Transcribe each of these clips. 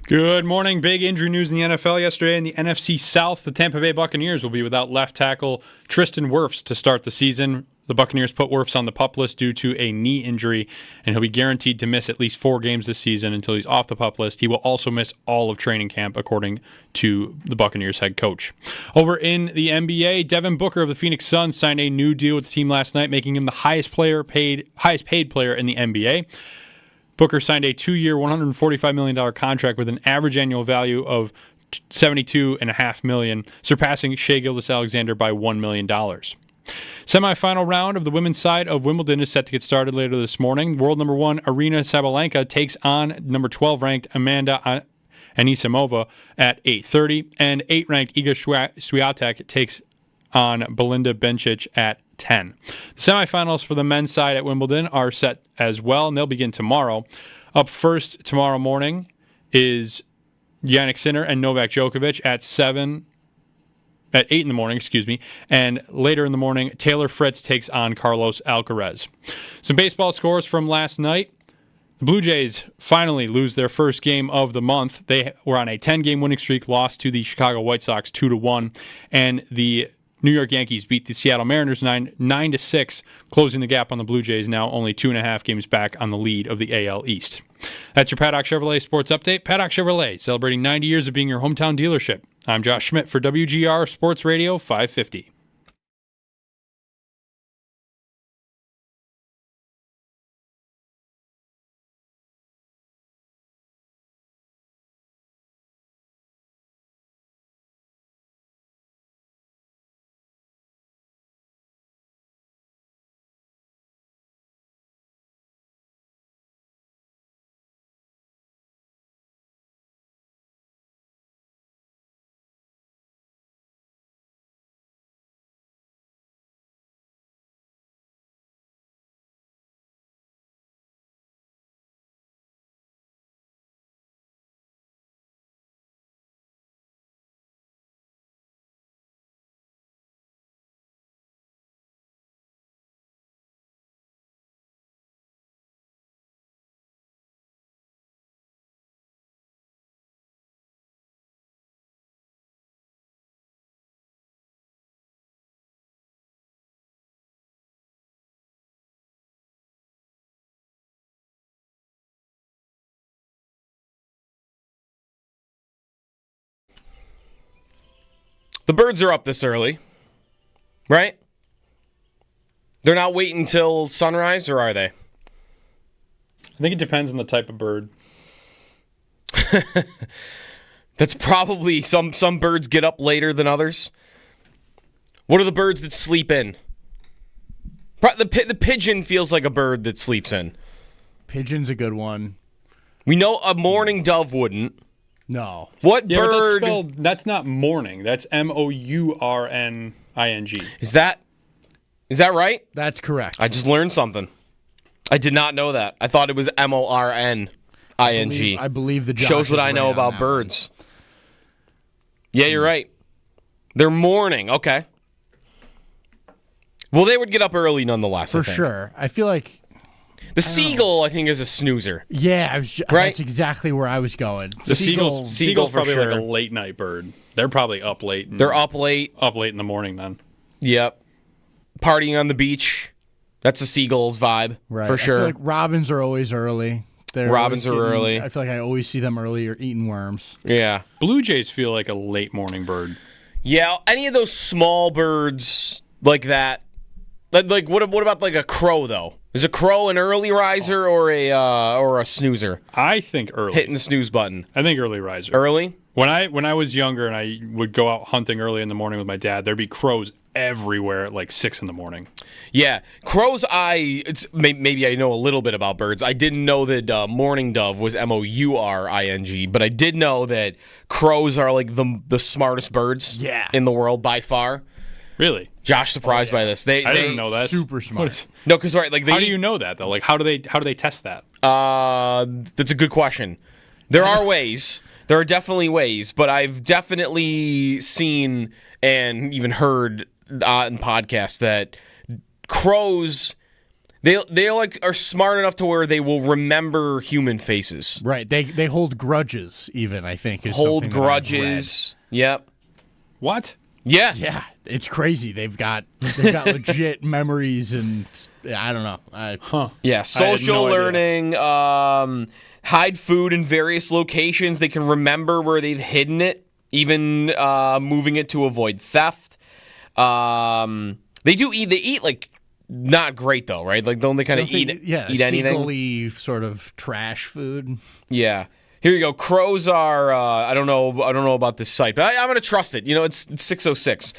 Good morning. Big injury news in the NFL yesterday. In the NFC South, the Tampa Bay Buccaneers will be without left tackle Tristan Wirfs to start the season. The Buccaneers put Wirfs on the PUP list due to a knee injury, and he'll be guaranteed to miss at least 4 games this season until he's off the PUP list. He will also miss all of training camp, according to the Buccaneers head coach. Over in the NBA, Devin Booker of the Phoenix Suns signed a new deal with the team last night, making him the highest paid player in the NBA. Booker signed a 2-year, $145 million contract with an average annual value of $72.5 million, surpassing Shai Gilgeous-Alexander by $1 million. Semifinal round of the women's side of Wimbledon is set to get started later this morning. World number 1 Arina Sabalenka takes on number 12 ranked Amanda Anisimova at 8:30, and 8 ranked Iga Swiatek takes on Belinda Bencic at 10. The semifinals for the men's side at Wimbledon are set as well, and they'll begin tomorrow. Up first tomorrow morning is Jannik Sinner and Novak Djokovic at 8 in the morning, and later in the morning, Taylor Fritz takes on Carlos Alcaraz. Some baseball scores from last night. The Blue Jays finally lose their first game of the month. They were on a 10-game winning streak, lost to the Chicago White Sox 2-1, and the New York Yankees beat the Seattle Mariners 9-6, closing the gap on the Blue Jays, now only 2.5 games back on the lead of the AL East. That's your Paddock Chevrolet Sports Update. Paddock Chevrolet, celebrating 90 years of being your hometown dealership. I'm Josh Schmidt for WGR Sports Radio 550. The birds are up this early, right? They're not waiting until sunrise, or are they? I think it depends on the type of bird. That's probably some birds get up later than others. What are the birds that sleep in? The pigeon feels like a bird that sleeps in. Pigeon's a good one. We know a mourning dove wouldn't. No. What Yeah, bird? but that's not morning. That's mourning. Is that right? That's correct. I just learned something. I did not know that. I thought it was morning. I believe the Josh shows what is I know right on about that birds. Yeah, you're right. They're mourning. Okay. Well, they would get up early nonetheless. For I think. sure. I feel like The seagull, I think, is a snoozer. yeah, Right? that's exactly where I was going. The Seagull seagull's for probably sure. like a late night bird. They're probably up late. They're up late. Up late in the morning then. Yep. Partying on the beach. That's a seagull's vibe, Right. for sure. I feel like robins are always early. Robins are early. I feel like I always see them early or eating worms. Yeah. Blue Jays feel like a late morning bird. Yeah, any of those small birds like that. Like what about like a crow though? Is a crow an early riser or a snoozer? I think early. Hitting the snooze button. I think early riser. Early? When I was younger and I would go out hunting early in the morning with my dad, there'd be crows everywhere at like 6 in the morning. Yeah, crows. Maybe I know a little bit about birds. I didn't know that mourning dove was mourning, but I did know that crows are like the smartest birds in the world by far. Really? Josh surprised by this. I didn't know that. Super smart. No, because right, like How do you know that though? Like how do they test that? That's a good question. There are ways. There are definitely ways, but I've definitely seen and even heard in podcasts that crows, They like are smart enough to where they will remember human faces. Right. They hold grudges. Even I think is Hold something that I've grudges. Yep. What? Yeah. read. Yeah, it's crazy. They've got legit memories, and I don't know. Yeah. Social no idea. learning. Hide food in various locations. They can remember where they've hidden it, even moving it to avoid theft. They do eat. They eat like not great though, right? Like don't they kind of eat anything? Seagull-y sort of trash food. Yeah. Here you go. Crows are. I don't know about this site, but I'm going to trust it. You know, it's 606.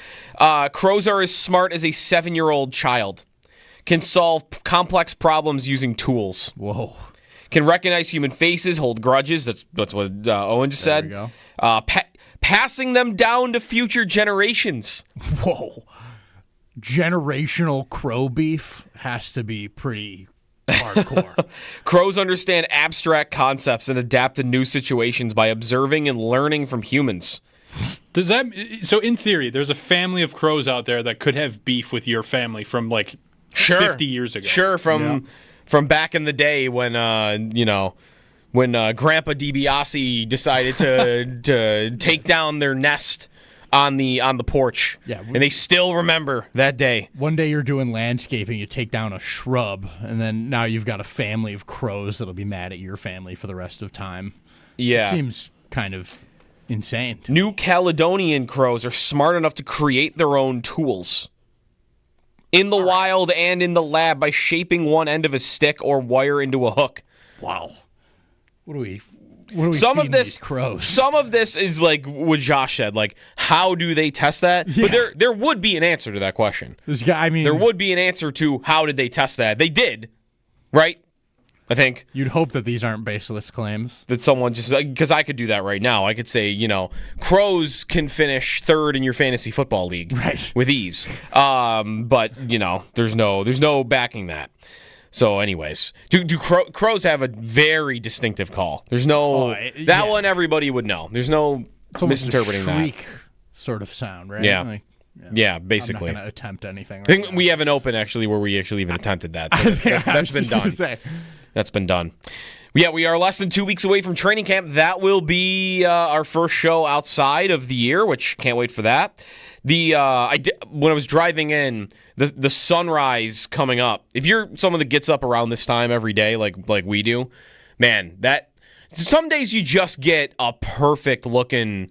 Crows are as smart as a 7-year-old child. Can solve complex problems using tools. Whoa. Can recognize human faces, hold grudges. That's what Owen just said. There we go. Passing them down to future generations. Whoa. Generational crow beef has to be pretty hardcore. Crows understand abstract concepts and adapt to new situations by observing and learning from humans. Does that so? In theory, there's a family of crows out there that could have beef with your family from like 50 years ago. Sure, from back in the day when when Grandpa DiBiase decided to take down their nest on the porch. Yeah, and they still remember that day. One day you're doing landscaping, you take down a shrub, and then now you've got a family of crows that'll be mad at your family for the rest of time. Yeah. It seems kind of insane. New Caledonian crows are smart enough to create their own tools in the wild and in the lab by shaping one end of a stick or wire into a hook. Wow. What do we Some feeding of this these crows? Some of this is like what Josh said, like how do they test that? Yeah. But there would be an answer to that question. This guy, I mean, There would be an answer to how did they test that. They did, right? I think you'd hope that these aren't baseless claims. that someone just, because I could do that right now. I could say, crows can finish third in your fantasy football league with ease. But there's no backing that. So, anyways, do crows have a very distinctive call? There's no that one everybody would know. There's no It's almost misinterpreting a shriek sort of sound, right? Yeah. Like, Yeah, basically. I'm not going to attempt anything. I think we have an open actually where we actually even attempted that. So that's been done. That's been done. Yeah, we are less than 2 weeks away from training camp. That will be our first show outside of the year, which can't wait for that. When I was driving in, the sunrise coming up. If you're someone that gets up around this time every day, like we do, man, that some days you just get a perfect looking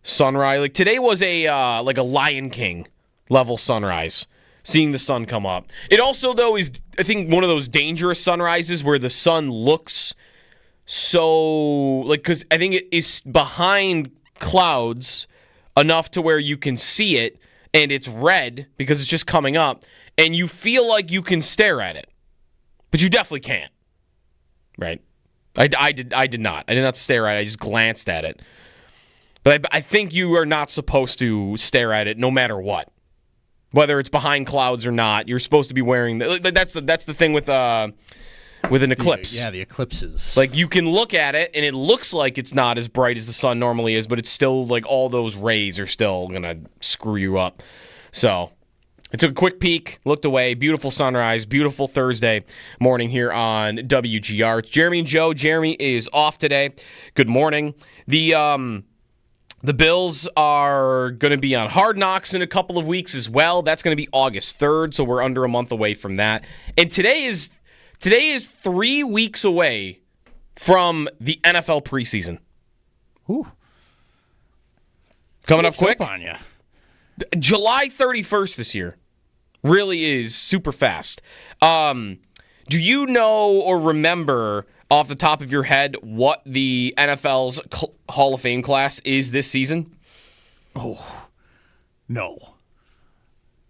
sunrise. Like today was a Lion King level sunrise. Seeing the sun come up. It also, though, is, I think, one of those dangerous sunrises where the sun looks so, because I think it is behind clouds enough to where you can see it, and it's red because it's just coming up, and you feel like you can stare at it. But you definitely can't. Right? I did not. I did not stare at it. I just glanced at it. But I think you are not supposed to stare at it no matter what. Whether it's behind clouds or not, you're supposed to be wearing that's the thing with an eclipse. The eclipses. Like you can look at it and it looks like it's not as bright as the sun normally is, but it's still like all those rays are still gonna screw you up. So I took a quick peek, looked away. Beautiful sunrise, beautiful Thursday morning here on WGR. It's Jeremy and Joe. Jeremy is off today. Good morning. The Bills are going to be on Hard Knocks in a couple of weeks as well. That's going to be August 3rd, so we're under a month away from that. And today is 3 weeks away from the NFL preseason. Ooh. Coming up quick. On you. July 31st this year. Really is super fast. Do you know or remember off the top of your head what the NFL's Hall of Fame class is this season? Oh, no.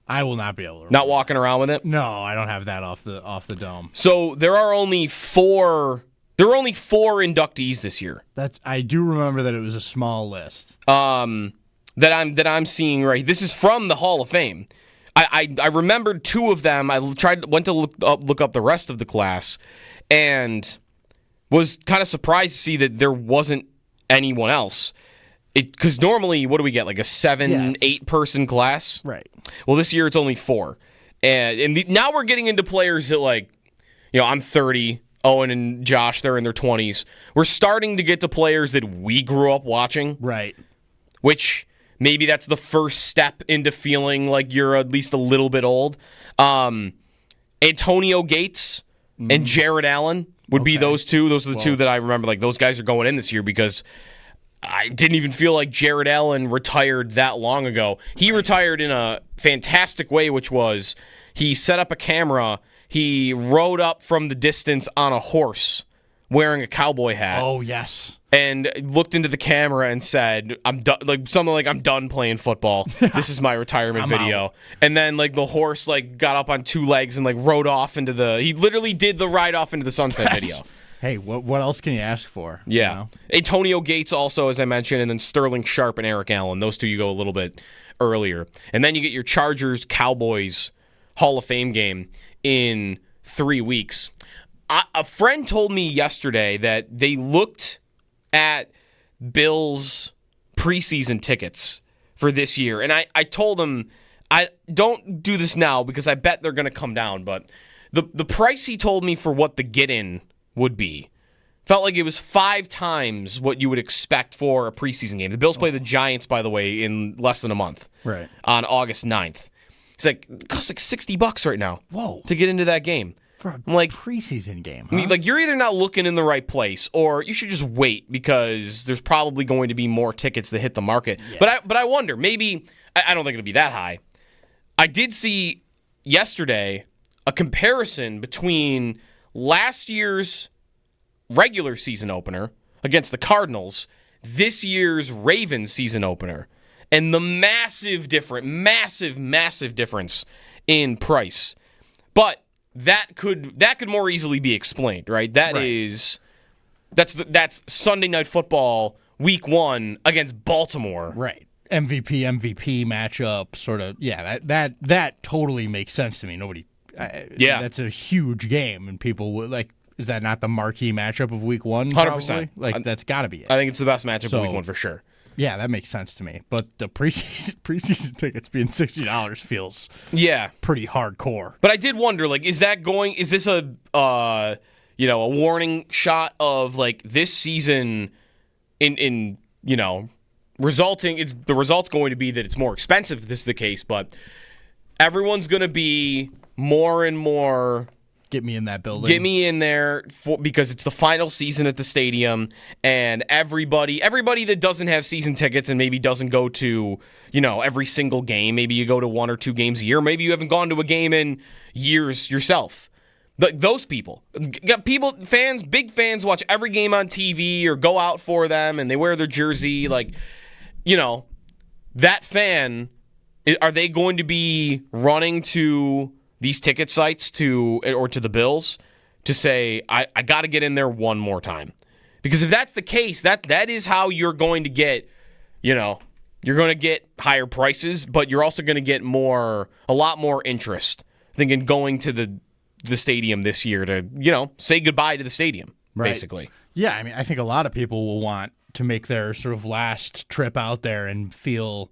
I will not be able to remember. Not walking around with it? No, I don't have that off the dome. So there are only four inductees this year. I do remember that it was a small list. That I'm seeing right. This is from the Hall of Fame. I remembered two of them. I went to look up the rest of the class and was kind of surprised to see that there wasn't anyone else. Because normally, what do we get? Like a 7-8 person class? Right. Well, this year it's only 4. And now we're getting into players that, like, I'm 30. Owen and Josh, they're in their 20s. We're starting to get to players that we grew up watching. Right. Which maybe that's the first step into feeling like you're at least a little bit old. Antonio Gates and Jared Allen would be those two. Those are the two that I remember. Like, those guys are going in this year because I didn't even feel like Jared Allen retired that long ago. He retired in a fantastic way, which was he set up a camera. He rode up from the distance on a horse wearing a cowboy hat. Oh, yes. And looked into the camera and said, "I'm done." Like something like, "I'm done playing football. This is my retirement video." Out. And then like the horse like got up on two legs and like rode off into the. He literally did the ride off into the sunset video. Hey, what else can you ask for? Yeah. You know? Antonio Gates also, as I mentioned, and then Sterling Sharp and Eric Allen. Those two you go a little bit earlier, and then you get your Chargers Cowboys Hall of Fame game in 3 weeks. A friend told me yesterday that they looked at Bills preseason tickets for this year. And I told him, I don't do this now because I bet they're going to come down. But the price he told me for what the get-in would be felt like it was 5 times what you would expect for a preseason game. The Bills play the Giants, by the way, in less than a month. Right. On August 9th. It's like, it costs like $60 right now. Whoa. To get into that game. For a I'm like, preseason game, huh? I mean, like, you're either not looking in the right place, or you should just wait because there's probably going to be more tickets that hit the market. Yeah. But I wonder, maybe I don't think it'll be that high. I did see yesterday a comparison between last year's regular season opener against the Cardinals, this year's Ravens season opener, and the massive difference in price. But that could more easily be explained, right? That's Sunday Night Football Week 1 against Baltimore. Right. MVP matchup, sort of. Yeah, that totally makes sense to me. That's a huge game, and people would like. Is that not the marquee matchup of Week 1? 100%. Like, that's got to be it. I think it's the best matchup of Week 1 for sure. Yeah, that makes sense to me. But the preseason tickets being $60 feels pretty hardcore. But I did wonder, like, is this a warning shot of like this season in resulting? The result's going to be that it's more expensive if this is the case, but everyone's going to be more and more. Get me in that building. Get me in there because it's the final season at the stadium, and everybody that doesn't have season tickets and maybe doesn't go to, every single game, maybe you go to 1 or 2 games a year, maybe you haven't gone to a game in years yourself. Those people, big fans watch every game on TV or go out for them and they wear their jersey, that fan, are they going to be running to these ticket sites or to the Bills to say, I got to get in there one more time? Because if that's the case, that is how you're going to get, you're going to get higher prices, but you're also going to get a lot more interest, I think, in going to the stadium this year to, say goodbye to the stadium, basically. Yeah, I mean, I think a lot of people will want to make their sort of last trip out there and feel...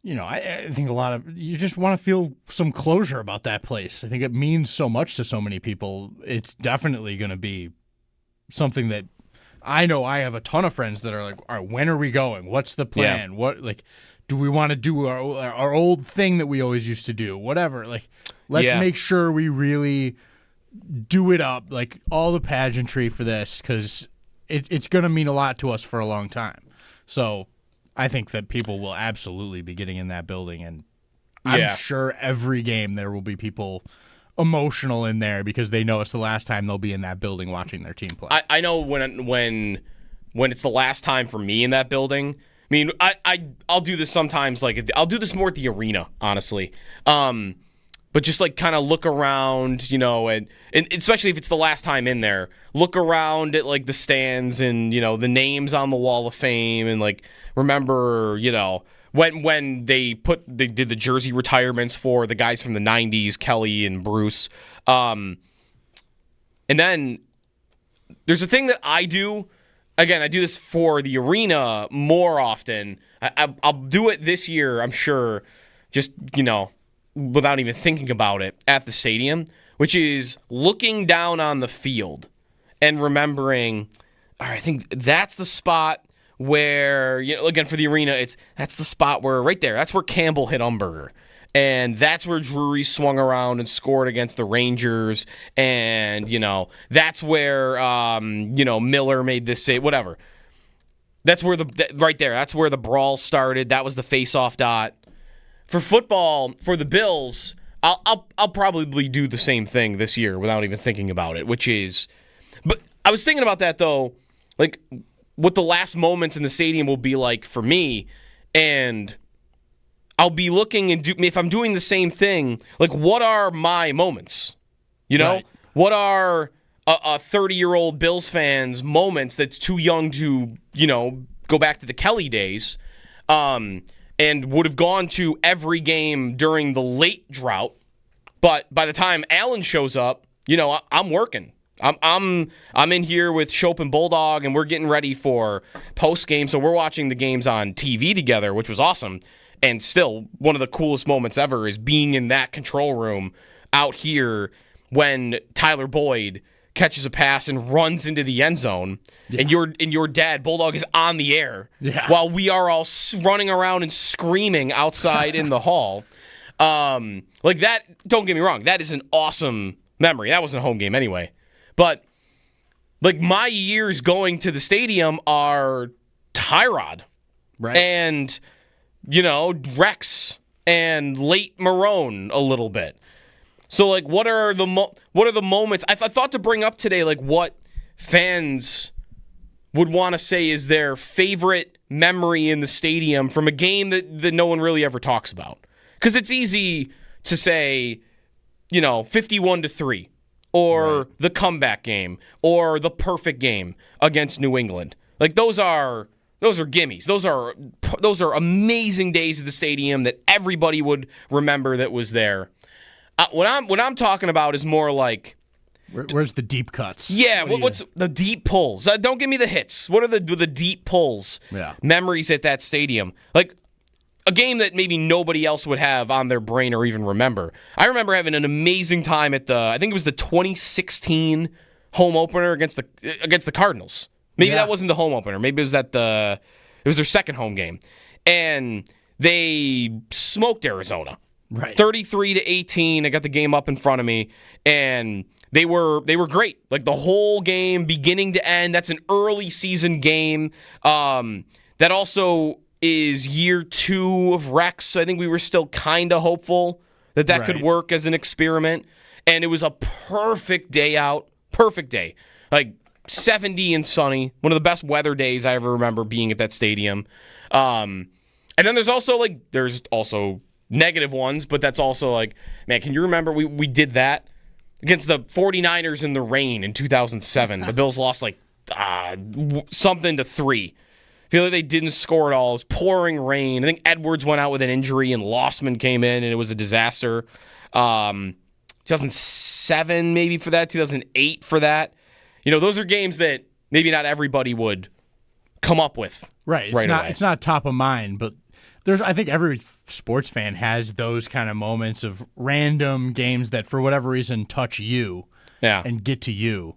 I think you just want to feel some closure about that place. I think it means so much to so many people. It's definitely going to be something that I know I have a ton of friends that are like, all right, when are we going? What's the plan? Yeah. What, do we want to do our old thing that we always used to do? Whatever. Let's make sure we really do it up, all the pageantry for this, because it's going to mean a lot to us for a long time. So I think that people will absolutely be getting in that building, and I'm sure every game there will be people emotional in there because they know it's the last time they'll be in that building watching their team play. I know when it's the last time for me in that building. I mean, I'll do this sometimes. I'll do this more at the arena, honestly. But just kind of look around, and especially if it's the last time in there, look around at the stands and the names on the Wall of Fame, and remember when they did the jersey retirements for the guys from the 90s, Kelly and Bruce, and then there's a thing that I do. Again, I do this for the arena more often. I'll do it this year, I'm sure, just without even thinking about it, at the stadium, which is looking down on the field and remembering, all right, I think that's the spot where, again, for the arena, that's the spot where, right there, that's where Campbell hit Umberger. And that's where Drury swung around and scored against the Rangers. And, that's where, Miller made this save, whatever. That's where right there, that's where the brawl started. That was the face-off dot. For football, for the Bills, I'll probably do the same thing this year without even thinking about it, which is, but I was thinking about that though, like what the last moments in the stadium will be like for me, and I'll be looking and if I'm doing the same thing, like what are my moments? Right. What are a 30-year-old Bills fan's moments that's too young to, go back to the Kelly days, and would have gone to every game during the late drought. But by the time Allen shows up, I'm working. I'm in here with Shope and Bulldog, and we're getting ready for post game. So we're watching the games on TV together, which was awesome. And still, one of the coolest moments ever is being in that control room out here when Tyler Boyd catches a pass and runs into the end zone, and your dad, Bulldog, is on the air while we are all running around and screaming outside in the hall. Like that, don't get me wrong, that is an awesome memory. That wasn't a home game anyway. But like my years going to the stadium are Tyrod. Right. And, Rex and late Marone a little bit. So, like, what are the moments? I thought to bring up today, like, what fans would want to say is their favorite memory in the stadium from a game that no one really ever talks about. Because it's easy to say, 51-3, or the comeback game, or the perfect game against New England. Like, those are gimmies. Those are amazing days at the stadium that everybody would remember that was there. What I'm talking about is more like, where's the deep cuts? Yeah, what's the deep pulls? Don't give me the hits. What are the deep pulls? Yeah. Memories at that stadium, like a game that maybe nobody else would have on their brain or even remember. I remember having an amazing time at I think it was the 2016 home opener against the Cardinals. Maybe that wasn't the home opener. Maybe it was it was their second home game, and they smoked Arizona. Right. 33-18. I got the game up in front of me, and they were great. Like the whole game, beginning to end. That's an early season game. That also is year 2 of Rex. So I think we were still kind of hopeful that could work as an experiment. And it was a perfect day out. Perfect day. Like 70 and sunny. One of the best weather days I ever remember being at that stadium. And then there's also negative ones, but that's also like, man, can you remember we did that against the 49ers in the rain in 2007? The Bills lost like something to 3. I feel like they didn't score at all. It was pouring rain. I think Edwards went out with an injury and Lossman came in, and it was a disaster. 2007 maybe for that, 2008 for that. Those are games that maybe not everybody would come up with. Right. It's not top of mind, but I think every sports fan has those kind of moments of random games that for whatever reason touch you and get to you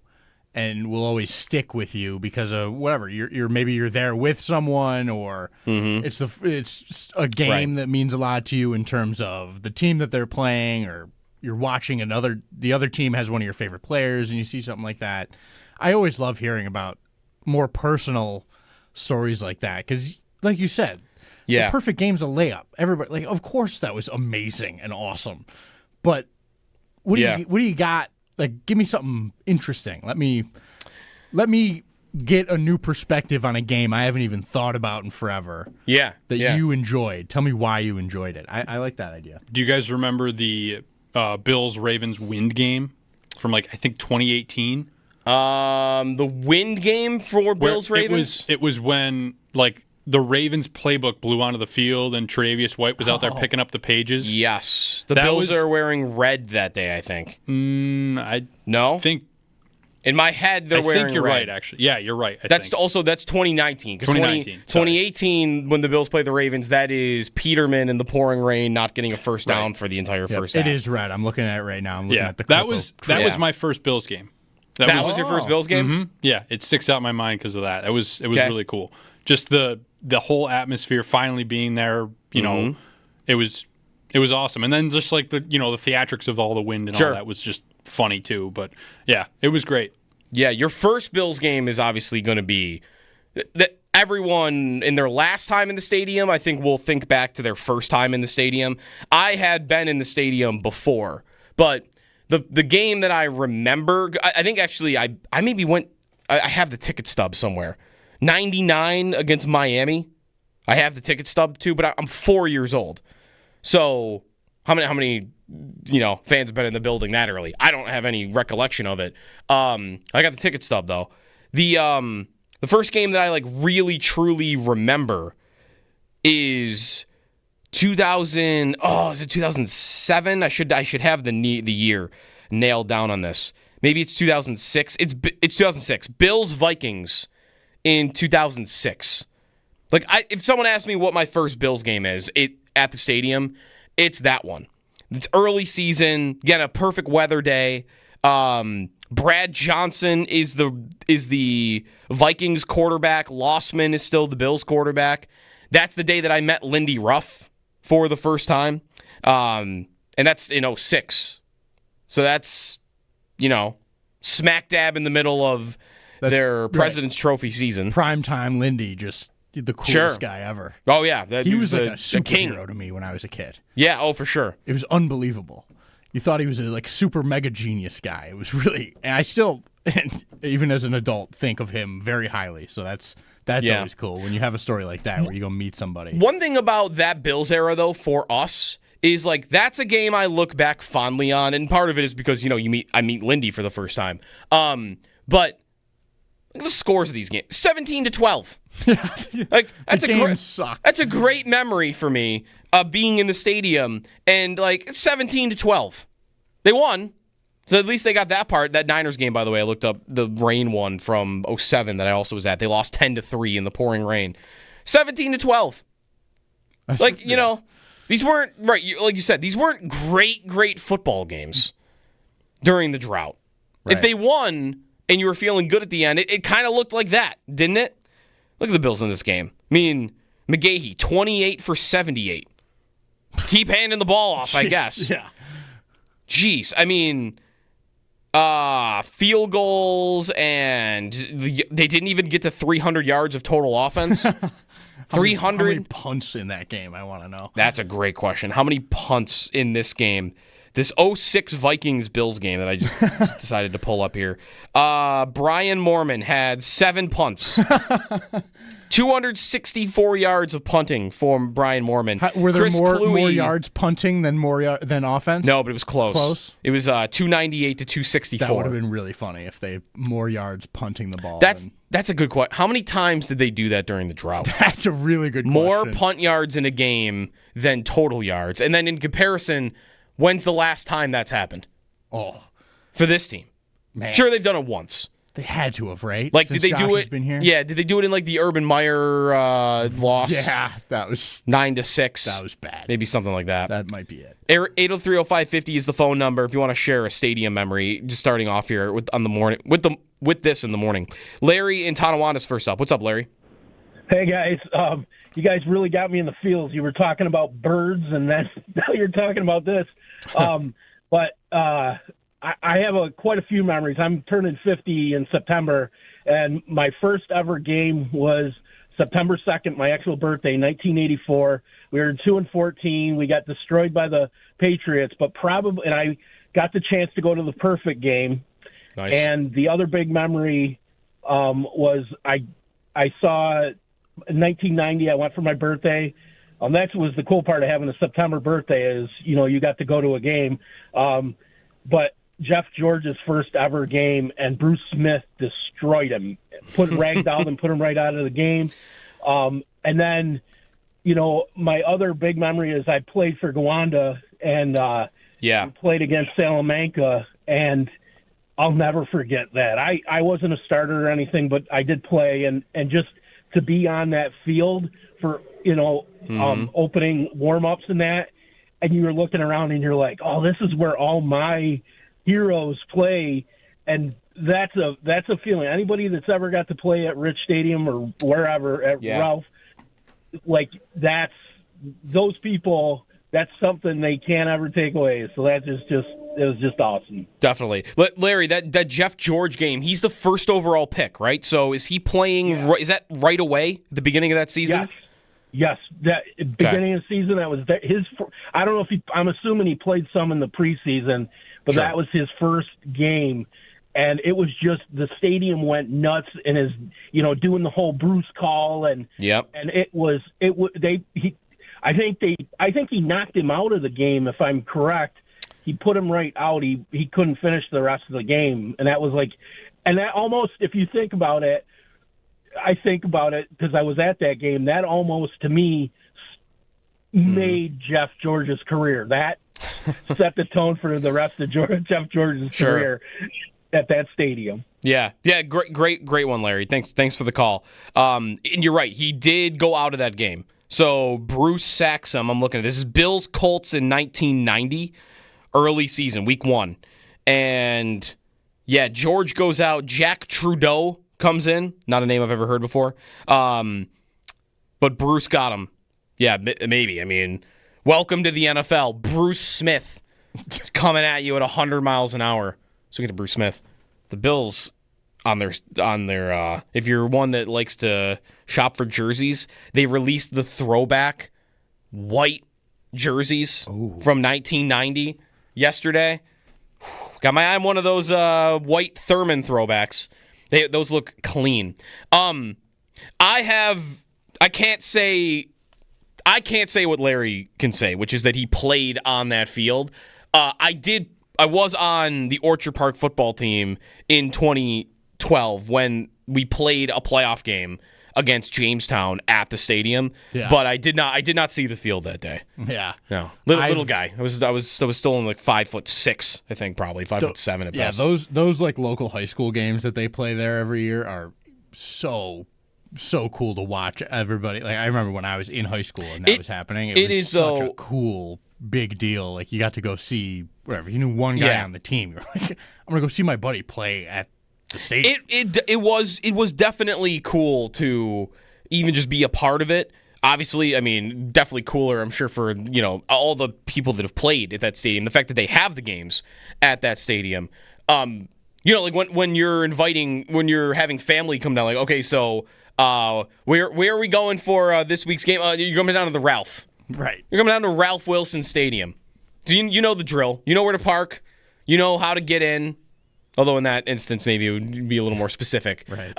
and will always stick with you because of whatever. You're there with someone, or it's a game that means a lot to you in terms of the team that they're playing, or you're watching the other team has one of your favorite players and you see something like that. I always love hearing about more personal stories like that because, like you said, the perfect game's a layup. Everybody, like, of course, that was amazing and awesome. But what do you got? Like, give me something interesting. Let me get a new perspective on a game I haven't even thought about in forever. Yeah, that you enjoyed. Tell me why you enjoyed it. I like that idea. Do you guys remember the Bills-Ravens wind game from, like, I think 2018? The wind game for Bills-Ravens? It was when, like, the Ravens playbook blew onto the field and Tre'Davious White was out there picking up the pages. Yes. The Bills are wearing red that day, I think. I No? think In my head, they're wearing I think you're red. right, actually. Yeah, you're right. That's 2019. 2019. 2018, when the Bills played the Ravens, that is Peterman in the pouring rain not getting a first down for the entire first half. It is red. I'm looking at it right now. I'm looking at the that was my first Bills game. That was your first Bills game? Mm-hmm. Yeah, it sticks out in my mind because of that. It was really cool. Just the whole atmosphere finally being there, you know, it was awesome. And then just like the theatrics of all the wind and all that was just funny too. But yeah, it was great. Yeah, your first Bills game is obviously going to be that everyone in their last time in the stadium, I think, will think back to their first time in the stadium. I had been in the stadium before, but the game that I remember, I think actually I maybe went, I have the ticket stub somewhere. 99 against Miami. I have the ticket stub too, but I'm 4 years old. So how many fans have been in the building that early? I don't have any recollection of it. I got the ticket stub though. The first game that I like really truly remember is 2000. Oh, is it 2007? I should have the year nailed down on this. Maybe it's 2006. It's 2006. Bills Vikings in 2006. Like if someone asked me what my first Bills game is, at the stadium, it's that one. It's early season, again, a perfect weather day. Brad Johnson is the Vikings quarterback. Lossman is still the Bills quarterback. That's the day that I met Lindy Ruff for the first time. And that's in 2006. So that's, smack dab in the middle of their President's Trophy season. Primetime Lindy, just the coolest guy ever. Oh, yeah. He was like a superhero to me when I was a kid. Yeah, oh, for sure. It was unbelievable. You thought he was a super mega genius guy. It was really, and I still, even as an adult, think of him very highly. So that's always cool when you have a story like that where you go meet somebody. One thing about that Bills era, though, for us is like that's a game I look back fondly on, and part of it is because I meet Lindy for the first time. But the scores of these games 17-12. Like that's that's a great memory for me being in the stadium and like 17-12. They won, so at least they got that part. That Niners game, by the way, I looked up the rain one from 2007 that I also was at. They lost 10-3 in the pouring rain. 17-12. Like these weren't right. Like you said, these weren't great football games during the drought. Right. If they won and you were feeling good at the end, it kind of looked like that, didn't it? Look at the Bills in this game. I mean, McGahee, 28 for 78. Keep handing the ball off, I guess. Yeah. Jeez. I mean, field goals, and they didn't even get to 300 yards of total offense. 300. How many punts in that game, I want to know. That's a great question. How many punts in this game? This 2006 Vikings-Bills game that I just decided to pull up here. Brian Moorman had 7 punts. 264 yards of punting for Brian Moorman. Were there more yards punting than offense? No, but it was close. It was 298 to 264. That would have been really funny if they more yards punting the ball. That's a good question. How many times did they do that during the drought? That's a really good question. More punt yards in a game than total yards. And then in comparison, when's the last time that's happened? Oh. For this team. Man. Sure, they've done it once. They had to have, right? Like, Since did they Josh do has it? Been here? Yeah, did they do it in like the Urban Meyer loss? Yeah, that was 9-6. That was bad. Maybe something like that. That might be it. 803-0550 is the phone number if you want to share a stadium memory. Just starting off here with this in the morning. Larry in Tonawanda first up. What's up, Larry? Hey guys, you guys really got me in the feels. You were talking about birds, and then now you're talking about this. I have quite a few memories. I'm turning 50 in September, and my first ever game was September 2nd, my actual birthday, 1984. We were 2-14. We got destroyed by the Patriots, and I got the chance to go to the perfect game. Nice. And the other big memory was I saw in 1990. I went for my birthday. That was the cool part of having a September birthday is you got to go to a game. But Jeff George's first ever game, and Bruce Smith destroyed him, ragdolled and put him right out of the game. And then, my other big memory is I played for Gowanda and we played against Salamanca, and I'll never forget that. I wasn't a starter or anything, but I did play, and just to be on that field for, opening warm-ups and that, and you were looking around and you're like, oh, this is where all my heroes play, and that's a feeling. Anybody that's ever got to play at Rich Stadium or wherever at Ralph, like those people, that's something they can't ever take away. So that it was just awesome. Definitely. Larry, that Jeff George game, he's the first overall pick, right? So is he playing, is that right away at the beginning of that season? Yes. That beginning of the season, that was his. I don't know if I'm assuming he played some in the preseason, but Sure. That was his first game. And it was just, the stadium went nuts and is, doing the whole Bruce call, and I think he knocked him out of the game, if I'm correct. He put him right out. He couldn't finish the rest of the game, and that was that almost, if you think about it, I think about it because I was at that game. That almost, to me, made Jeff George's career. That set the tone for the rest of Jeff George's career at that stadium. Yeah, great one, Larry. Thanks for the call. And you're right, he did go out of that game. So Bruce sacks him. I'm looking at this. Is Bills Colts in 1990, early season, week 1, and George goes out. Jack Trudeau comes in. Not a name I've ever heard before. But Bruce got him. Yeah, maybe. I mean, welcome to the NFL. Bruce Smith coming at you at 100 miles an hour. So we get to Bruce Smith. The Bills on their if you're one that likes to shop for jerseys, they released the throwback white jerseys from 1990 yesterday. Got my eye on one of those white Thurman throwbacks. Those look clean. I can't say what Larry can say, which is that he played on that field. I was on the Orchard Park football team in 2012 when we played a playoff game against Jamestown at the stadium. Yeah. But I did not see the field that day. Yeah. No. Little guy. I was still in like 5'6", I think, probably 5'7" at best. Yeah, those like local high school games that they play there every year are so cool to watch. Everybody, like, I remember when I was in high school and that was happening. It was such a cool big deal. Like, you got to go see whatever. You knew one guy on the team. You're like, I'm gonna go see my buddy play at the stadium. It was definitely cool to even just be a part of it. Obviously, I mean, definitely cooler, I'm sure, for all the people that have played at that stadium. The fact that they have the games at that stadium. Like when you're having family come down, like, okay, so where are we going for this week's game? You're coming down to the Ralph. Right. You're coming down to Ralph Wilson Stadium. You know the drill. You know where to park. You know how to get in. Although in that instance, maybe it would be a little more specific. Right.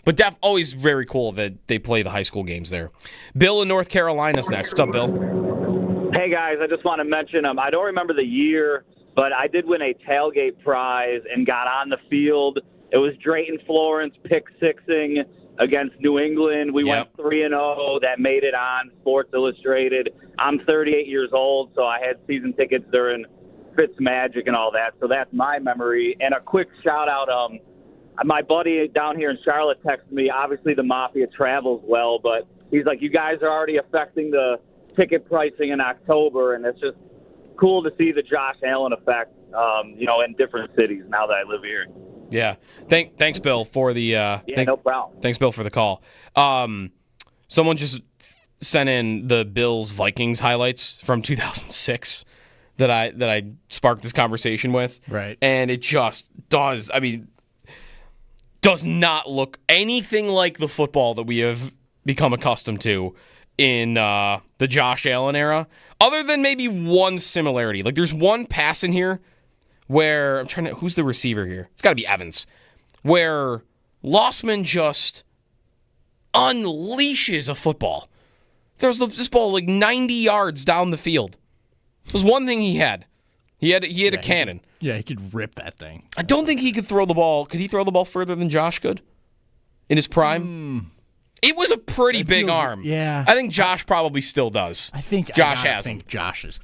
But always very cool that they play the high school games there. Bill in North Carolina's next. What's up, Bill? Hey, guys. I just want to mention, I don't remember the year, but I did win a tailgate prize and got on the field. It was Drayton Florence pick-sixing against New England. We went 3-0. That made it on Sports Illustrated. I'm 38 years old, so I had season tickets during Fitzmagic and all that. So that's my memory. And a quick shout-out, my buddy down here in Charlotte texted me. Obviously, the Mafia travels well, but he's like, you guys are already affecting the ticket pricing in October, and it's just cool to see the Josh Allen effect, in different cities now that I live here. Yeah. Thanks, Bill, for the no problem. Thanks, Bill, for the call. Someone just sent in the Bills Vikings highlights from 2006 that I sparked this conversation with. Right. And it just does not look anything like the football that we have become accustomed to in the Josh Allen era, other than maybe one similarity. Like, there's one pass in here where who's the receiver here? It's got to be Evans, where Lossman just unleashes a football. There's this ball like 90 yards down the field. It was one thing he had. He had a cannon. He could rip that thing. I don't think he could throw the ball. Could he throw the ball further than Josh could in his prime? It was a pretty big arm. Yeah. I think Josh probably still does. I think Josh has. I think Josh has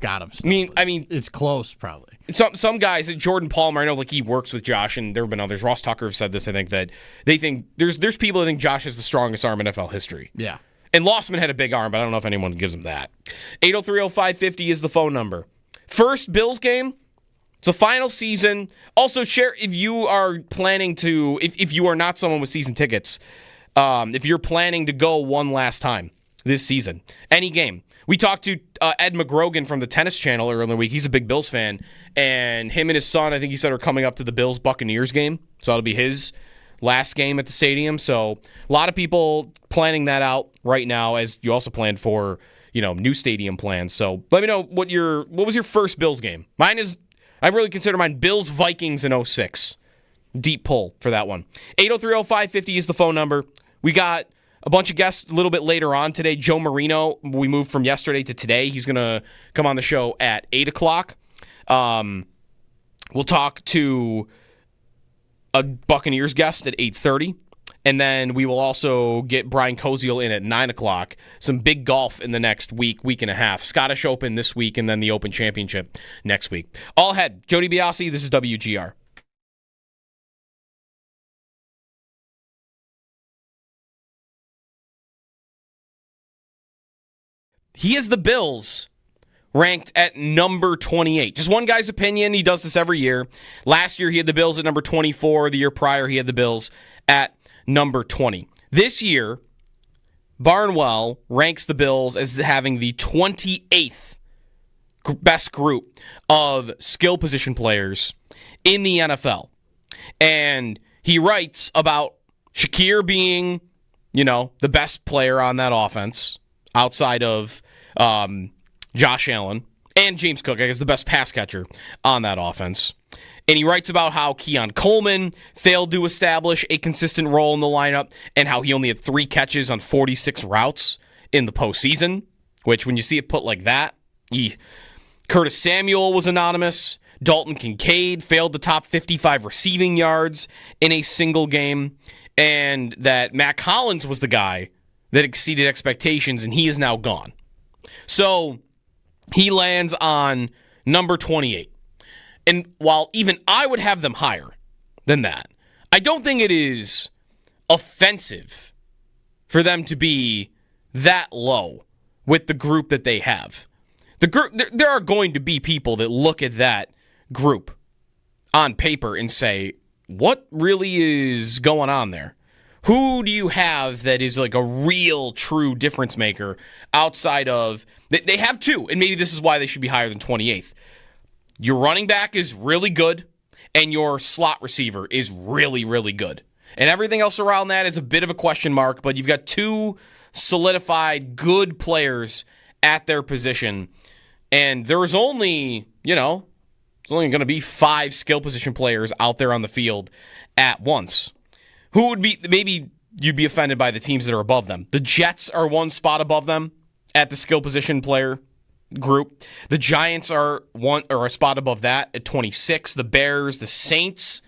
got him. Still, I mean, it's close probably. Some guys, Jordan Palmer, I know like he works with Josh, and there have been others. Ross Tucker have said this. I think that they think there's people that think Josh is the strongest arm in NFL history. Yeah. And Lossman had a big arm, but I don't know if anyone gives him that. 8030550 is the phone number. First Bills game. It's a final season. Also, share if you are planning to, if you are not someone with season tickets, if you're planning to go one last time this season, any game. We talked to Ed McGrogan from the Tennis Channel earlier in the week. He's a big Bills fan, and him and his son, I think he said, are coming up to the Bills-Buccaneers game. So that'll be his last game at the stadium. So a lot of people planning that out right now, as you also planned for, new stadium plans. So let me know what was your first Bills game. I really consider mine Bills-Vikings in 06. Deep pull for that one. 8030550 is the phone number. We got a bunch of guests a little bit later on today. Joe Marino, we moved from yesterday to today. He's going to come on the show at 8 o'clock. We'll talk to a Buccaneers guest at 8:30. And then we will also get Brian Koziel in at 9 o'clock. Some big golf in the next week and a half. Scottish Open this week, and then the Open Championship next week. All ahead. Jody Biasi, this is WGR. He is the Bills ranked at number 28. Just one guy's opinion. He does this every year. Last year, he had the Bills at number 24. The year prior, he had the Bills at number 20. This year, Barnwell ranks the Bills as having the 28th best group of skill position players in the NFL. And he writes about Shakir being, the best player on that offense outside of Josh Allen and James Cook, I guess the best pass catcher on that offense. And he writes about how Keon Coleman failed to establish a consistent role in the lineup and how he only had 3 catches on 46 routes in the postseason, which when you see it put like that, Curtis Samuel was anonymous. Dalton Kincaid failed to top 55 receiving yards in a single game. And that Matt Collins was the guy that exceeded expectations, and he is now gone. So he lands on number 28. And while even I would have them higher than that, I don't think it is offensive for them to be that low with the group that they have. The group, there are going to be people that look at that group on paper and say, what really is going on there? Who do you have that is like a real, true difference maker outside of... They have 2, and maybe this is why they should be higher than 28th. Your running back is really good, and your slot receiver is really, really good. And everything else around that is a bit of a question mark, but you've got 2 solidified good players at their position. And there's only, there's only going to be 5 skill position players out there on the field at once. Who would be, maybe you'd be offended by the teams that are above them. The Jets are 1 spot above them at the skill position player group. The Giants are a spot above that at 26. The Bears, the Saints,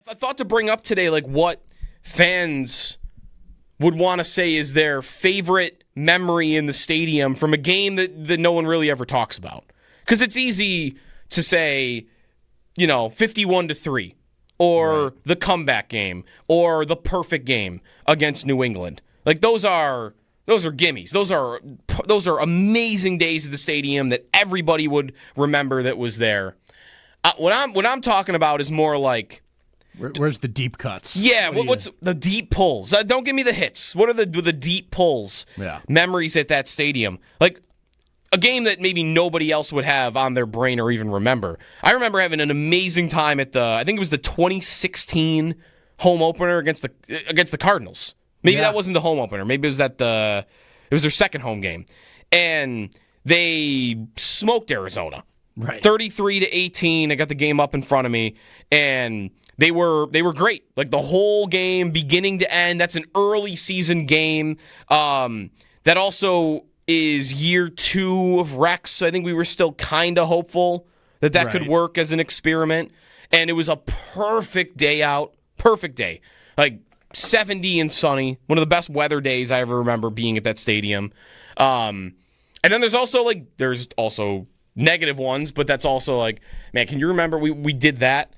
I thought to bring up today, like, what fans would want to say is their favorite memory in the stadium from a game that no one really ever talks about. Because it's easy to say, 51-3, or the comeback game, or the perfect game against New England. Like, those are gimmies. Those are amazing days at the stadium that everybody would remember that was there. What I'm talking about is more like, where's the deep cuts? Yeah, what's the deep pulls? Don't give me the hits. What are the deep pulls? Yeah. Memories at that stadium, like a game that maybe nobody else would have on their brain or even remember. I remember having an amazing time at I think it was the 2016 home opener against the Cardinals. Maybe that wasn't the home opener. Maybe it was it was their second home game, and they smoked Arizona, right, 33-18. I got the game up in front of me, and they were great. Like the whole game, beginning to end. That's an early season game. That also is year 2 of Rex. So I think we were still kind of hopeful that could work as an experiment. And it was a perfect day out. Perfect day. Like 70 and sunny. One of the best weather days I ever remember being at that stadium. And then there's also negative ones, but that's also like, man, can you remember we did that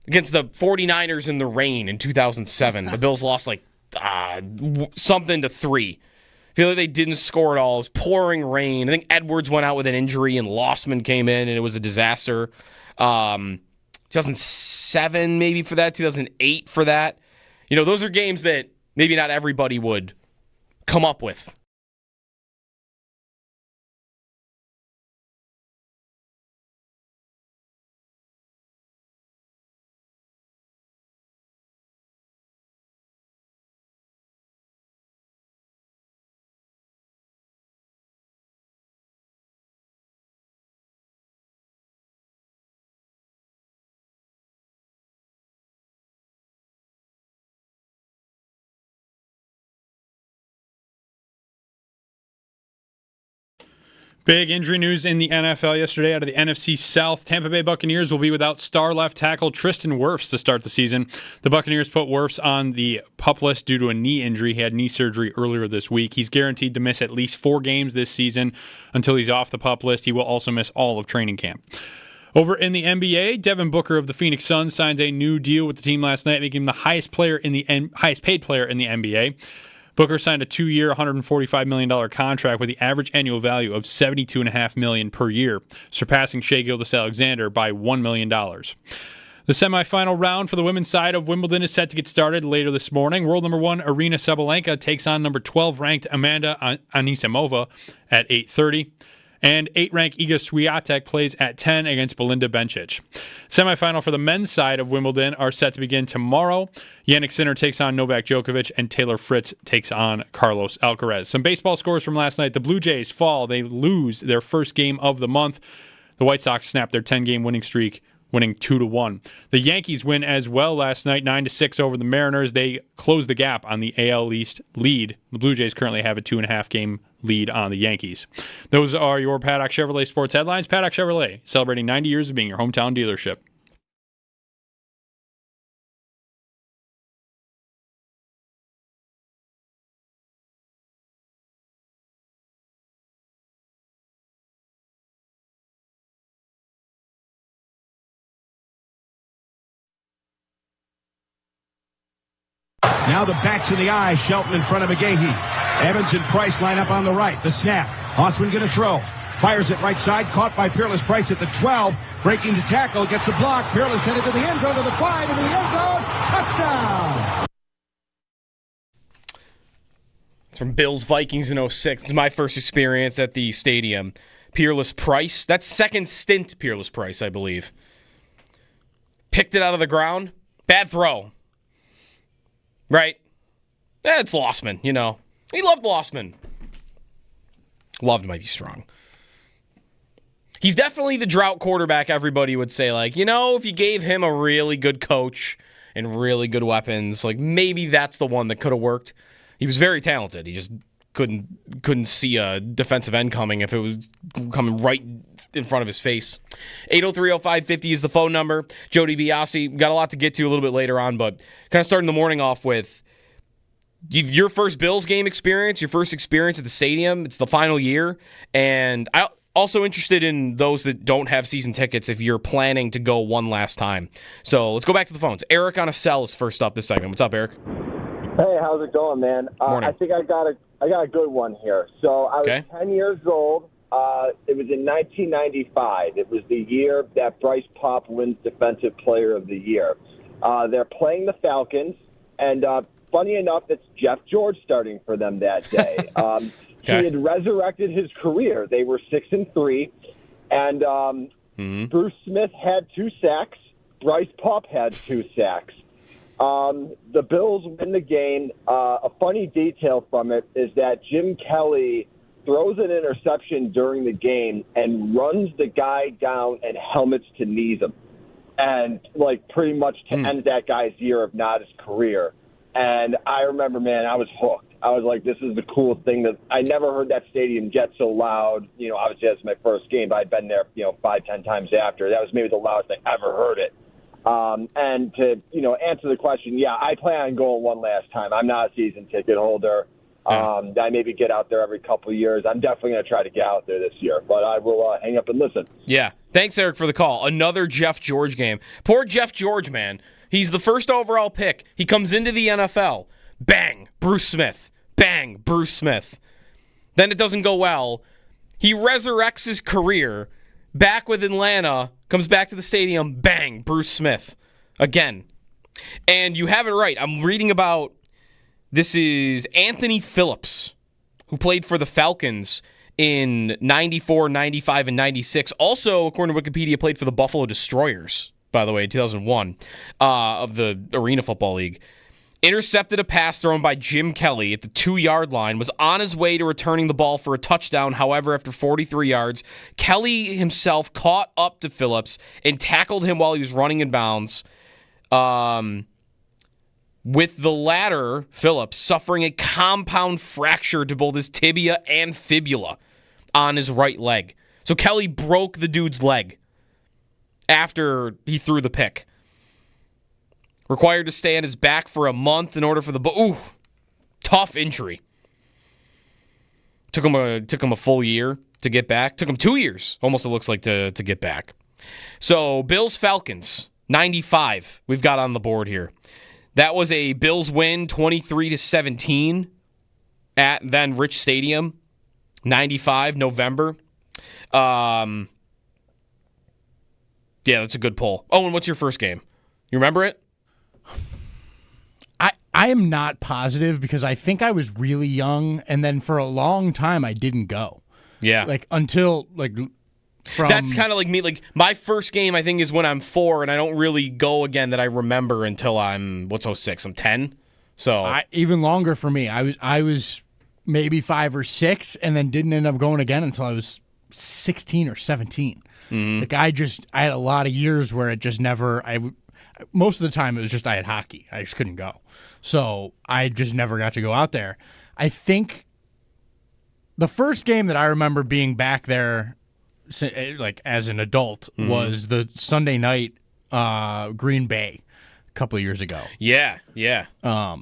against the 49ers in the rain in 2007? The Bills lost something to 3. I feel like they didn't score at all. It was pouring rain. I think Edwards went out with an injury and Lossman came in, and it was a disaster. 2007 maybe for that, 2008 for that. Those are games that maybe not everybody would come up with. Big injury news in the NFL yesterday out of the NFC South. Tampa Bay Buccaneers will be without star left tackle Tristan Wirfs to start the season. The Buccaneers put Wirfs on the PUP list due to a knee injury. He had knee surgery earlier this week. He's guaranteed to miss at least 4 games this season until he's off the PUP list. He will also miss all of training camp. Over in the NBA, Devin Booker of the Phoenix Suns signs a new deal with the team last night, making him the highest paid player in the NBA. Booker signed a 2-year, $145 million contract with the average annual value of $72.5 million per year, surpassing Shai Gilgeous-Alexander by $1 million. The semifinal round for the women's side of Wimbledon is set to get started later this morning. World number 1 Arina Sabalenka takes on number 12 ranked Amanda Anisimova at 8:30. And 8th-ranked Iga Swiatek plays at 10 against Belinda Bencic. Semifinal for the men's side of Wimbledon are set to begin tomorrow. Jannik Sinner takes on Novak Djokovic, and Taylor Fritz takes on Carlos Alcaraz. Some baseball scores from last night. The Blue Jays fall. They lose their first game of the month. The White Sox snap their 10-game winning streak, winning 2-1. The Yankees win as well last night, 9-6 over the Mariners. They close the gap on the AL East lead. The Blue Jays currently have a 2.5-game lead on the Yankees. Those are your Paddock Chevrolet sports headlines. Paddock Chevrolet, celebrating 90 years of being your hometown dealership. Now the bats in the eye. Shelton in front of McGahee. Evans and Price line up on the right. The snap. Osman going to throw. Fires it right side. Caught by Peerless. Price at the 12. Breaking to tackle. Gets a block. Peerless headed to the end zone to the 5. In the end zone. Touchdown. It's from Bills Vikings in 06. It's my first experience at the stadium. Peerless Price. That's second stint Peerless Price, I believe. Picked it out of the ground. Bad throw. Right? It's Lossman, He loved Lossman. Loved might be strong. He's definitely the drought quarterback everybody would say, if you gave him a really good coach and really good weapons, maybe that's the one that could have worked. He was very talented. He just couldn't see a defensive end coming if it was coming right in front of his face. 803-0550 is the phone number. Joe DiBiase, got a lot to get to a little bit later on, but kind of starting the morning off with your first Bills game experience, your first experience at the stadium. It's the final year, and I also interested in those that don't have season tickets if you're planning to go one last time. So let's go back to the phones. Eric on a cell is first up this segment. What's up, Eric? Hey, how's it going, man? Morning. I think I got a good one here. So I was 10 years old. It was in 1995. It was the year that Bryce Paup wins Defensive Player of the Year. They're playing the Falcons, and funny enough, it's Jeff George starting for them that day. He had resurrected his career. They were 6-3, and Bruce Smith had 2 sacks. Bryce Paup had 2 sacks. The Bills win the game. A funny detail from it is that Jim Kelly throws an interception during the game and runs the guy down and helmets to knees him, and pretty much to end that guy's year, if not his career. And I remember, man, I was hooked. I was like, this is the coolest thing. That I never heard that stadium get so loud. Obviously that's my first game, but I'd been there, 5-10 times after. That was maybe the loudest I ever heard it. And to, answer the question, yeah, I plan on going one last time. I'm not a season ticket holder. I maybe get out there every couple of years. I'm definitely going to try to get out there this year, but I will hang up and listen. Yeah. Thanks, Eric, for the call. Another Jeff George game. Poor Jeff George, man. He's the first overall pick. He comes into the NFL. Bang, Bruce Smith. Bang, Bruce Smith. Then it doesn't go well. He resurrects his career. Back with Atlanta. Comes back to the stadium. Bang, Bruce Smith. Again. And you have it right. I'm reading about, this is Anthony Phillips, who played for the Falcons in 94, 95, and 96. Also, according to Wikipedia, played for the Buffalo Destroyers, by the way, in 2001, of the Arena Football League. Intercepted a pass thrown by Jim Kelly at the 2-yard line, was on his way to returning the ball for a touchdown. However, after 43 yards, Kelly himself caught up to Phillips and tackled him while he was running in bounds. With the latter, Phillips, suffering a compound fracture to both his tibia and fibula on his right leg. So Kelly broke the dude's leg after he threw the pick. Required to stay on his back for a month in order for the... tough injury. Took him a full year to get back. Took him 2 years, almost it looks like, to get back. So, Bills-Falcons, 95, we've got on the board here. That was a Bills win, 23-17 at then Rich Stadium, 95, November. Yeah, that's a good poll. Oh, and what's your first game? You remember it? I am not positive because I think I was really young, and then for a long time I didn't go. Yeah. Until from... That's kind of like me. My first game, I think, is when I'm 4, and I don't really go again that I remember until I'm, 06? I'm 10? So even longer for me. I was maybe 5 or 6, and then didn't end up going again until I was 16 or 17. Mm-hmm. I had a lot of years where it just never... most of the time it was just I had hockey. I just couldn't go. So I just never got to go out there. I think the first game that I remember being back there as an adult was the Sunday night Green Bay a couple of years ago. Yeah.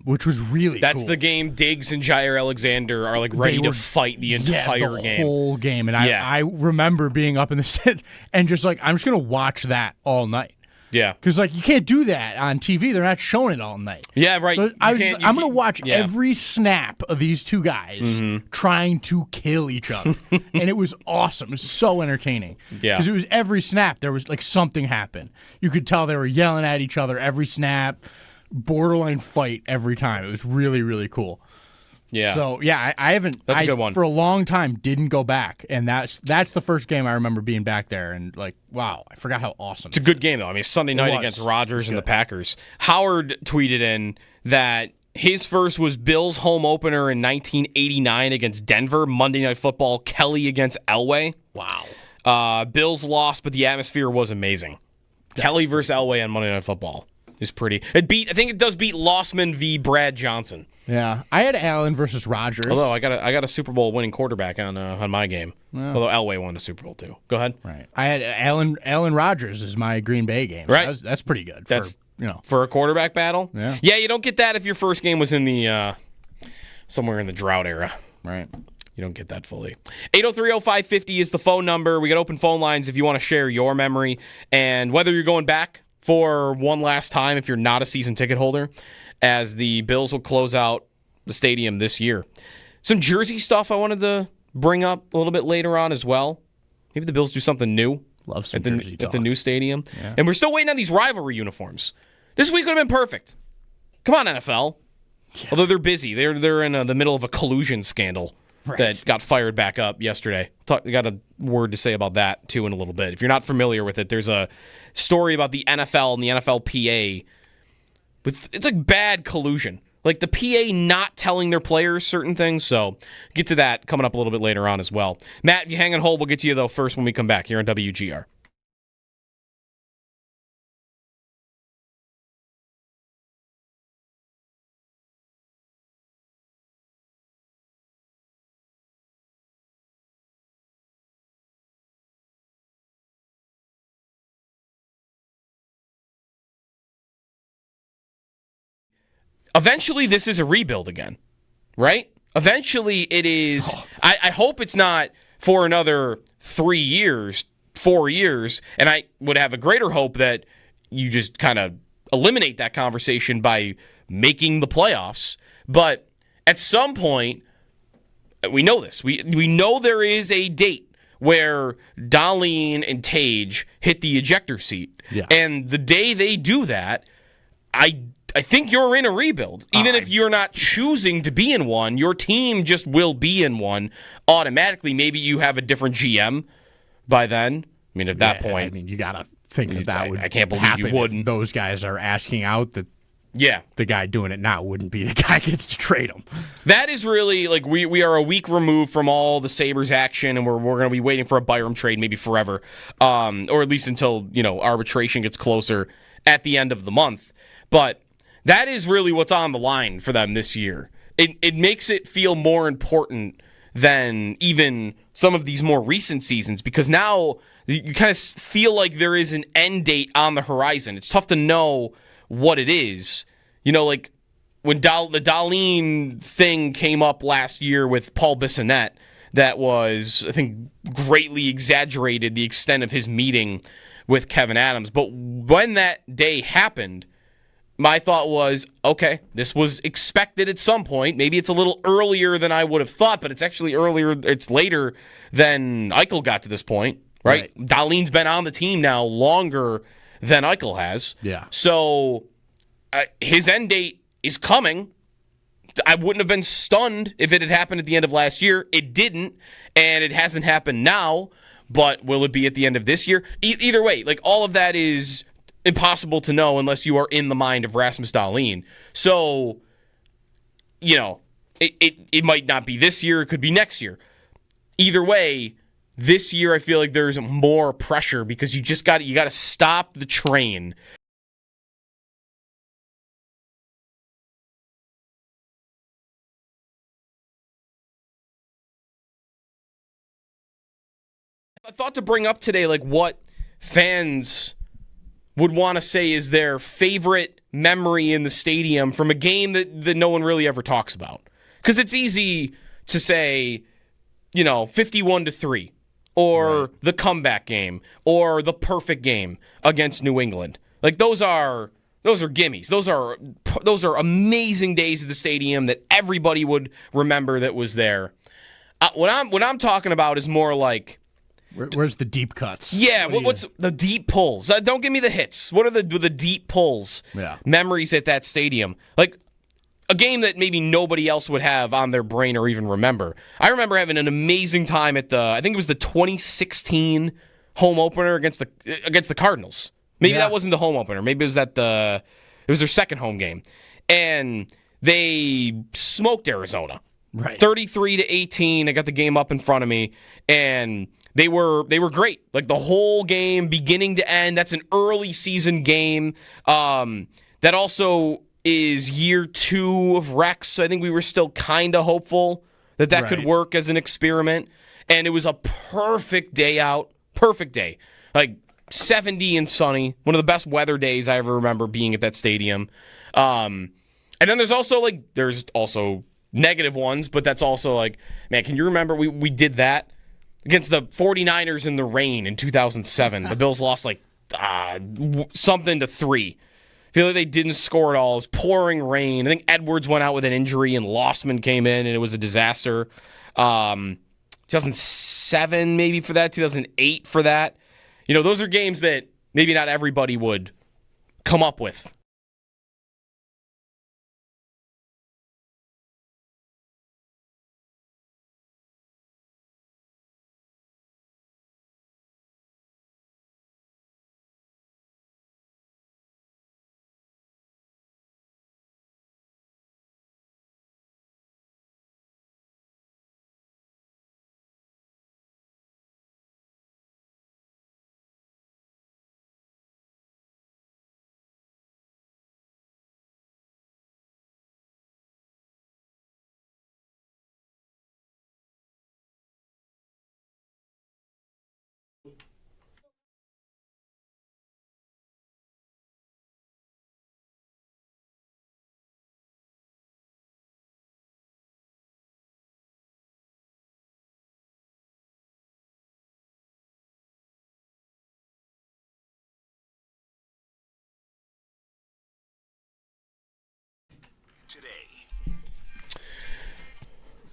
Which was really That's cool. the game Diggs and Jair Alexander are ready to fight the entire the game. whole game. And I remember being up in the stands and just I'm just going to watch that all night. Yeah. Because, you can't do that on TV. They're not showing it all night. Yeah, right. So I'm going to watch every snap of these two guys trying to kill each other. And it was awesome. It was so entertaining. Yeah. Because it was every snap, there was, something happened. You could tell they were yelling at each other every snap, borderline fight every time. It was really, really cool. Yeah. So, yeah, I haven't... That's a good one. For a long time, didn't go back. And that's the first game I remember being back there. And, wow, I forgot how awesome. It's a good game, though. I mean, Sunday night against Rodgers and the Packers. Howard tweeted in that his first was Bills' home opener in 1989 against Denver. Monday Night Football, Kelly against Elway. Wow. Bills lost, but the atmosphere was amazing. Kelly versus Elway on Monday Night Football. is pretty. I think it does beat Lossman v. Brad Johnson. Yeah, I had Allen versus Rodgers. Although I got a Super Bowl winning quarterback on my game. Well, although Elway won the Super Bowl too. Go ahead. Right. I had Allen Rodgers as my Green Bay game. So right. That's pretty good. For a quarterback battle. Yeah. Yeah, you don't get that if your first game was in the somewhere in the drought era. Right. You don't get that fully. 803-0550 is the phone number. We got open phone lines if you want to share your memory and whether you're going back for one last time if you're not a season ticket holder, as the Bills will close out the stadium this year. Some jersey stuff I wanted to bring up a little bit later on as well. Maybe the Bills do something new Love some at jersey the new stadium. Yeah. And we're still waiting on these rivalry uniforms. This week would have been perfect. Come on, NFL. Yeah. Although they're busy. They're in the middle of a collusion scandal that got fired back up yesterday. Got a word to say about that, too, in a little bit. If you're not familiar with it, there's a story about the NFL and the NFLPA. It's like bad collusion. Like the PA not telling their players certain things. So get to that coming up a little bit later on as well. Matt, if you hang on hold, we'll get to you, though, first when we come back here on WGR. Eventually, this is a rebuild again, right? Eventually, it is. I hope it's not for another 3 years, 4 years, and I would have a greater hope that you just kind of eliminate that conversation by making the playoffs. But at some point, we know this. We know there is a date where Dahlin and Tage hit the ejector seat. Yeah. And the day they do that, I think you're in a rebuild. Even if you're not choosing to be in one, your team just will be in one automatically. Maybe you have a different GM by then. I mean, at that point. I mean, you got to think that would I can't believe happen you wouldn't. if those guys are asking out that yeah, the guy doing it now wouldn't be the guy who gets to trade him. That is really, like, we are a week removed from all the Sabres action, and we're going to be waiting for a Byram trade maybe forever, or at least until, arbitration gets closer at the end of the month. But that is really what's on the line for them this year. It makes it feel more important than even some of these more recent seasons, because now you kind of feel like there is an end date on the horizon. It's tough to know what it is. Like when the Dahlin thing came up last year with Paul Bissonnette, that was, I think, greatly exaggerated the extent of his meeting with Kevin Adams. But when that day happened, my thought was, okay, this was expected at some point. Maybe it's a little earlier than I would have thought, but it's actually it's later than Eichel got to this point, right? Dahlin's been on the team now longer than Eichel has. Yeah. So his end date is coming. I wouldn't have been stunned if it had happened at the end of last year. It didn't, and it hasn't happened now, but will it be at the end of this year? Either way, like, all of that is impossible to know unless you are in the mind of Rasmus Dahlin. So, it might not be this year. It could be next year. Either way, this year I feel like there's more pressure because you got to stop the train. I thought to bring up today, like, what fans would want to say is their favorite memory in the stadium from a game that no one really ever talks about. Because it's easy to say, 51-3, or the comeback game, or the perfect game against New England. Like, those are gimmies. Those are amazing days at the stadium that everybody would remember that was there. What I'm talking about is more like, where's the deep cuts? Yeah, what's the deep pulls? Don't give me the hits. What are the deep pulls? Yeah. Memories at that stadium. Like a game that maybe nobody else would have on their brain or even remember. I remember having an amazing time at I think it was the 2016 home opener against the Cardinals. Maybe that wasn't the home opener. Maybe it was it was their second home game. And they smoked Arizona. Right. 33-18. I got the game up in front of me, and they were great. Like the whole game, beginning to end. That's an early season game. That also is year 2 of Rex, so I think we were still kind of hopeful that could work as an experiment. And it was a perfect day out. Perfect day. Like 70 and sunny. One of the best weather days I ever remember being at that stadium. And then there's also negative ones, but that's also like, man, can you remember we did that against the 49ers in the rain in 2007? The Bills lost something to 3. I feel like they didn't score at all. It was pouring rain. I think Edwards went out with an injury and Lossman came in, and it was a disaster. 2007 maybe for that, 2008 for that. Those are games that maybe not everybody would come up with.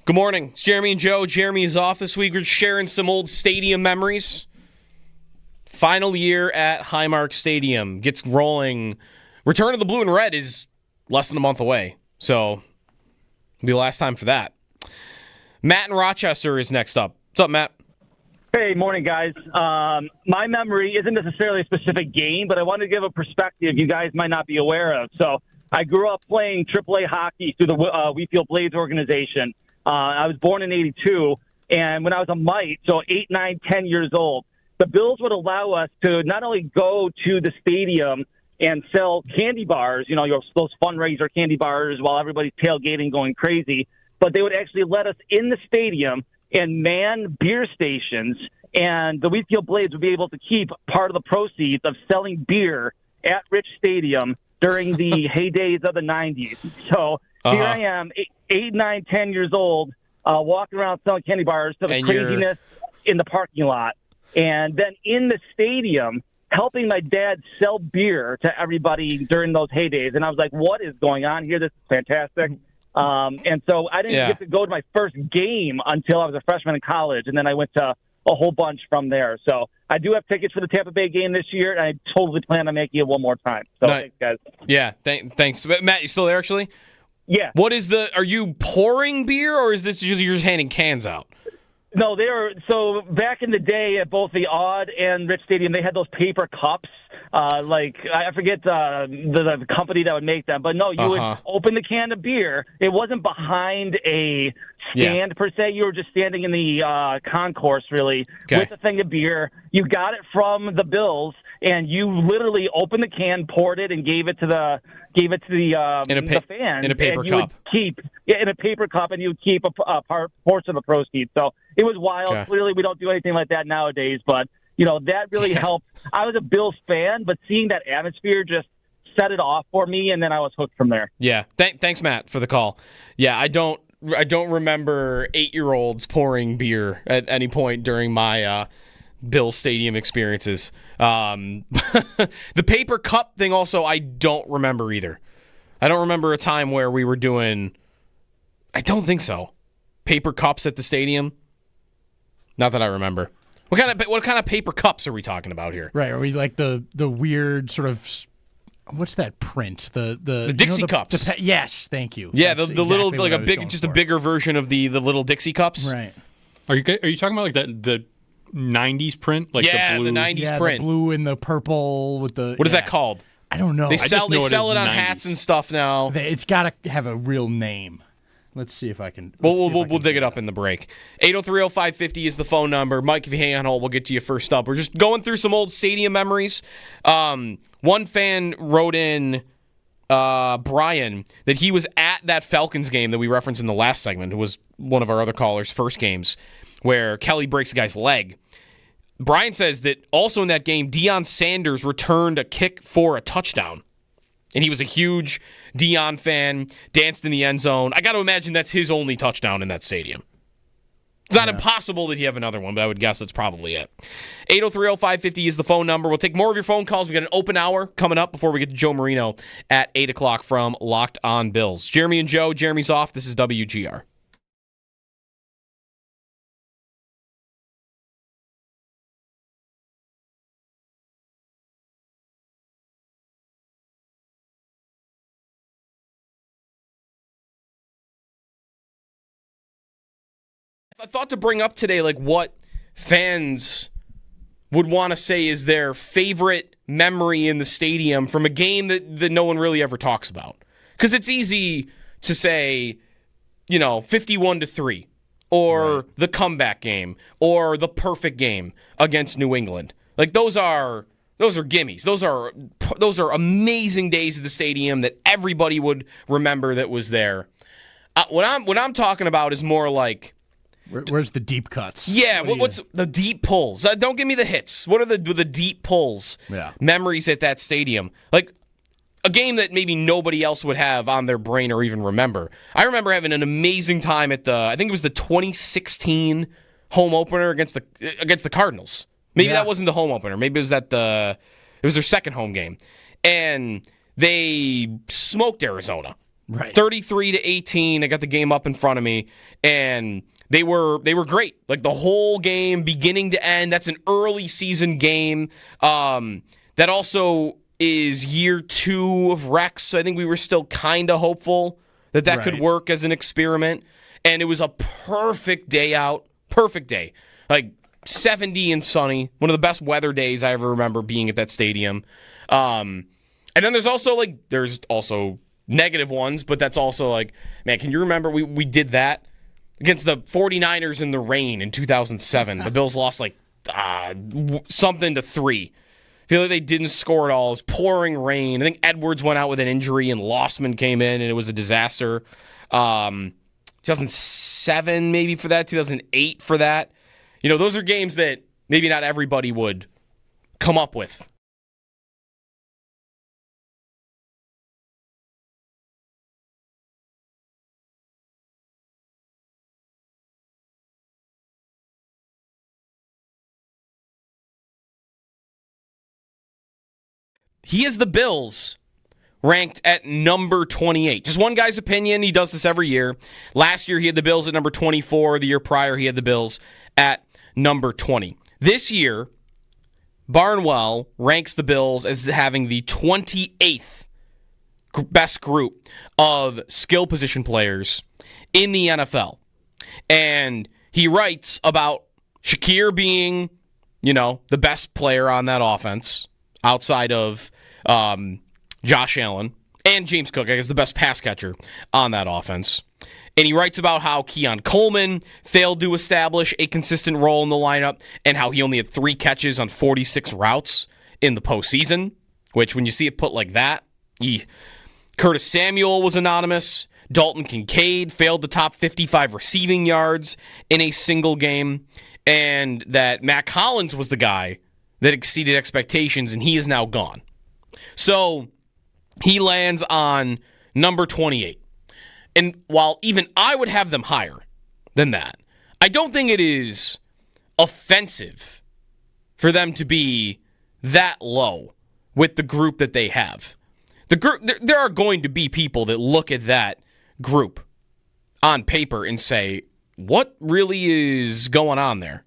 Good morning. It's Jeremy and Joe. Jeremy is off this week. We're sharing some old stadium memories. Final year at Highmark Stadium gets rolling. Return of the Blue and Red is less than a month away, so it'll be the last time for that. Matt in Rochester is next up. What's up, Matt? Hey, morning, guys. My memory isn't necessarily a specific game, but I want to give a perspective you guys might not be aware of. So I grew up playing AAA hockey through the Wheatfield Blades organization. I was born in 82, and when I was a mite, so 8, 9, 10 years old, the Bills would allow us to not only go to the stadium and sell candy bars, those fundraiser candy bars while everybody's tailgating going crazy, but they would actually let us in the stadium and man beer stations, and the Wheatfield Blades would be able to keep part of the proceeds of selling beer at Rich Stadium during the heydays of the 90s. So here I am, 8, 9, 10 years old, walking around selling candy bars to the craziness in the parking lot. And then in the stadium, helping my dad sell beer to everybody during those heydays. And I was like, what is going on here? This is fantastic. And so I didn't get to go to my first game until I was a freshman in college. And then I went to a whole bunch from there. So I do have tickets for the Tampa Bay game this year, and I totally plan on making it one more time. So thanks, guys. Yeah, thanks. Matt, you still there, actually? Yeah. Are you pouring beer, or is this just you're just handing cans out? No, so back in the day at both the Odd and Rich Stadium, they had those paper cups. I forget the company that would make them, but no, you would open the can of beer. It wasn't behind a stand per se. You were just standing in the concourse, really, with a thing of beer. You got it from the Bills, and you literally opened the can, poured it, and gave it to the fans in a paper and cup. In a paper cup, and you would keep a portion of the proceeds. So it was wild. Okay. Clearly, we don't do anything like that nowadays, but that really helped. I was a Bills fan, but seeing that atmosphere just set it off for me, and then I was hooked from there. Yeah. Thanks, Matt, for the call. Yeah, I don't remember 8-year-olds pouring beer at any point during my Bills Stadium experiences. The paper cup thing also, I don't remember either. I don't remember a time where we were doing, I don't think so, paper cups at the stadium. Not that I remember. What kind of paper cups are we talking about here? Right, are we like the weird sort of, what's that print? The Dixie cups. Yes, thank you. Yeah, That's the little, exactly like a big, just a bigger version of the little Dixie cups. Right. Are you talking about like the 90s print? Like the blue? the 90s print. The blue and the purple with the. What is that called? I don't know. They sell it on 90s. hats and stuff now. It's got to have a real name. Let's see if I can. We'll dig it up in the break. 803-0550 is the phone number. Mike, if you hang on hold, we'll get to you first up. We're just going through some old stadium memories. One fan wrote in Brian that he was at that Falcons game that we referenced in the last segment. It was one of our other callers' first games where Kelly breaks a guy's leg. Brian says that also in that game, Deion Sanders returned a kick for a touchdown. And he was a huge Deion fan, danced in the end zone. I got to imagine that's his only touchdown in that stadium. It's not impossible that he have another one, but I would guess that's probably it. 803-0550 is the phone number. We'll take more of your phone calls. We got an open hour coming up before we get to Joe Marino at 8 o'clock from Locked On Bills. Jeremy and Joe, Jeremy's off. This is WGR. I thought to bring up today, like, what fans would want to say is their favorite memory in the stadium from a game that no one really ever talks about. Because it's easy to say, 51-3, or the comeback game, or the perfect game against New England. Like, those are gimmies. Those are amazing days at the stadium that everybody would remember that was there. What I'm talking about is more like, where's the deep cuts? Yeah, what's the deep pulls? Don't give me the hits. What are the deep pulls? Yeah. Memories at that stadium. Like a game that maybe nobody else would have on their brain or even remember. I remember having an amazing time at I think it was the 2016 home opener against the Cardinals. Maybe that wasn't the home opener. Maybe it was it was their second home game. And they smoked Arizona. Right. 33-18. I got the game up in front of me, and they were great. Like the whole game, beginning to end. That's an early season game. That also is year 2 of Rex. So I think we were still kind of hopeful that could work as an experiment. And it was a perfect day out. Perfect day. Like 70 and sunny. One of the best weather days I ever remember being at that stadium. And then there's also negative ones, but that's also like, man, can you remember we did that against the 49ers in the rain in 2007? The Bills lost something to 3. I feel like they didn't score at all. It was pouring rain. I think Edwards went out with an injury and Lossman came in, and it was a disaster. 2007 maybe for that, 2008 for that. Those are games that maybe not everybody would come up with. He has the Bills ranked at number 28. Just one guy's opinion. He does this every year. Last year, he had the Bills at number 24. The year prior, he had the Bills at number 20. This year, Barnwell ranks the Bills as having the 28th best group of skill position players in the NFL. And he writes about Shakir being, the best player on that offense outside of Josh Allen and James Cook, I guess the best pass catcher on that offense. And he writes about how Keon Coleman failed to establish a consistent role in the lineup and how he only had 3 catches on 46 routes in the postseason, which when you see it put like that, Curtis Samuel was anonymous. Dalton Kincaid failed to top 55 receiving yards in a single game, and that Matt Collins was the guy that exceeded expectations, and he is now gone. So he lands on number 28. And while even I would have them higher than that, I don't think it is offensive for them to be that low with the group that they have. There are going to be people that look at that group on paper and say, what really is going on there?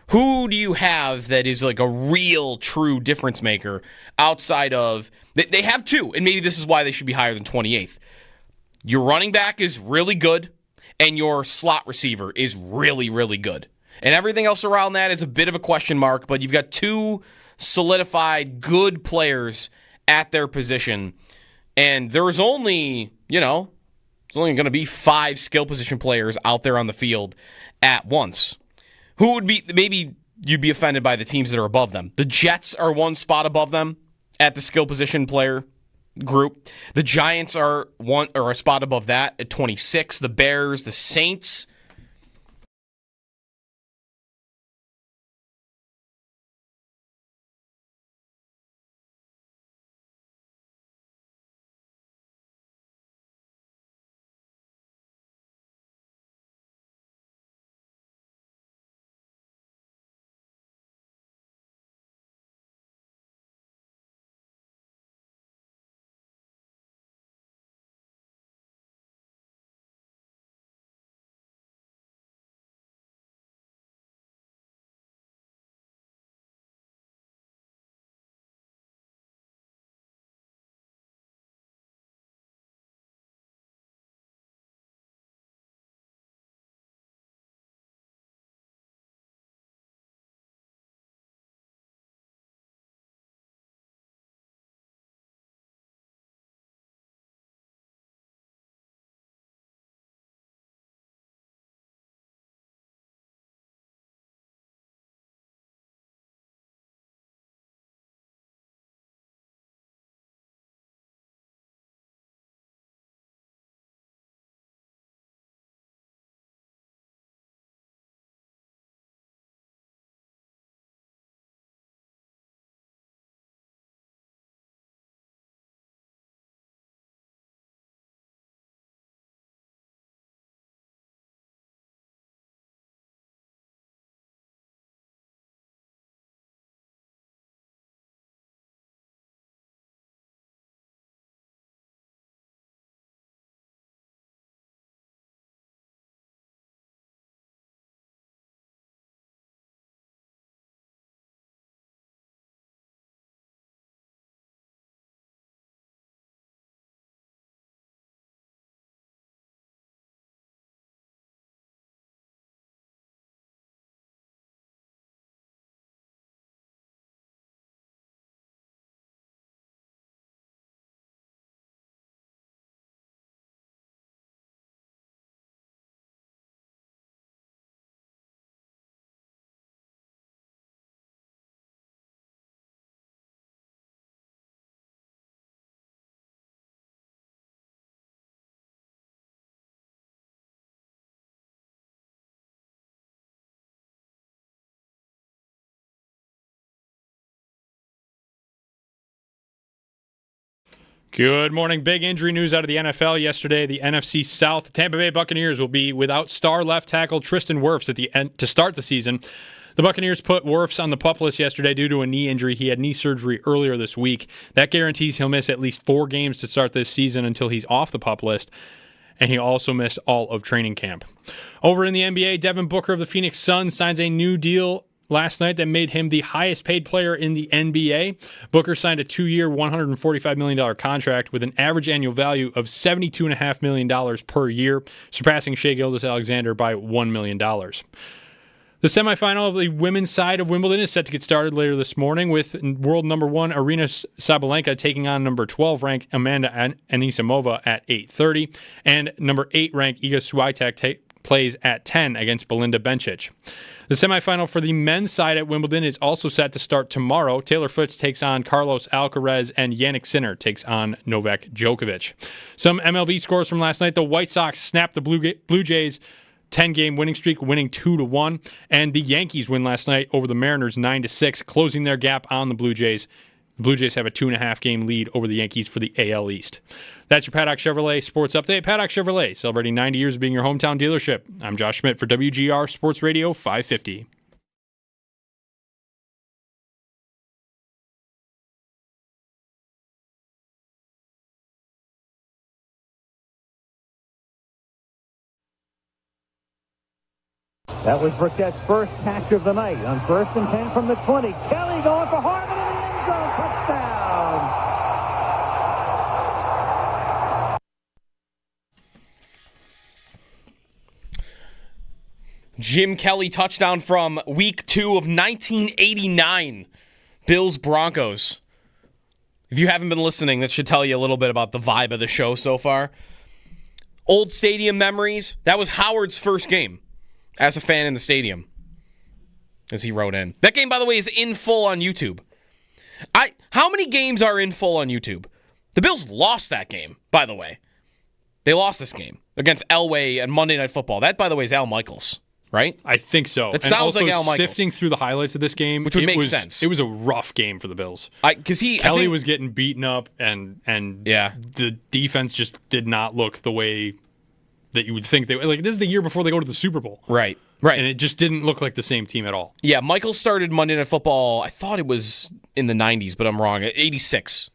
Who do you have that is like a real, true difference maker outside of... They have 2, and maybe this is why they should be higher than 28th. Your running back is really good, and your slot receiver is really, really good. And everything else around that is a bit of a question mark, but you've got 2 solidified good players at their position. And there's only, it's only going to be 5 skill position players out there on the field at once. Who would be, maybe you'd be offended by the teams that are above them. The Jets are 1 spot above them at the skill position player group. The Giants are a spot above that at 26. The Bears, the Saints. Good morning. Big injury news out of the NFL yesterday. The NFC South, the Tampa Bay Buccaneers will be without star left tackle Tristan Wirfs at the end to start the season. The Buccaneers put Wirfs on the PUP list yesterday due to a knee injury. He had knee surgery earlier this week. That guarantees he'll miss at least 4 games to start this season until he's off the PUP list. And he also missed all of training camp. Over in the NBA, Devin Booker of the Phoenix Suns signs a new deal last night that made him the highest paid player in the NBA. Booker signed a 2-year, $145 million contract with an average annual value of $72.5 million per year, surpassing Shai Gilgeous-Alexander by $1 million. The semifinal of the women's side of Wimbledon is set to get started later this morning with world number 1 Arina Sabalenka taking on number 12 ranked Amanda Anisimova at 8:30, and number 8 ranked Iga Swiatek plays at 10 against Belinda Bencic. The semifinal for the men's side at Wimbledon is also set to start tomorrow. Taylor Fritz takes on Carlos Alcaraz, and Jannik Sinner takes on Novak Djokovic. Some MLB scores from last night. The White Sox snapped the Blue Jays' 10-game winning streak, winning 2-1, and the Yankees win last night over the Mariners 9-6, closing their gap on the Blue Jays. The Blue Jays have a 2.5-game lead over the Yankees for the AL East. That's your Paddock Chevrolet Sports Update. Paddock Chevrolet, celebrating 90 years of being your hometown dealership. I'm Josh Schmidt for WGR Sports Radio 550. That was Burkett's first catch of the night on 1st and 10 from the 20. Kelly going for Harmon in the end zone. Touchdown. Jim Kelly touchdown from week 2 of 1989. Bills Broncos. If you haven't been listening, that should tell you a little bit about the vibe of the show so far. Old stadium memories. That was Howard's first game as a fan in the stadium, as he wrote in. That game, by the way, is in full on YouTube. How many games are in full on YouTube? The Bills lost that game, by the way. They lost this game against Elway and Monday Night Football. That, by the way, is Al Michaels, right? I think so. It sounds like Al Michaels. Sifting through the highlights of this game, which would make sense. It was a rough game for the Bills. Kelly was getting beaten up, and the defense just did not look the way that you would think they like. This is the year before they go to the Super Bowl, right? And it just didn't look like the same team at all. Yeah, Michaels started Monday Night Football. I thought it was in the 90s, but I'm wrong. 86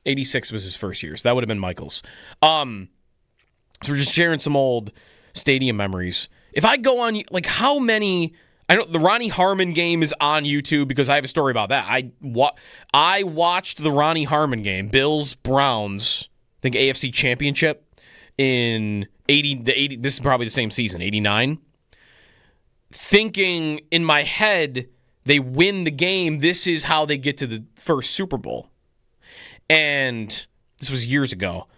was his first year, so that would have been Michaels. So we're just sharing some old stadium memories. If I go on, like, how many... I know the Ronnie Harmon game is on YouTube because I have a story about that. I watched the Ronnie Harmon game, Bills-Browns, I think AFC Championship in 80. This is probably the same season, 89. Thinking in my head, they win the game. This is how they get to the first Super Bowl. And this was years ago.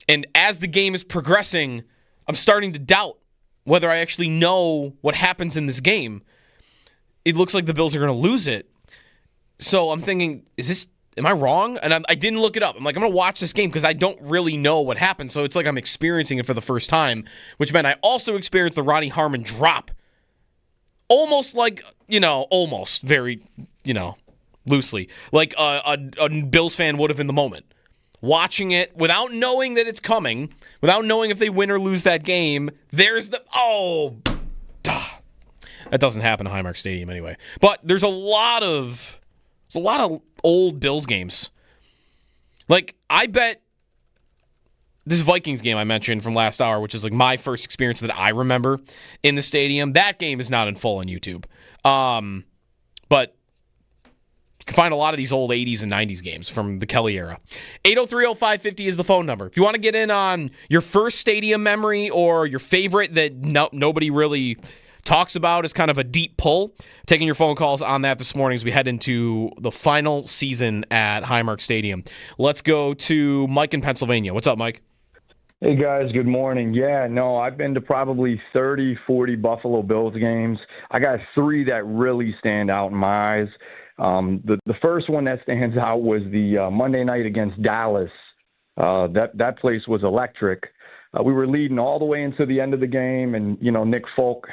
And as the game is progressing, I'm starting to doubt whether I actually know what happens in this game. It looks like the Bills are going to lose it. So I'm thinking, am I wrong? And I didn't look it up. I'm like, I'm going to watch this game because I don't really know what happened. So it's like I'm experiencing it for the first time, which meant I also experienced the Ronnie Harmon drop. Almost like, almost very, loosely, like a Bills fan would have in the moment. Watching it without knowing that it's coming, without knowing if they win or lose that game, there's the... That doesn't happen at Highmark Stadium anyway. But there's a lot of old Bills games. Like, I bet this Vikings game I mentioned from last hour, which is like my first experience that I remember in the stadium, that game is not in full on YouTube. But you can find a lot of these old 80s and 90s games from the Kelly era. 803-0550 is the phone number. If you want to get in on your first stadium memory or your favorite that nobody really talks about, is kind of a deep pull, taking your phone calls on that this morning as we head into the final season at Highmark Stadium. Let's go to Mike in Pennsylvania. What's up, Mike? Hey, guys. Good morning. Yeah, no, I've been to probably 30, 40 Buffalo Bills games. I got 3 that really stand out in my eyes. The first one that stands out was the Monday night against Dallas. That place was electric. We were leading all the way into the end of the game, and, Nick Folk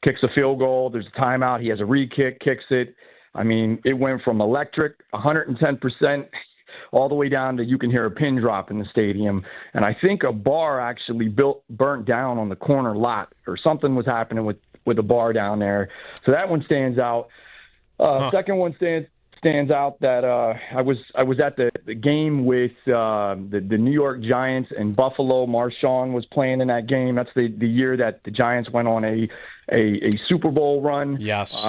kicks a field goal. There's a timeout. He has a re-kick, kicks it. I mean, it went from electric, 110%, all the way down to you can hear a pin drop in the stadium. And I think a bar actually burnt down on the corner lot, or something was happening with a bar down there. So that one stands out. Second one stands out that I was at the game with the New York Giants and Buffalo. Marshawn was playing in that game. That's the year that the Giants went on a Super Bowl run. Yes.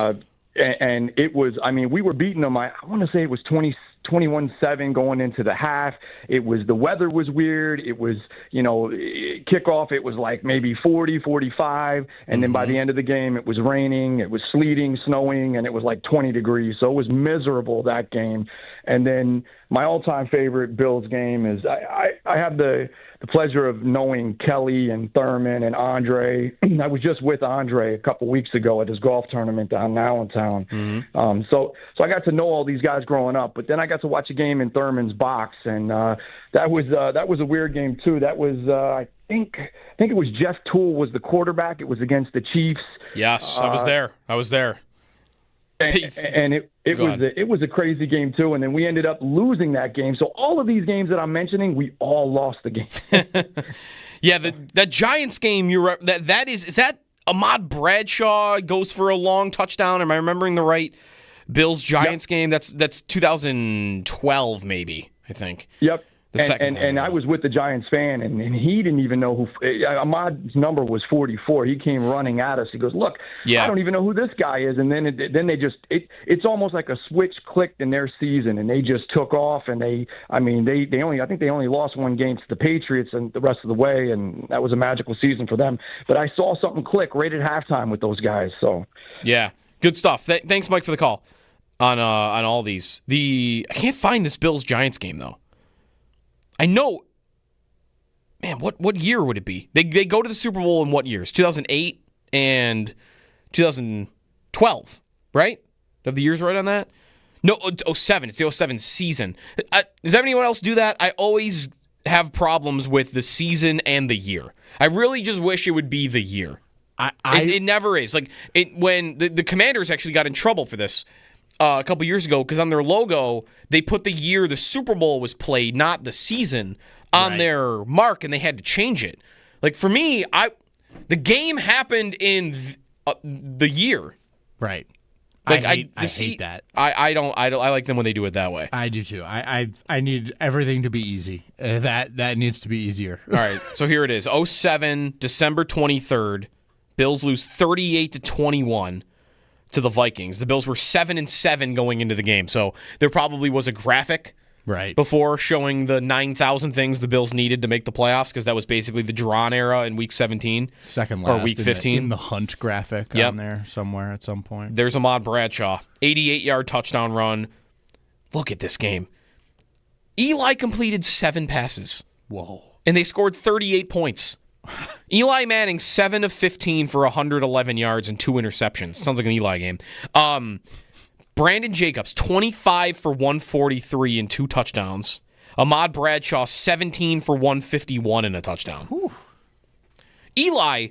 And it was, we were beating them. I want to say it was 21-7 going into the half. The weather was weird. It was, kickoff, it was like maybe 40, 45. And then by the end of the game, it was raining, it was sleeting, snowing, and it was like 20 degrees. So it was miserable, that game. And then my all-time favorite Bills game is I have the pleasure of knowing Kelly and Thurman and Andre. I was just with Andre a couple weeks ago at his golf tournament down in Allentown. So I got to know all these guys growing up, but then I got to watch a game in Thurman's box, and that was a weird game too. That was I think it was Jeff Toole was the quarterback. It was against the Chiefs. Yes, I was there. And it was a crazy game too, and then we ended up losing that game. So all of these games that I'm mentioning, we all lost the game. Yeah, that Giants game is that Ahmad Bradshaw goes for a long touchdown? Am I remembering the right Bills Giants game? That's 2012 maybe, I think. Yep. And I was with the Giants fan, and he didn't even know who Ahmad's number was 44. He came running at us. He goes, "Look, I don't even know who this guy is." And then it's almost like a switch clicked in their season, and they just took off. And I think they only lost one game to the Patriots, and the rest of the way, and that was a magical season for them. But I saw something click right at halftime with those guys. So yeah, good stuff. Thanks, Mike, for the call on all these. I can't find this Bills Giants game though. I know, man, what year would it be? They go to the Super Bowl in what years? 2008 and 2012, right? Have the years right on that? No, 07. It's the 07 season. Does anyone else do that? I always have problems with the season and the year. I really just wish it would be the year. It never is. Like when the Commanders actually got in trouble for this a couple years ago because on their logo they put the year the Super Bowl was played, not the season, on their mark, and they had to change it. Like for me, the game happened in the year. Right. Like I hate that. I like them when they do it that way. I do too. I need everything to be easy. That needs to be easier. All right. So here it is. 07, December 23rd. Bills lose 38-21 to the Vikings. The Bills were 7-7 going into the game. So there probably was a graphic before showing the 9,000 things the Bills needed to make the playoffs because that was basically the drawn era in Week 17. Second last or Week 15. In the Hunt graphic on there somewhere at some point. There's Ahmad Bradshaw, 88-yard touchdown run. Look at this game. Eli completed 7 passes. Whoa. And they scored 38 points. Eli Manning, 7 of 15 for 111 yards and 2 interceptions. Sounds like an Eli game. Brandon Jacobs, 25 for 143 and 2 touchdowns. Ahmad Bradshaw, 17 for 151 and a touchdown. Whew. Eli,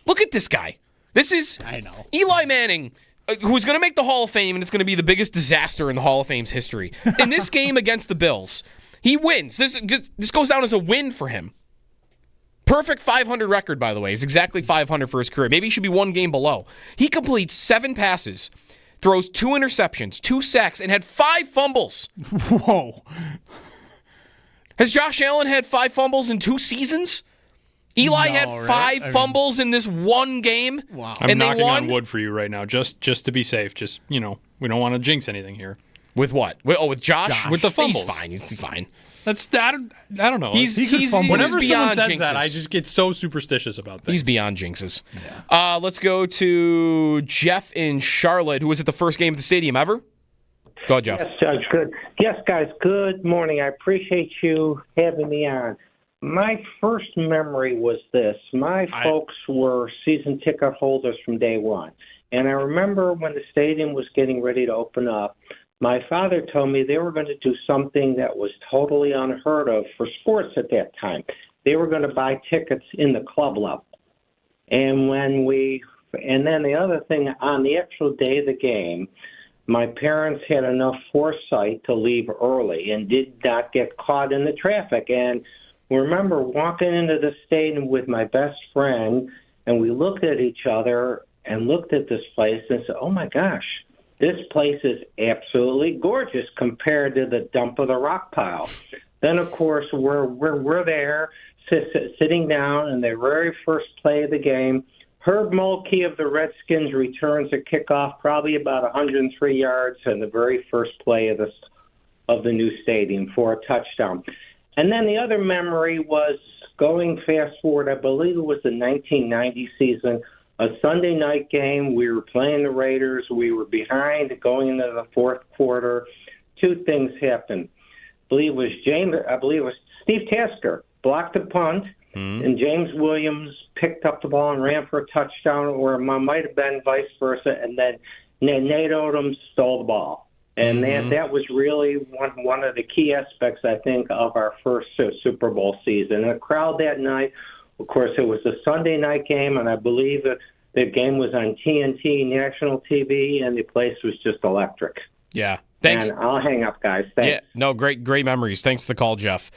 look at this guy. This is Eli Manning, who's going to make the Hall of Fame, and it's going to be the biggest disaster in the Hall of Fame's history. In this game against the Bills, he wins. This goes down as a win for him. Perfect 500 record, by the way. He's exactly 500 for his career. Maybe he should be one game below. He completes 7 passes, throws 2 interceptions, 2 sacks, and had 5 fumbles. Whoa. Has Josh Allen had 5 fumbles in 2 seasons? Eli had 5 fumbles in this one game. Wow. I'm knocking on wood for you right now, just to be safe. Just, we don't want to jinx anything here. With what? With Josh? With the fumbles. He's fine. He's fine. I don't know. He's whenever someone says jinxes. that, I just get so superstitious about things. He's beyond jinxes. Yeah. Let's go to Jeff in Charlotte, who was at the first game of the stadium ever. Go ahead, Jeff. Yes, Judge. Good. Yes, guys. Good morning. I appreciate you having me on. My first memory was this. My folks were season ticket holders from day one. And I remember when the stadium was getting ready to open up, my father told me they were going to do something that was totally unheard of for sports at that time. They were going to buy tickets in the club level. And then the other thing, on the actual day of the game, my parents had enough foresight to leave early and did not get caught in the traffic. And I remember walking into the stadium with my best friend, and we looked at each other and looked at this place and said, oh my gosh, this place is absolutely gorgeous compared to the dump of the rock pile. Then, of course, we're there sitting down in the very first play of the game. Herb Mulkey of the Redskins returns a kickoff probably about 103 yards in the very first play of the new stadium for a touchdown. And then the other memory was going fast forward, I believe it was the 1990 season, a Sunday night game. We were playing the Raiders. We were behind going into the fourth quarter. 2 things happened. I believe it was Steve Tasker blocked a punt, and James Williams picked up the ball and ran for a touchdown, or it might have been vice versa, and then Nate Odom stole the ball. And that was really one of the key aspects, I think, of our first Super Bowl season. And the crowd that night, of course, it was a Sunday night game, and I believe the game was on TNT, national TV, and the place was just electric. Yeah. Thanks. And I'll hang up, guys. Thanks. Yeah. No, great memories. Thanks for the call, Jeff.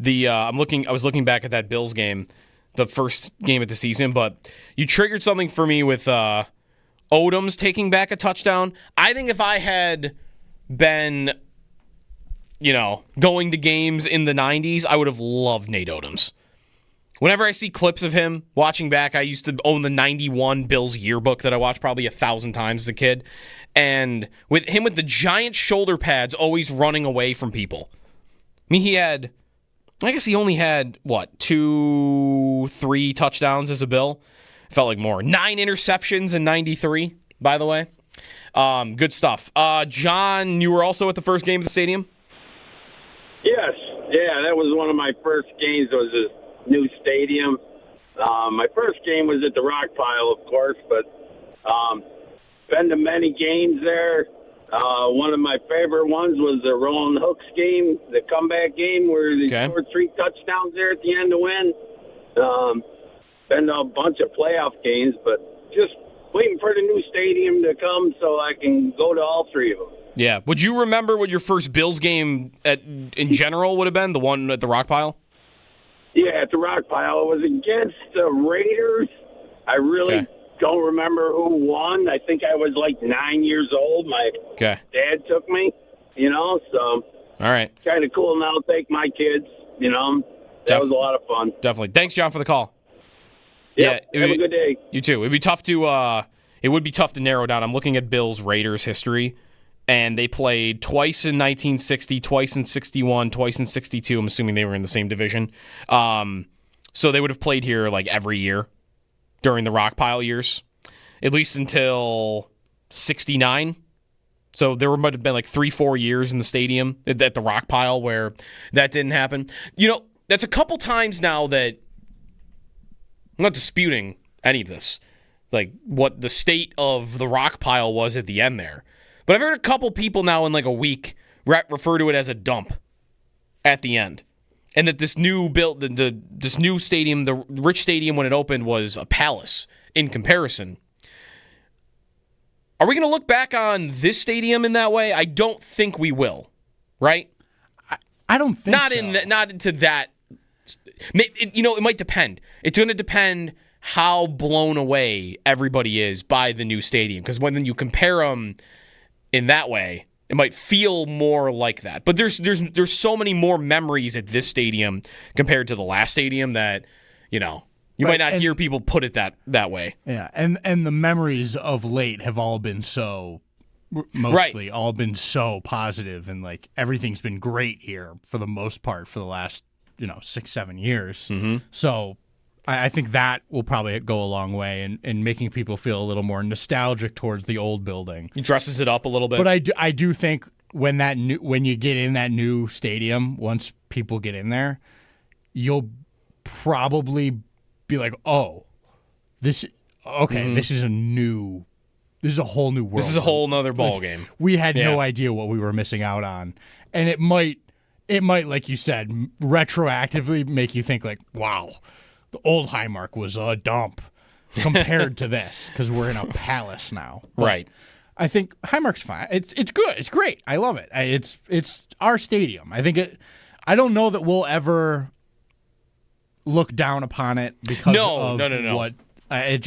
I was looking back at that Bills game, the first game of the season, but you triggered something for me with Odom's taking back a touchdown. I think if I had been, going to games in the 90s, I would have loved Nate Odom's. Whenever I see clips of him, watching back, I used to own the 91 Bills yearbook that I watched probably 1,000 times as a kid. And with him with the giant shoulder pads always running away from people. I mean, he only had, 2-3 touchdowns as a Bill? Felt like more. 9 interceptions in 93, by the way. Good stuff. John, you were also at the first game of the stadium? Yes. Yeah, that was one of my first games. It was a new stadium. My first game was at the rock pile, of course, but been to many games there. One of my favorite ones was the Roland Hooks game, the comeback game where they scored 3 touchdowns there at the end to win. Been to a bunch of playoff games, but just waiting for the new stadium to come so I can go to all 3 of them. Yeah. Would you remember what your first Bills game in general would have been, the one at the Rock Pile? Yeah, at the Rock Pile. It was against the Raiders. I really don't remember who won. I think I was like 9 years old. My dad took me, so. All right. Kind of cool now to take my kids, That was a lot of fun. Definitely. Thanks, John, for the call. Yep, have a good day. You too. It would be tough to narrow down. I'm looking at Bills Raiders history, and they played twice in 1960, twice in 61, twice in 62. I'm assuming they were in the same division. So they would have played here like every year during the Rock Pile years, at least until 69. So there might have been like 3-4 years in the stadium at the Rock Pile where that didn't happen. That's a couple times now that I'm not disputing any of this, like what the state of the Rock Pile was at the end there. But I've heard a couple people now in like a week refer to it as a dump at the end. And that this new this new stadium, the Rich Stadium when it opened, was a palace in comparison. Are we going to look back on this stadium in that way? I don't think we will, right? I don't think so. Not into that. It might depend. It's going to depend how blown away everybody is by the new stadium. Because when you compare them in that way, it might feel more like that. But there's so many more memories at this stadium compared to the last stadium that, you might not hear people put it that way. Yeah, and the memories of late have all been all been so positive, and like everything's been great here for the most part for the last 6-7 years. Mm-hmm. So I think that will probably go a long way in making people feel a little more nostalgic towards the old building. He dresses it up a little bit. But I do think when you get in that new stadium, once people get in there, you'll probably be like, oh, this is a whole new world. This is a whole nother ball game. We had no idea what we were missing out on. And it might, like you said, retroactively make you think like, wow, the old Highmark was a dump compared to this because we're in a palace now. But right. I think Highmark's fine. It's good. It's great. I love it. It's our stadium. I don't know that we'll ever look down upon it because of what I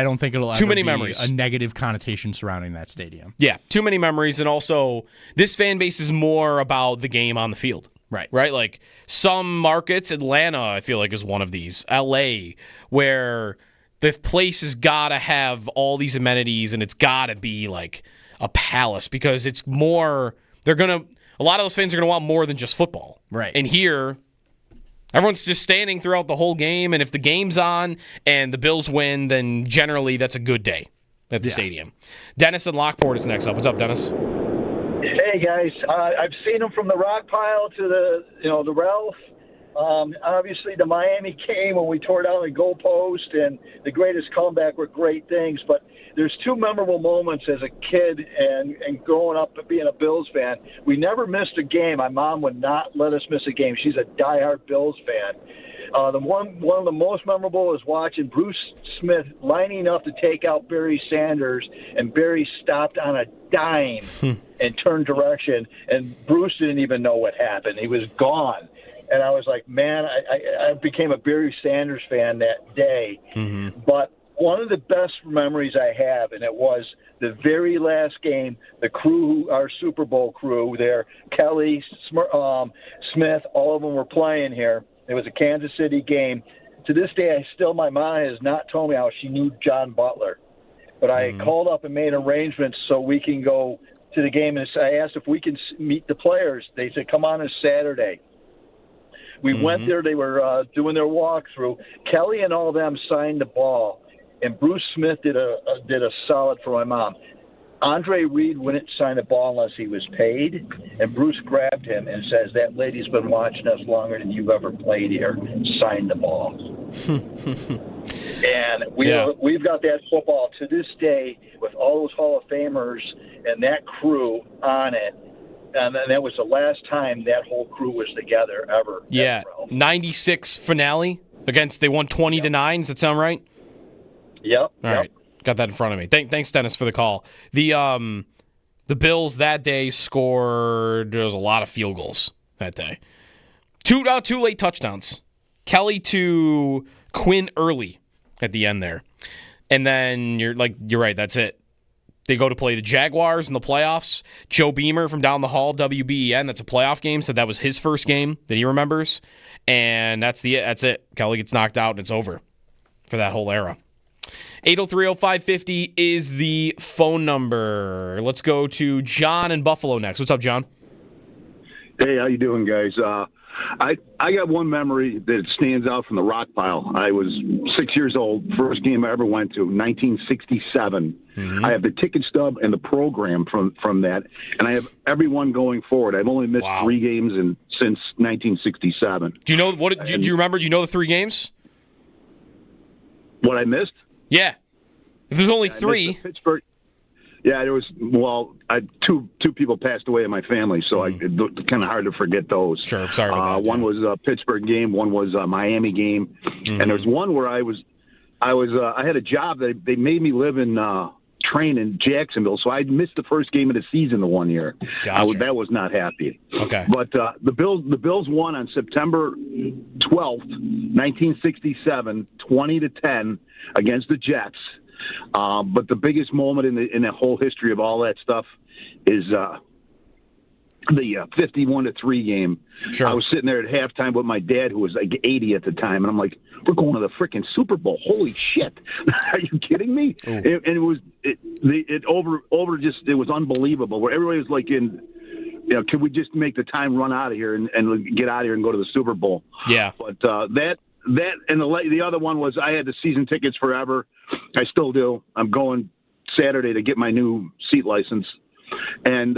don't think it'll ever be memories. A negative connotation surrounding that stadium. Yeah, too many memories, and also this fan base is more about the game on the field. Right. Like some markets, Atlanta, I feel like is one of these. LA, where the place has got to have all these amenities and it's got to be like a palace because it's more. A lot of those fans are gonna want more than just football. Right. And here, everyone's just standing throughout the whole game, and if the game's on and the Bills win, then generally that's a good day at the stadium. Dennis in Lockport is next up. What's up, Dennis? Hey guys, I've seen them from the Rock Pile to the Ralph. Obviously, the Miami game when we tore down the goalpost and the greatest comeback were great things. But there's 2 memorable moments as a kid and growing up being a Bills fan. We never missed a game. My mom would not let us miss a game. She's a diehard Bills fan. One of the most memorable is watching Bruce Smith lining up to take out Barry Sanders, and Barry stopped on a dime and turned direction, and Bruce didn't even know what happened. He was gone. And I was like, man, I became a Barry Sanders fan that day. Mm-hmm. But one of the best memories I have, and it was the very last game, the crew, our Super Bowl crew there, Kelly, Smith, all of them were playing here. It was a Kansas City game. To this day, my mom has not told me how she knew John Butler. But I called up and made arrangements so we can go to the game. And I asked if we can meet the players. They said, come on Saturday. We went there. They were doing their walkthrough. Kelly and all of them signed the ball, and Bruce Smith did a solid for my mom. Andre Reed wouldn't sign the ball unless he was paid, and Bruce grabbed him and says, that lady's been watching us longer than you've ever played here. Sign the ball. And we've got that football to this day with all those Hall of Famers and that crew on it. And then that was the last time that whole crew was together ever. Yeah, 96 finale against, they won 20-9. Does that sound right? Yep. All right. Got that in front of me. Thanks, Dennis, for the call. The Bills that day scored, there was a lot of field goals that day. Two late touchdowns. Kelly to Quinn early at the end there. And then you're right, that's it. They go to play the Jaguars in the playoffs. Joe Beamer from down the hall, WBEN, that's a playoff game, said that was his first game that he remembers. And that's it. Kelly gets knocked out and it's over for that whole era. 803-0550 is the phone number. Let's go to John in Buffalo next. What's up, John? Hey, how you doing, guys? I got one memory that stands out from the rock pile. I was 6 years old, first game I ever went to, 1967. Mm-hmm. I have the ticket stub and the program from that, and I have everyone going forward. I've only missed 3 games since 1967. Do you know do you remember? Do you know the 3 games? What I missed? Yeah. If there's only 3. Pittsburgh. Yeah, there was. Well, two people passed away in my family, so it's kind of hard to forget those. Sure, sorry about that. One was a Pittsburgh game, one was a Miami game, and there's one where I had a job that they made me live in train in Jacksonville, so I missed the first game of the season the one year. Gotcha. That was not happy. Okay, but the Bills won on September 12th, 1967, 20-10 against the Jets. But the biggest moment in the whole history of all that stuff is the 51-3 game. Sure. I was sitting there at halftime with my dad, who was like 80 at the time, and I'm like, "We're going to the freaking Super Bowl! Holy shit! Are you kidding me?" And it was unbelievable. Where everybody was like, can we just make the time run out of here and get out of here and go to the Super Bowl? Yeah. But that and the other one was I had the season tickets forever. I still do. I'm going Saturday to get my new seat license, and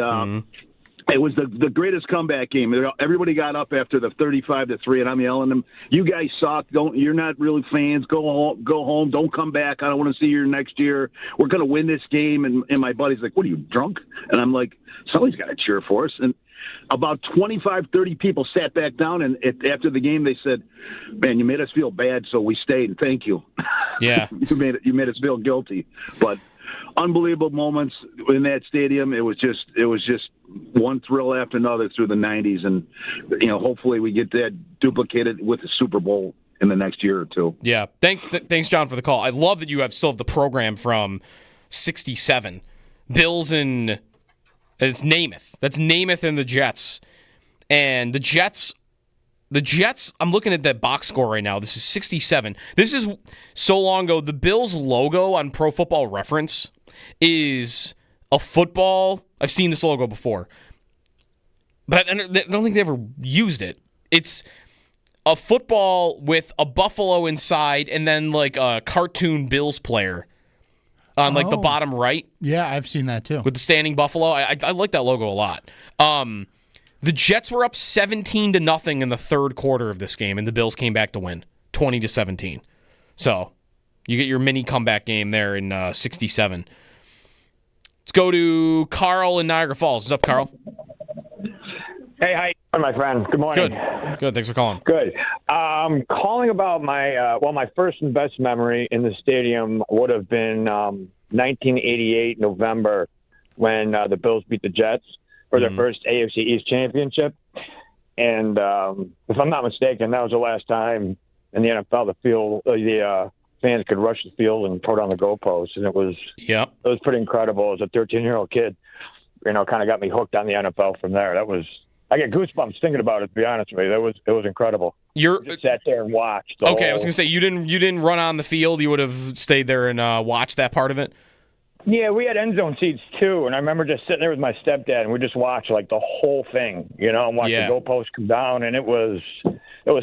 it was the greatest comeback game. Everybody got up after the 35-3, and I'm yelling at them, "You guys suck! You're not really fans. Go home. Don't come back. I don't want to see you next year. We're going to win this game." And my buddy's like, "What are you, drunk?" And I'm like, "Somebody's got to cheer for us." And about 25-30 people sat back down, and after the game, they said, "Man, you made us feel bad, so we stayed. And thank you." Yeah, you made us feel guilty, but unbelievable moments in that stadium. It was just one thrill after another through the 90s, and hopefully we get that duplicated with the Super Bowl in the next year or two. Yeah, thanks, John, for the call. I love that you still have the program from '67, Bills and it's Namath. That's Namath and the Jets, and the Jets. I'm looking at that box score right now. This is 67. This is so long ago. The Bills logo on Pro Football Reference is a football. I've seen this logo before, but I don't think they ever used it. It's a football with a buffalo inside and then like a cartoon Bills player on like the bottom right. Yeah, I've seen that too. With the standing buffalo. I like that logo a lot. The Jets were up 17-0 in the third quarter of this game, and the Bills came back to win 20-17. So you get your mini comeback game there in 67. Let's go to Carl in Niagara Falls. What's up, Carl? Hey, how you doing, my friend? Good morning. Good. Thanks for calling. Good. Calling about my first and best memory in the stadium would have been 1988 November when the Bills beat the Jets for their first AFC East championship. And if I'm not mistaken, that was the last time in the NFL the fans could rush the field and throw down the goalposts, and it was pretty incredible. As a 13-year-old kid, kind of got me hooked on the NFL from there. I get goosebumps thinking about it. To be honest with you, it was incredible. You just sat there and watched. I was going to say you didn't run on the field. You would have stayed there and watched that part of it. Yeah, we had end zone seats too, and I remember just sitting there with my stepdad, and we just watched like the whole thing, and watch the goalposts come down, and it was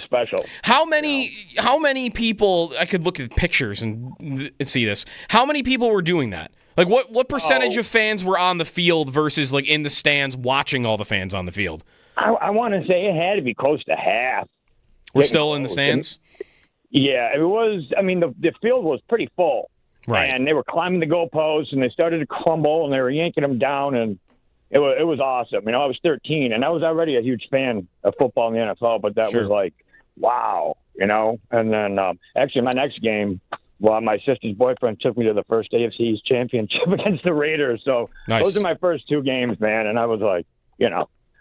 special. How many people? I could look at pictures and see this. How many people were doing that? Like what percentage of fans were on the field versus like in the stands watching all the fans on the field? I want to say it had to be close to half. We're still in the stands. Yeah, it was. I mean, the field was pretty full. Right. And they were climbing the goalposts, and they started to crumble, and they were yanking them down, and it was awesome. I was 13, and I was already a huge fan of football in the NFL, but that was like, wow, And then actually my next game, my sister's boyfriend took me to the first AFC East championship against the Raiders. So those are my first 2 games, man, and I was like,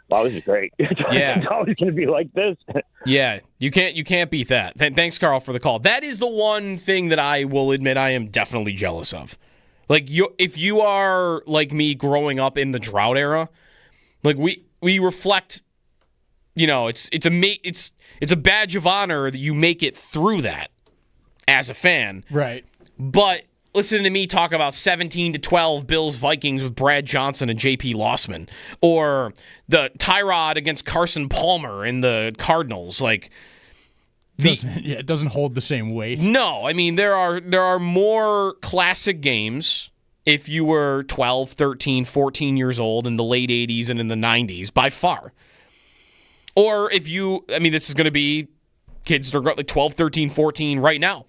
wow, this is great. Yeah. It's always going to be like this. Yeah, you can't beat that. Thanks, Carl, for the call. That is the one thing that I will admit I am definitely jealous of. Like, if you are like me growing up in the drought era, like we reflect, it's a badge of honor that you make it through that as a fan. Right. But listen to me talk about 17-12 Bills-Vikings with Brad Johnson and J.P. Lossman, or the Tyrod against Carson Palmer in the Cardinals. Like, it doesn't hold the same weight. No, I mean there are more classic games if you were 12, 13, 14 years old in the late 80s and in the 90s by far. Or if this is going to be kids that are like 12, 13, 14 right now.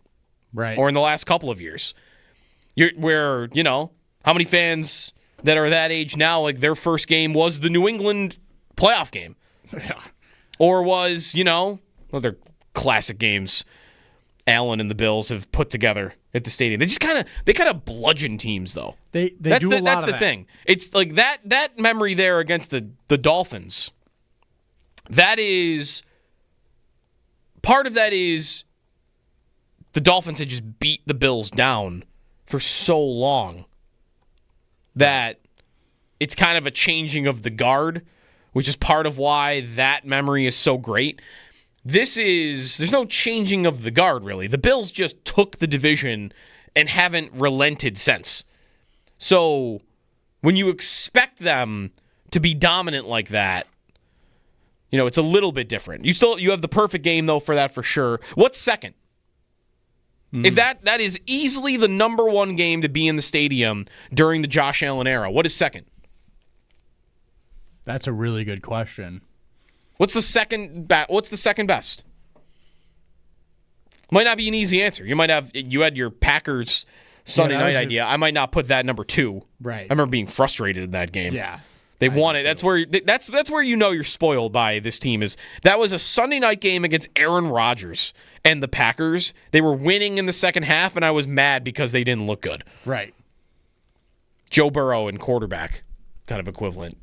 Right. Or in the last couple of years. How many fans that are that age now, like their first game was the New England playoff game? Yeah. Or was, their classic games Allen and the Bills have put together at the stadium. They kind of bludgeon teams, though. They do a lot of that. That's the thing. It's like that memory there against the Dolphins. That is, part of that is the Dolphins had just beat the Bills down for so long that it's kind of a changing of the guard, which is part of why that memory is so great. There's no changing of the guard, really. The Bills just took the division and haven't relented since. So when you expect them to be dominant like that, it's a little bit different. You have the perfect game, though, for that for sure. What's second? If that is easily the number one game to be in the stadium during the Josh Allen era, what is second? That's a really good question. What's the second best? Might not be an easy answer. You had your Packers Sunday night idea. I might not put that number 2. Right. I remember being frustrated in that game. Yeah. They won it. That's where you're spoiled by this team. That was a Sunday night game against Aaron Rodgers and the Packers. They were winning in the second half, and I was mad because they didn't look good. Right. Joe Burrow and quarterback, kind of equivalent.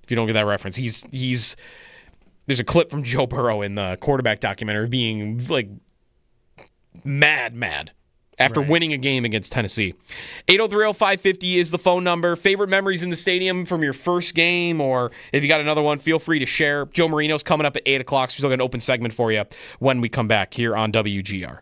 If you don't get that reference, there's a clip from Joe Burrow in the quarterback documentary being like mad after winning a game against Tennessee. 803-0550 is the phone number. Favorite memories in the stadium from your first game, or if you got another one, feel free to share. Joe Marino's coming up at 8 o'clock, so we're still got an open segment for you when we come back here on WGR.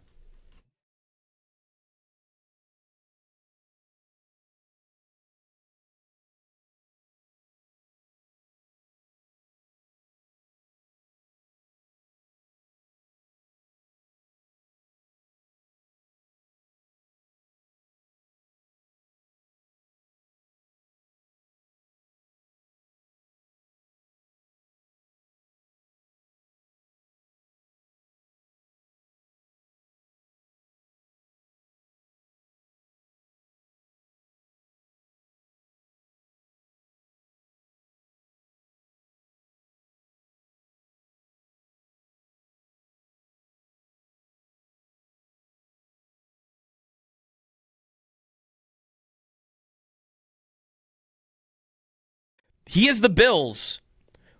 He is the Bills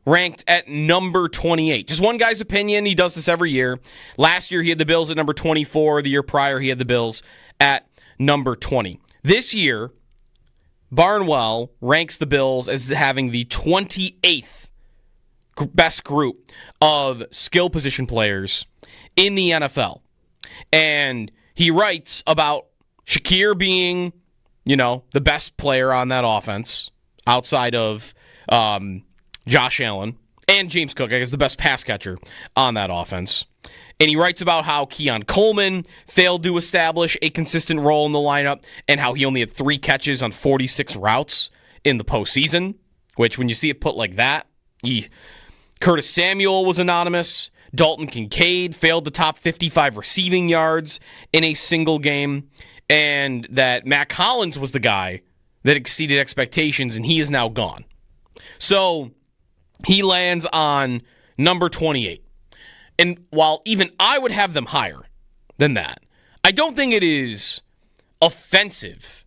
ranked at number 28. Just one guy's opinion. He does this every year. Last year, he had the Bills at number 24. The year prior, he had the Bills at number 20. This year, Barnwell ranks the Bills as having the 28th best group of skill position players in the NFL. And he writes about Shakir being, the best player on that offense outside of Josh Allen, and James Cook, I guess the best pass catcher on that offense. And he writes about how Keon Coleman failed to establish a consistent role in the lineup and how he only had 3 catches on 46 routes in the postseason, which when you see it put like that, Curtis Samuel was anonymous. Dalton Kincaid failed to top 55 receiving yards in a single game, and that Matt Collins was the guy that exceeded expectations, and he is now gone. So he lands on number 28. And while even I would have them higher than that, I don't think it is offensive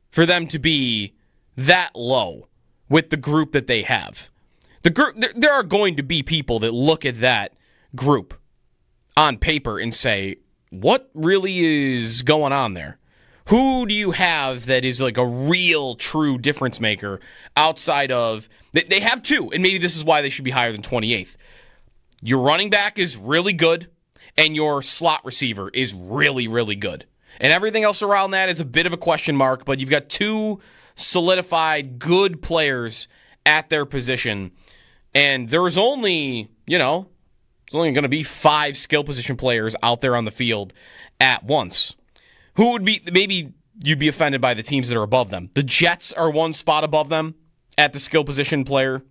for them to be that low with the group that they have. The group, there are going to be people that look at that group on paper and say, what really is going on there? Who do you have that is like a real, true difference maker outside of... They have two, and maybe this is why they should be higher than 28th. Your running back is really good, and your slot receiver is really, really good. And everything else around that is a bit of a question mark, but you've got two solidified good players at their position. And there's only, there's only going to be 5 skill position players out there on the field at once. Who would be, maybe you'd be offended by the teams that are above them. The Jets are one spot above them at the skill position player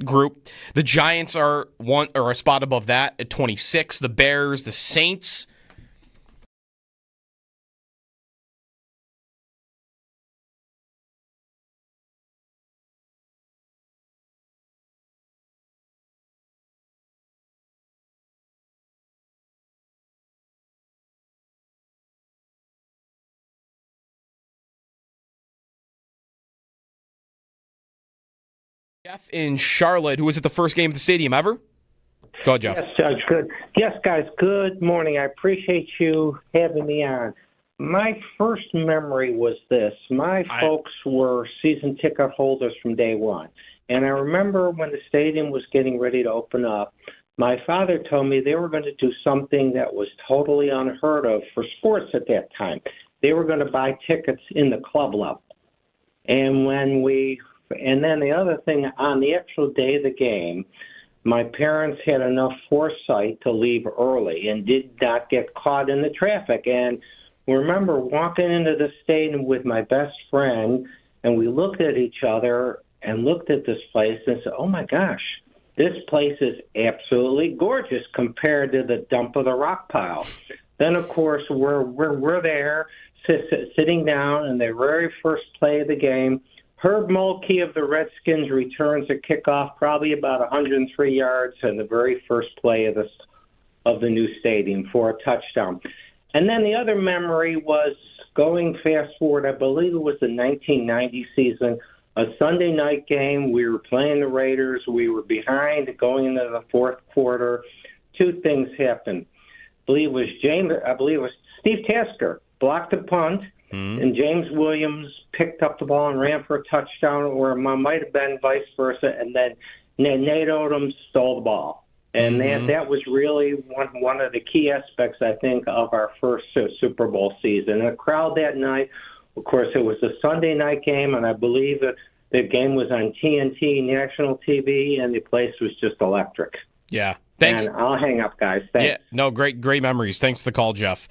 group. The Giants are a spot above that at 26. The Bears, the Saints. Jeff in Charlotte, who was at the first game of the stadium ever. Go ahead, Jeff. Yes, Judge. Good. Yes, guys. Good morning. I appreciate you having me on. My first memory was this. My folks were season ticket holders from day one. And I remember when the stadium was getting ready to open up, my father told me they were going to do something that was totally unheard of for sports at that time. They were going to buy tickets in the club level. And then the other thing, on the actual day of the game, my parents had enough foresight to leave early and did not get caught in the traffic. And I remember walking into the stadium with my best friend, and we looked at each other and looked at this place and said, oh, my gosh, this place is absolutely gorgeous compared to the dump of the rock pile. Then, of course, we're there sitting down in the very first play of the game. Herb Mulkey of the Redskins returns a kickoff probably about 103 yards in the very first play of the new stadium for a touchdown. And then the other memory was going fast forward, I believe it was the 1990 season, a Sunday night game. We were playing the Raiders. We were behind going into the fourth quarter. Two things happened. I believe it was Steve Tasker blocked a punt. And James Williams picked up the ball and ran for a touchdown, or it might have been vice versa, and then Nate Odom stole the ball. And that was really one of the key aspects, I think, of our first Super Bowl season. And the crowd that night, of course, it was a Sunday night game, and I believe that the game was on TNT, national TV, and the place was just electric. Yeah. Thanks. And I'll hang up, guys. Thanks. Yeah. No, great memories. Thanks for the call, Jeff.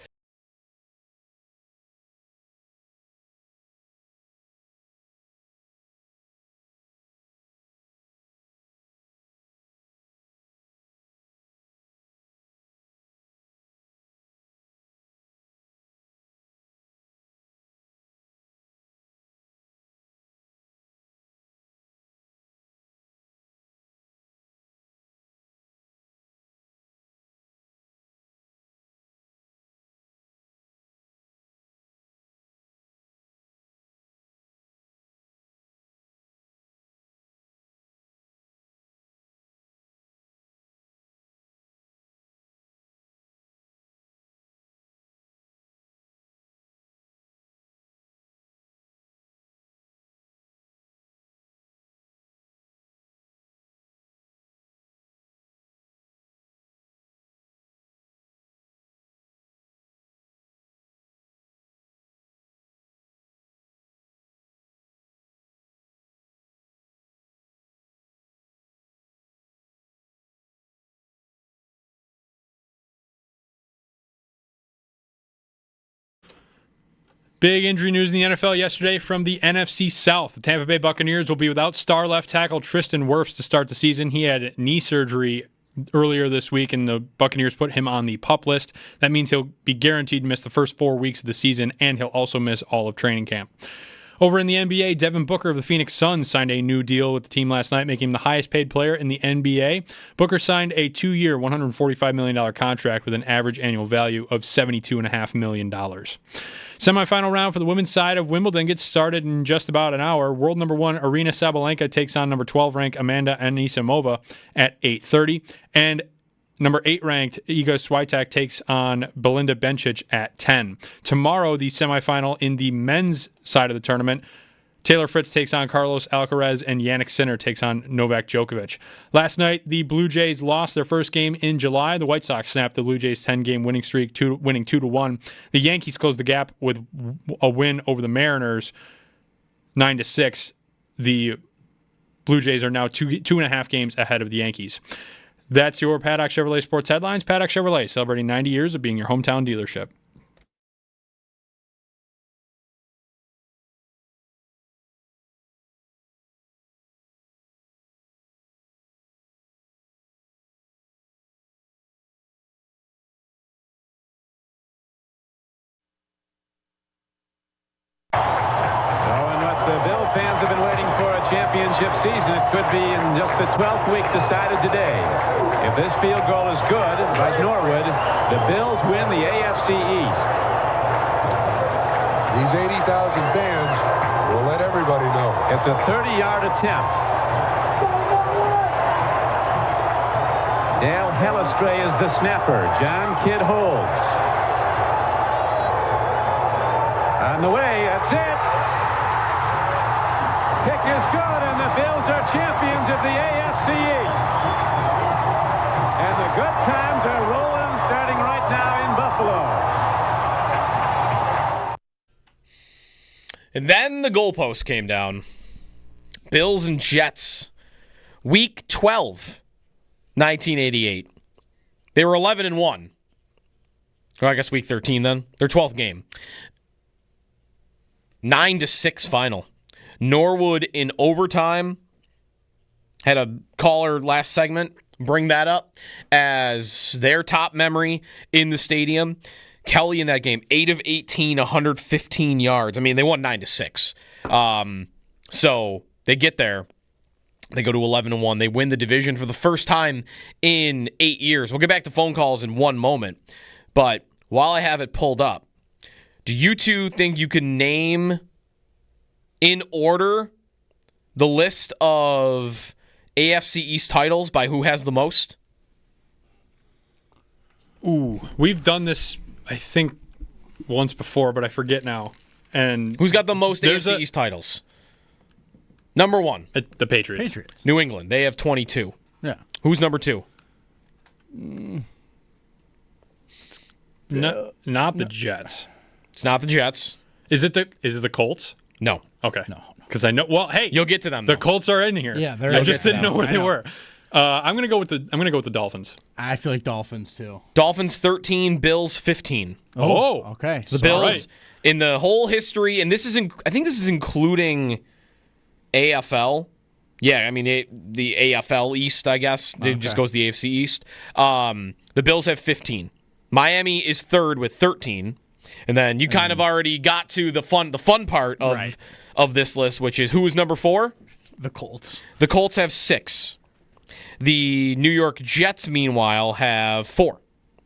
Big injury news in the NFL yesterday from the NFC South. The Tampa Bay Buccaneers will be without star left tackle Tristan Wirfs to start the season. He had knee surgery earlier this week, and the Buccaneers put him on the PUP list. That means he'll be guaranteed to miss the first 4 weeks of the season, and he'll also miss all of training camp. Over in the NBA, Devin Booker of the Phoenix Suns signed a new deal with the team last night, making him the highest paid player in the NBA. Booker signed a 2-year, $145 million contract with an average annual value of $72.5 million. Semifinal round for the women's side of Wimbledon gets started in just about an hour. World number 1 Aryna Sabalenka takes on number 12 ranked Amanda Anisimova at 8:30, and number 8 ranked Iga Swiatek takes on Belinda Bencic at 10. Tomorrow, the semifinal in the men's side of the tournament, Taylor Fritz takes on Carlos Alcaraz, and Jannik Sinner takes on Novak Djokovic. Last night, the Blue Jays lost their first game in July. The White Sox snapped the Blue Jays' 10-game winning streak, winning 2-1. The Yankees closed the gap with a win over the Mariners, 9-6. The Blue Jays are now 2.5 games ahead of the Yankees. That's your Paddock Chevrolet Sports Headlines. Paddock Chevrolet, celebrating 90 years of being your hometown dealership. Fans have been waiting for a championship season. It could be in just the 12th week decided today. If this field goal is good by Norwood, the Bills win the AFC East. These 80,000 fans will let everybody know. It's a 30-yard attempt. Dale Hellestree is the snapper. John Kidd holds. On the way, that's it. Kick is good, and the Bills are champions of the AFC East. And the good times are rolling starting right now in Buffalo. And then the goalpost came down. Bills and Jets. Week 12, 1988. They were 11-1. Or I guess week 13 then. Their 12th game. 9-6 final. Norwood in overtime. Had a caller last segment bring that up as their top memory in the stadium. Kelly in that game, 8 of 18, 115 yards. I mean, they won 9-6. So they get there. They go to 11-1. They win the division for the first time in 8 years. We'll get back to phone calls in one moment. But while I have it pulled up, do you two think you can name in order the list of AFC East titles by who has the most? Ooh, we've done this, I think, once before, but I forget now. And who's got the most AFC East titles? Number one. The Patriots. New England. They have 22. Yeah. Who's number two? Not the Jets. It's not the Jets. Is it the Colts? No. Okay. No. Because I know. Well, hey, you'll get to them. The Colts are in here. Yeah, I just didn't know where they were. I'm gonna go with the Dolphins. I feel like Dolphins too. Dolphins 13, Bills 15. Oh, okay. So the Bills in the whole history, and this is I think this is including AFL. Yeah, I mean the AFL East, I guess. It just goes the AFC East. The Bills have 15. Miami is third with 13. And then you kind of already got to the fun part of this list, which is who is number 4? The Colts. The Colts have 6. The New York Jets, meanwhile, have 4.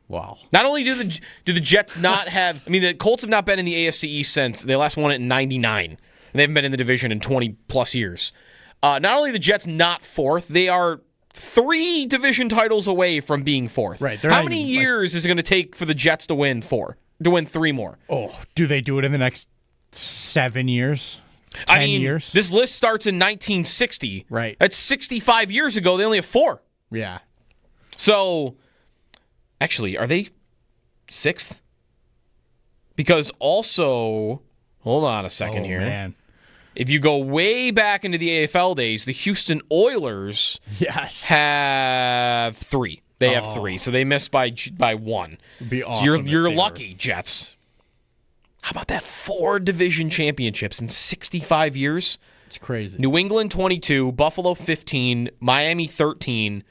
Wow. Not only do the Jets not have, I mean, the Colts have not been in the AFC East since they last won it in 99. And they haven't been in the division in 20 plus years. Not only the Jets not 4th, they are 3 division titles away from being 4th. Right. How many years is it going to take for the Jets to win 4? To win 3 more? Oh, do they do it in the next 7 years? 10 years? This list starts in 1960. Right. That's 65 years ago. They only have 4. Yeah. So, actually, are they 6th? Because also, hold on a second here. Man. If you go way back into the AFL days, the Houston Oilers have 3. They have 3, so they missed by 1. It'd be awesome. So you're lucky, Jets. How about that? 4 division championships in 65 years? It's crazy. New England 22, Buffalo 15, Miami 13,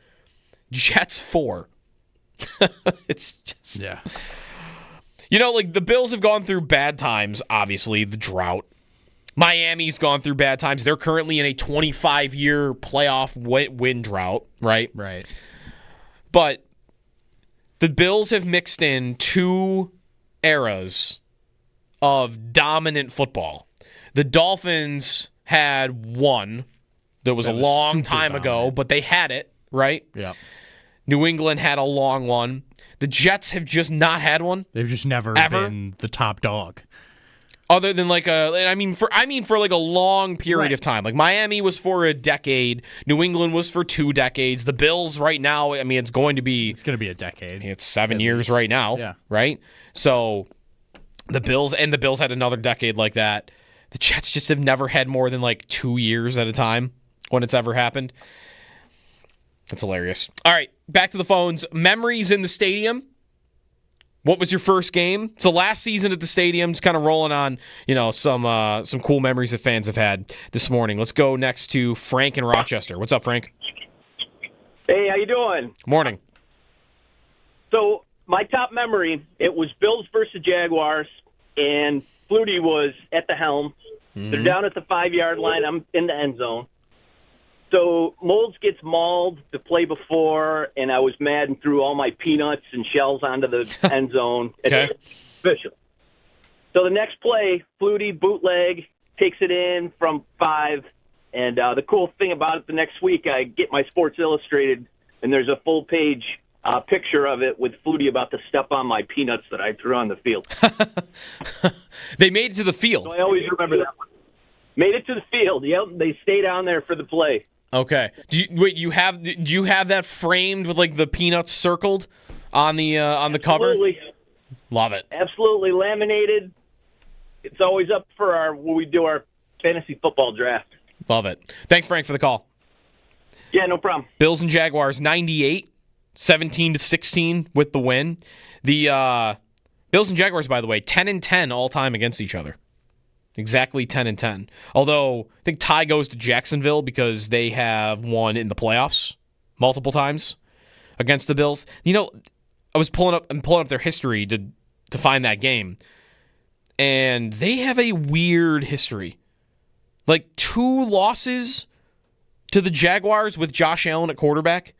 Jets 4. It's just... Yeah. Like the Bills have gone through bad times, obviously, the drought. Miami's gone through bad times. They're currently in a 25-year playoff win drought, right? Right. But the Bills have mixed in 2 eras of dominant football. The Dolphins had one that was a long time ago, but they had it, right? Yeah. New England had a long one. The Jets have just not had one. They've just never been the top dog. Other than for like a long period of time. Like Miami was for a decade. New England was for 2 decades. The Bills right now, it's going to be a decade. It's 7 years right now. Yeah. Right? So the Bills had another decade like that. The Jets just have never had more than like 2 years at a time when it's ever happened. That's hilarious. All right, back to the phones. Memories in the stadium. What was your first game? It's the last season at the stadium. Just kind of rolling on, some cool memories that fans have had this morning. Let's go next to Frank in Rochester. What's up, Frank? Hey, how you doing? Morning. So my top memory, it was Bills versus Jaguars, and Flutie was at the helm. Mm-hmm. They're down at the 5-yard line. I'm in the end zone. So Molds gets mauled the play before, and I was mad and threw all my peanuts and shells onto the end zone. Okay. Official. So the next play, Flutie bootleg, takes it in from 5. And the cool thing about it, the next week I get my Sports Illustrated, and there's a full-page picture of it with Flutie about to step on my peanuts that I threw on the field. They made it to the field. So I always remember that one. Made it to the field. Yep, they stayed down there for the play. Okay. Do you have that framed with like the peanuts circled on the cover? Absolutely. Love it. Absolutely laminated. It's always up for when we do our fantasy football draft. Love it. Thanks, Frank, for the call. Yeah, no problem. Bills and Jaguars 98, 17-16 with the win. The Bills and Jaguars, by the way, 10-10 all time against each other. Exactly 10-10. Although I think tie goes to Jacksonville because they have won in the playoffs multiple times against the Bills. I was pulling up their history to find that game, and they have a weird history. Like 2 losses to the Jaguars with Josh Allen at quarterback,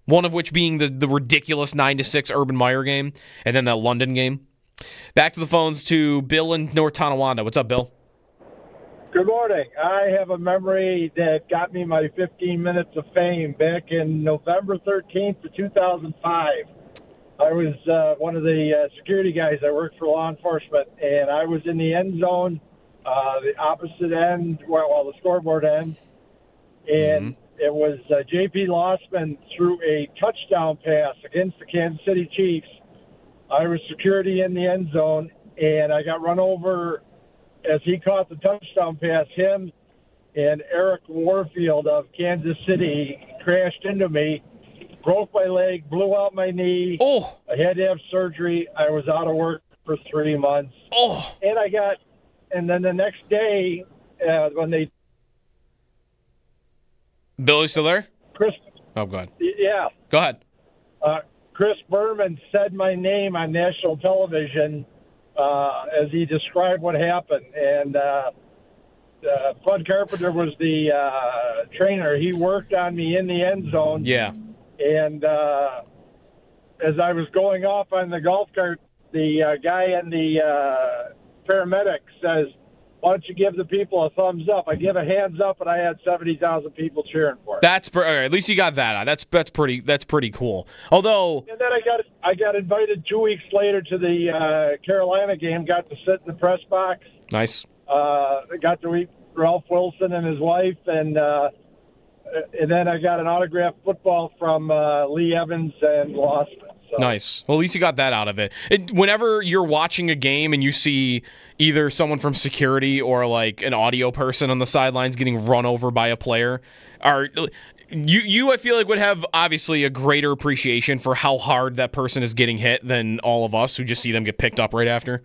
one of which being the ridiculous 9-6 Urban Meyer game, and then that London game. Back to the phones to Bill in North Tonawanda. What's up, Bill? Good morning. I have a memory that got me my 15 minutes of fame back in November 13th of 2005. I was one of the security guys. I worked for law enforcement, and I was in the end zone, the opposite end, the scoreboard end, and it was J.P. Lossman threw a touchdown pass against the Kansas City Chiefs. I was security in the end zone, and I got run over as he caught the touchdown pass. Him and Eric Warfield of Kansas City crashed into me, broke my leg, blew out my knee. Oh! I had to have surgery. I was out of work for 3 months. Oh! And then the next day, when they... Bill, you still there? Chris... Oh, go ahead. Yeah. Go ahead. Chris Berman said my name on national television as he described what happened. And Bud Carpenter was the trainer. He worked on me in the end zone. Yeah. And as I was going off on the golf cart, the guy in the paramedic says, "Why don't you give the people a thumbs up?" I give a hands up, and I had 70,000 people cheering for it. At least you got that out. That's pretty cool. Although, and then I got invited 2 weeks later to the Carolina game. Got to sit in the press box. Nice. I got to meet Ralph Wilson and his wife, and then I got an autographed football from Lee Evans and Lossman. So. Nice. Well, at least you got that out of it. Whenever you're watching a game and you see either someone from security or like an audio person on the sidelines getting run over by a player, you I feel like would have obviously a greater appreciation for how hard that person is getting hit than all of us who just see them get picked up right after.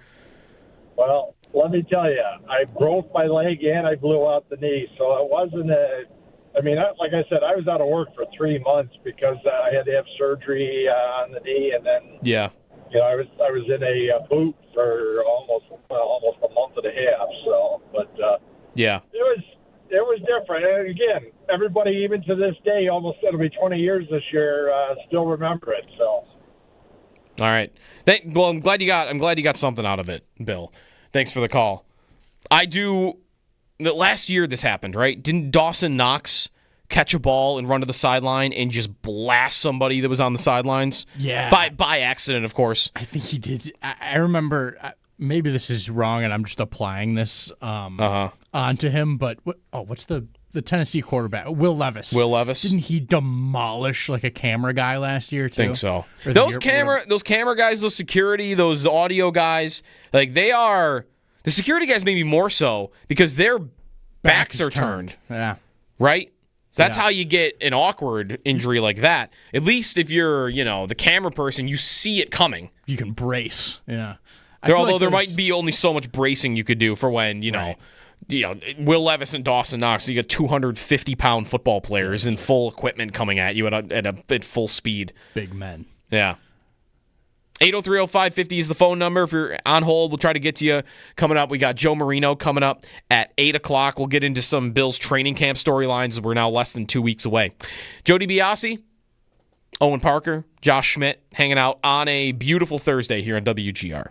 Well, let me tell you, I broke my leg and I blew out the knee, so it wasn't I mean, like I said, I was out of work for 3 months because I had to have surgery on the knee, and then I was in a boot for almost a month and a half. So, but it was different. And again, everybody, even to this day, almost it'll be 20 years this year, still remember it. So. All right. Well, I'm glad you got something out of it, Bill. Thanks for the call. Last year this happened, right? Didn't Dawson Knox catch a ball and run to the sideline and just blast somebody that was on the sidelines? Yeah. By accident, of course. I think he did. I remember, maybe this is wrong and I'm just applying this onto him, but what's the Tennessee quarterback? Will Levis. Didn't he demolish like a camera guy last year too? I think so. Those camera guys, those security, those audio guys, like they are... The security guys maybe more so because their backs are turned. Yeah. Right? So that's how you get an awkward injury like that. At least if you're, the camera person, you see it coming. You can brace. Yeah. Although there might be only so much bracing you could do for when, Will Levis and Dawson Knox, you got 250-pound football players in full equipment coming at you at full speed. Big men. Yeah. 803-0550 is the phone number. If you're on hold, we'll try to get to you coming up. We got Joe Marino coming up at 8 o'clock. We'll get into some Bills training camp storylines. We're now less than 2 weeks away. Joe DiBiase, Owen Parker, Josh Schmidt hanging out on a beautiful Thursday here on WGR.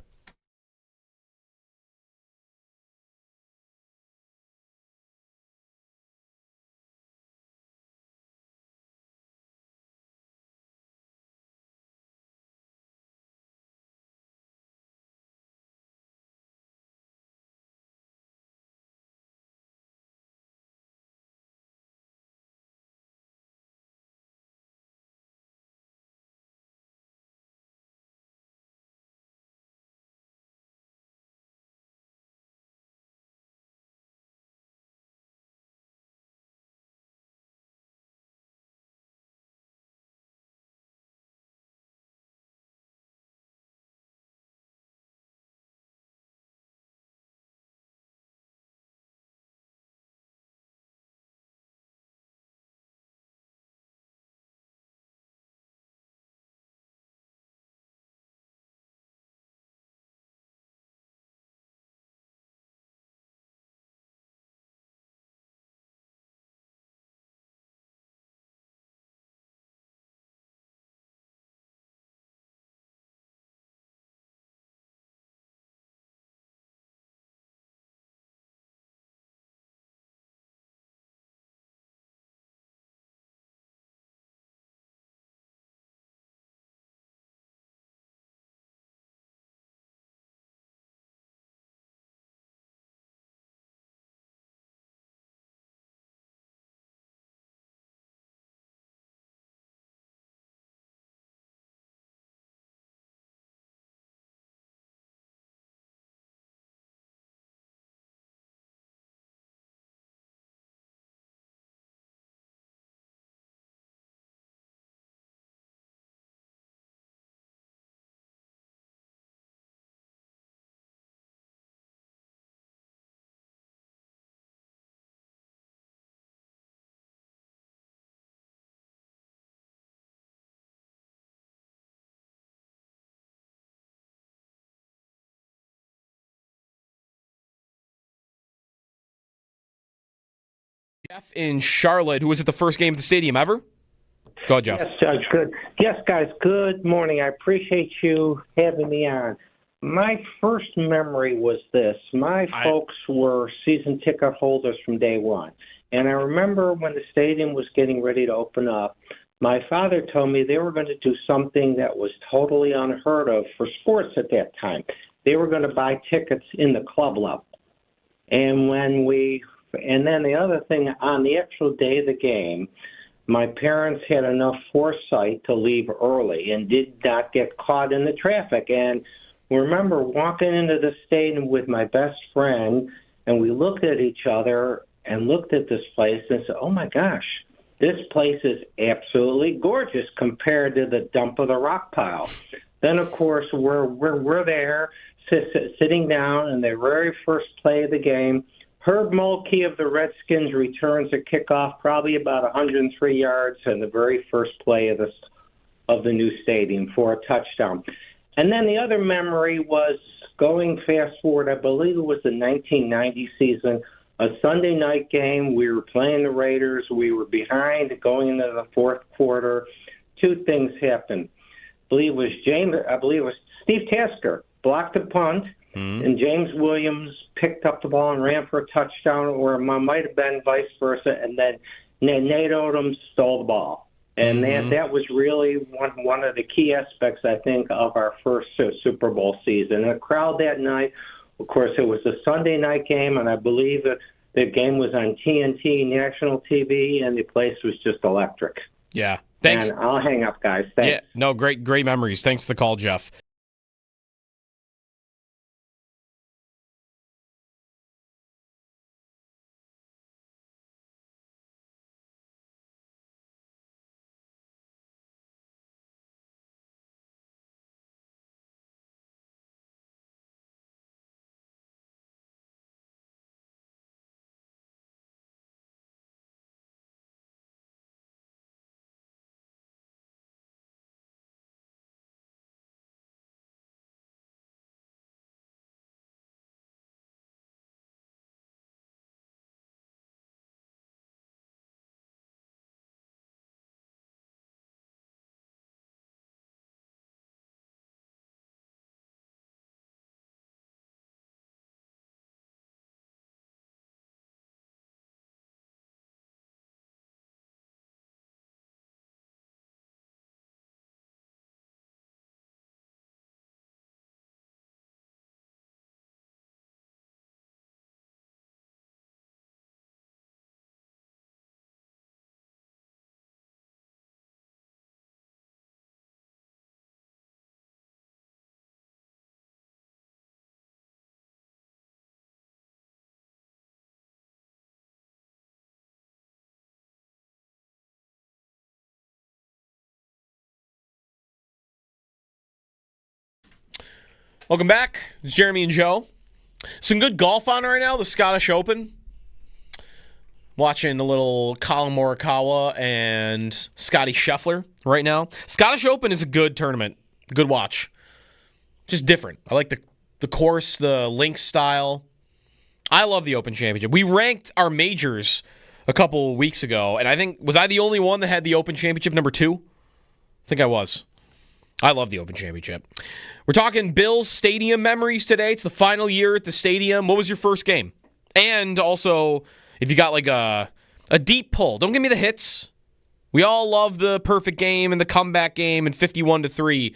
Jeff in Charlotte, who was at the first game of the stadium ever. Go ahead, Jeff. Yes, Judge. Good. Yes, guys. Good morning. I appreciate you having me on. My first memory was this. My folks were season ticket holders from day one. And I remember when the stadium was getting ready to open up, my father told me they were going to do something that was totally unheard of for sports at that time. They were going to buy tickets in the club level. And then the other thing, on the actual day of the game, my parents had enough foresight to leave early and did not get caught in the traffic. And I remember walking into the stadium with my best friend, and we looked at each other and looked at this place and said, oh, my gosh, this place is absolutely gorgeous compared to the dump of the rock pile. Then, of course, we're there sitting down in the very first play of the game. Herb Mulkey of the Redskins returns a kickoff, probably about 103 yards in the very first play of the new stadium for a touchdown. And then the other memory was going fast forward, I believe it was the 1990 season, a Sunday night game. We were playing the Raiders. We were behind going into the fourth quarter. Two things happened. I believe it was Steve Tasker blocked a punt, and James Williams picked up the ball and ran for a touchdown, or it might have been vice versa, and then Nate Odom stole the ball. And that was really one of the key aspects, I think, of our first Super Bowl season. The crowd that night, of course, it was a Sunday night game, and I believe the game was on TNT, national TV, and the place was just electric. Yeah. Thanks. And I'll hang up, guys. Thanks. Yeah, no, great memories. Thanks for the call, Jeff. Welcome back. It's Jeremy and Joe. Some good golf on right now, the Scottish Open. Watching a little Colin Morikawa and Scotty Scheffler right now. Scottish Open is a good tournament. Good watch. Just different. I like the course, the links style. I love the Open Championship. We ranked our majors a couple weeks ago, and I think, was I the only one that had the Open Championship number 2? I think I was. I love the Open Championship. We're talking Bills Stadium memories today. It's the final year at the stadium. What was your first game? And also, if you got like a deep pull, don't give me the hits. We all love the perfect game and the comeback game and 51-3.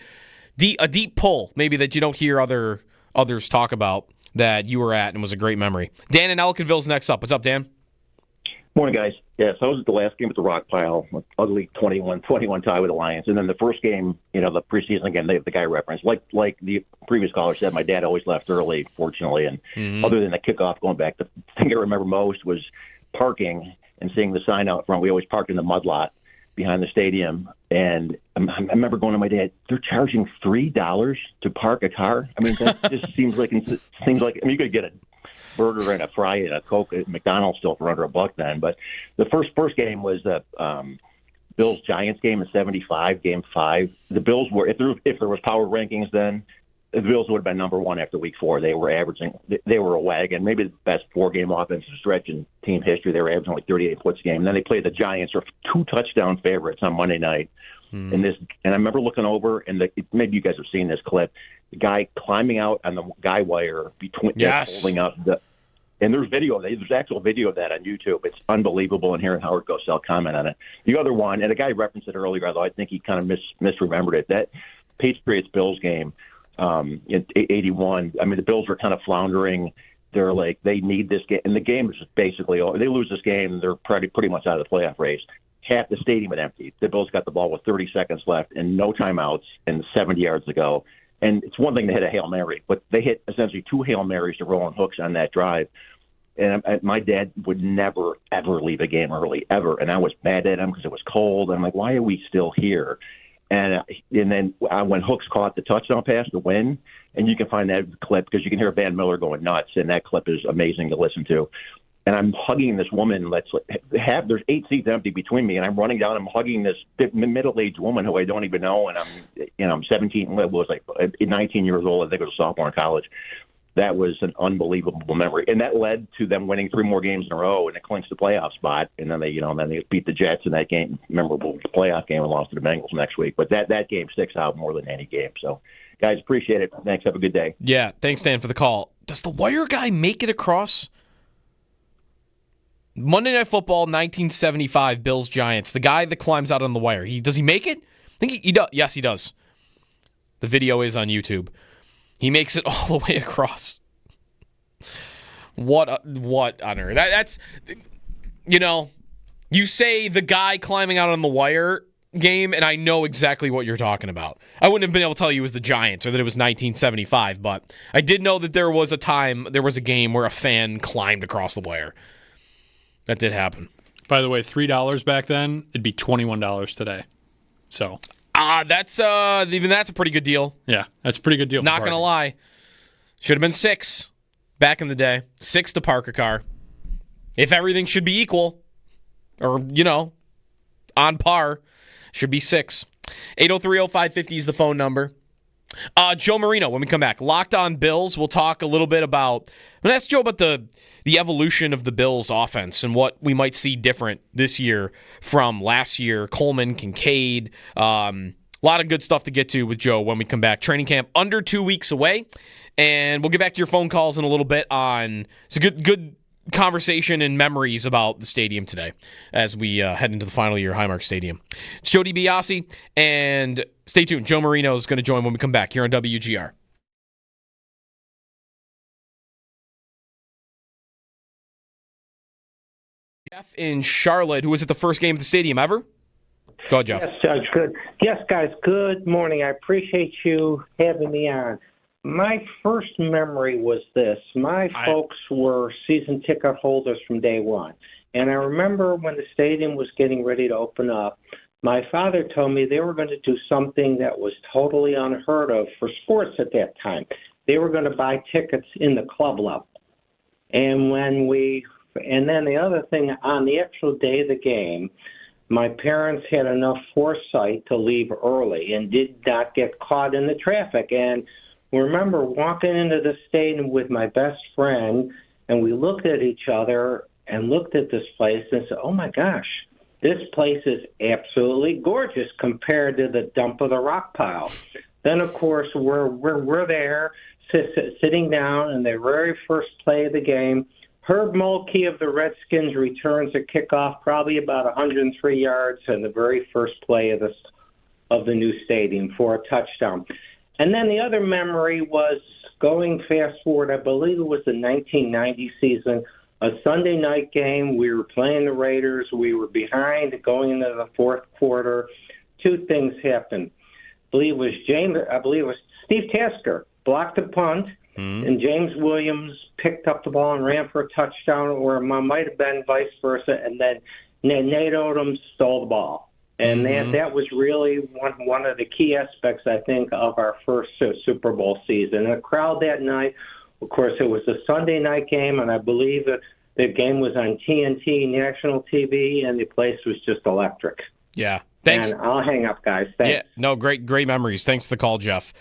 A deep pull, maybe that you don't hear others talk about that you were at and was a great memory. Dan in Elkinville's next up. What's up, Dan? Morning, guys. Yeah, so I was at the last game at the Rock Pile, ugly 21 tie with the Lions. And then the first game, the preseason game, the guy referenced, like the previous caller said, my dad always left early, fortunately. And other than the kickoff going back, the thing I remember most was parking and seeing the sign out front. We always parked in the mud lot behind the stadium. And I remember going to my dad, they're charging $3 to park a car? I mean, that just seems like, you could get a burger and a fry and a Coke at McDonald's still for under $1 then. But the first game was the Bills-Giants game in '75, Game 5. The Bills were, if there was power rankings then, the Bills would have been number 1 after Week 4. They were they were a wagon, maybe the best 4-game offensive stretch in team history. They were averaging like 38 points a game. And then they played the Giants, or 2-touchdown favorites on Monday night. And I remember looking over, and maybe you guys have seen this clip, the guy climbing out on the guy wire between, holding up and there's actual video of that on YouTube. It's unbelievable, and hearing Howard Cosell comment on it. The other one, and a guy referenced it earlier, although I think he kind of misremembered it, that Patriots-Bills game in '81. I mean, the Bills were kind of floundering. They're like, they need this game, and the game is basically over. They lose this game, they're pretty much out of the playoff race. Half the stadium had emptied. The Bills got the ball with 30 seconds left and no timeouts and 70 yards to go. And it's one thing to hit a Hail Mary, but they hit essentially 2 Hail Marys to Roland Hooks on that drive. And my dad would never, ever leave a game early, ever. And I was mad at him because it was cold. And I'm like, why are we still here? And then when Hooks caught the touchdown pass to win, and you can find that clip because you can hear Van Miller going nuts, and that clip is amazing to listen to. And I'm hugging this woman. There's 8 seats empty between me, and I'm running down. I'm hugging this middle-aged woman who I don't even know, and I'm 17. Was like 19 years old. I think I was a sophomore in college. That was an unbelievable memory, and that led to them winning 3 more games in a row, and it clinched the playoff spot. And then they beat the Jets in that game, memorable playoff game, and lost to the Bengals next week. But that game sticks out more than any game. So, guys, appreciate it. Thanks. Have a good day. Yeah, thanks, Dan, for the call. Does the wire guy make it across? Monday Night Football, 1975, Bills-Giants. The guy that climbs out on the wire. Does he make it? I think he does. Yes, he does. The video is on YouTube. He makes it all the way across. What on earth? That's, you say the guy climbing out on the wire game, and I know exactly what you're talking about. I wouldn't have been able to tell you it was the Giants or that it was 1975, but I did know that there was a game where a fan climbed across the wire. That did happen. By the way, $3 back then, it'd be $21 today. So that's a pretty good deal. Yeah, that's a pretty good deal. Not gonna lie, should have been $6 back in the day. $6 to park a car. If everything should be equal, or on par, should be $6. 803-0550 is the phone number. Joe Marino, when we come back, Locked On Bills. We'll talk a little bit about. I'm gonna ask Joe about the evolution of the Bills' offense and what we might see different this year from last year. Coleman, Kincaid, a lot of good stuff to get to with Joe when we come back. Training camp under 2 weeks away, and we'll get back to your phone calls in a little bit. It's a good conversation and memories about the stadium today as we head into the final year of Highmark Stadium. It's Joe DiBiase, and stay tuned. Joe Marino is going to join when we come back here on WGR. Jeff in Charlotte, who was at the first game of the stadium ever. Go ahead, Jeff. Yes, Judge. Good. Yes, guys. Good morning. I appreciate you having me on. My first memory was this. My folks were season ticket holders from day one. And I remember when the stadium was getting ready to open up, my father told me they were going to do something that was totally unheard of for sports at that time. They were going to buy tickets in the club level. And then the other thing, on the actual day of the game, my parents had enough foresight to leave early and did not get caught in the traffic. And remember walking into the stadium with my best friend, and we looked at each other and looked at this place and said, oh, my gosh, this place is absolutely gorgeous compared to the dump of the rock pile. Then, of course, we're there sitting down in the very first play of the game. Herb Mulkey of the Redskins returns a kickoff probably about 103 yards in the very first play of the new stadium for a touchdown. And then the other memory was going fast forward, I believe it was the 1990 season, a Sunday night game. We were playing the Raiders. We were behind going into the fourth quarter. 2 things happened. I believe it was Steve Tasker blocked a punt, and James Williams picked up the ball and ran for a touchdown, or it might have been vice versa, and then Nate Odom stole the ball. And that was really one of the key aspects, I think, of our first Super Bowl season. And the crowd that night, of course, it was a Sunday night game, and I believe that the game was on TNT, national TV, and the place was just electric. Yeah. Thanks. And I'll hang up, guys. Thanks. Yeah. No, great memories. Thanks for the call, Jeff.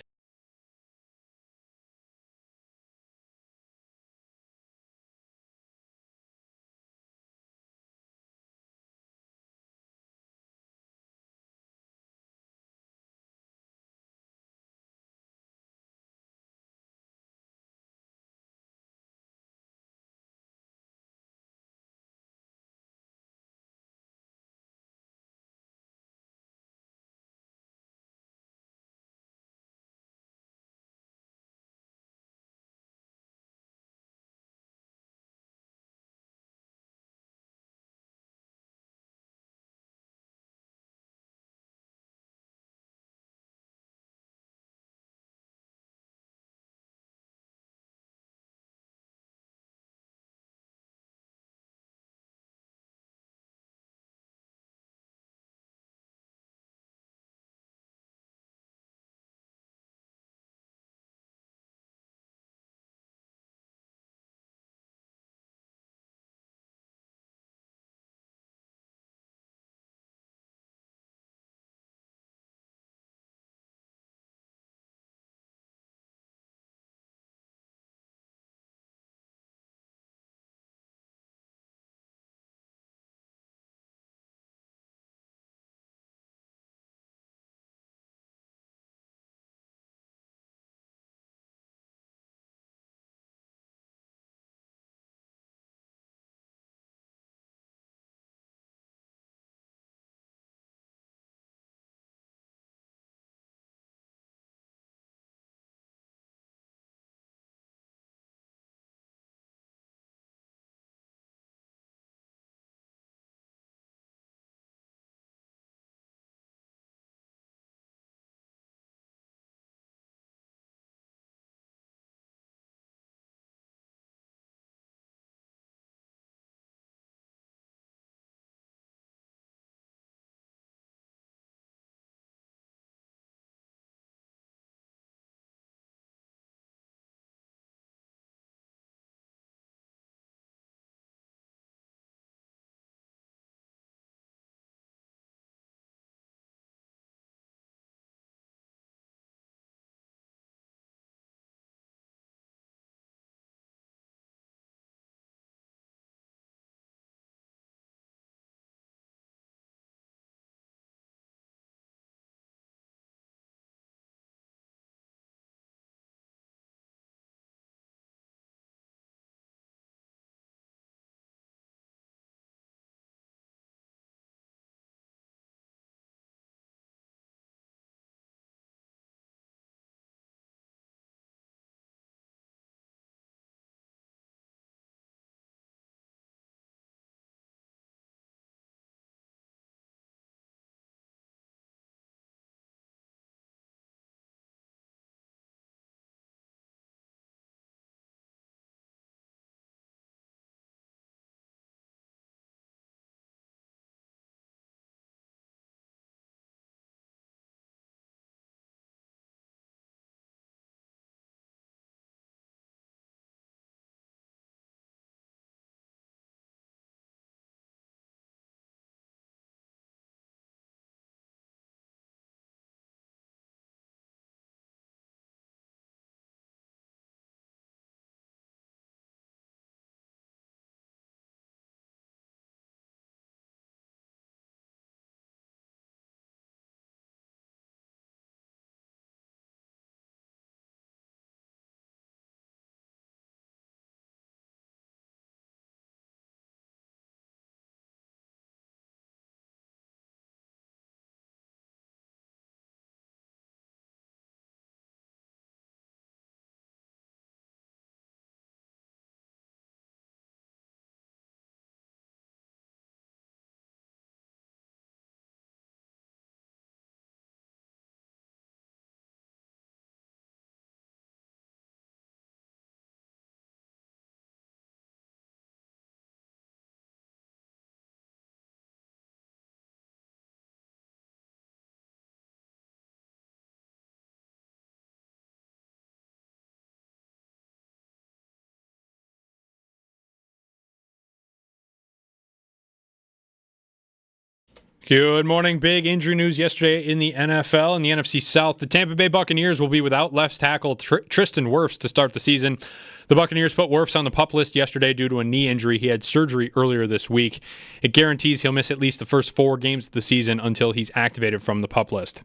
Good morning. Big injury news yesterday in the NFL and the NFC South. The Tampa Bay Buccaneers will be without left tackle Tristan Wirfs to start the season. The Buccaneers put Wirfs on the PUP list yesterday due to a knee injury. He had surgery earlier this week. It guarantees he'll miss at least the first 4 games of the season until he's activated from the PUP list.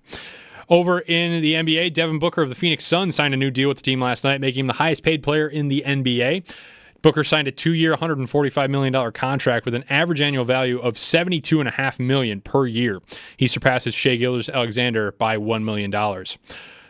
Over in the NBA, Devin Booker of the Phoenix Suns signed a new deal with the team last night, making him the highest paid player in the NBA. Booker signed a 2-year, $145 million contract with an average annual value of $72.5 million per year. He surpasses Shai Gilgeous-Alexander by $1 million.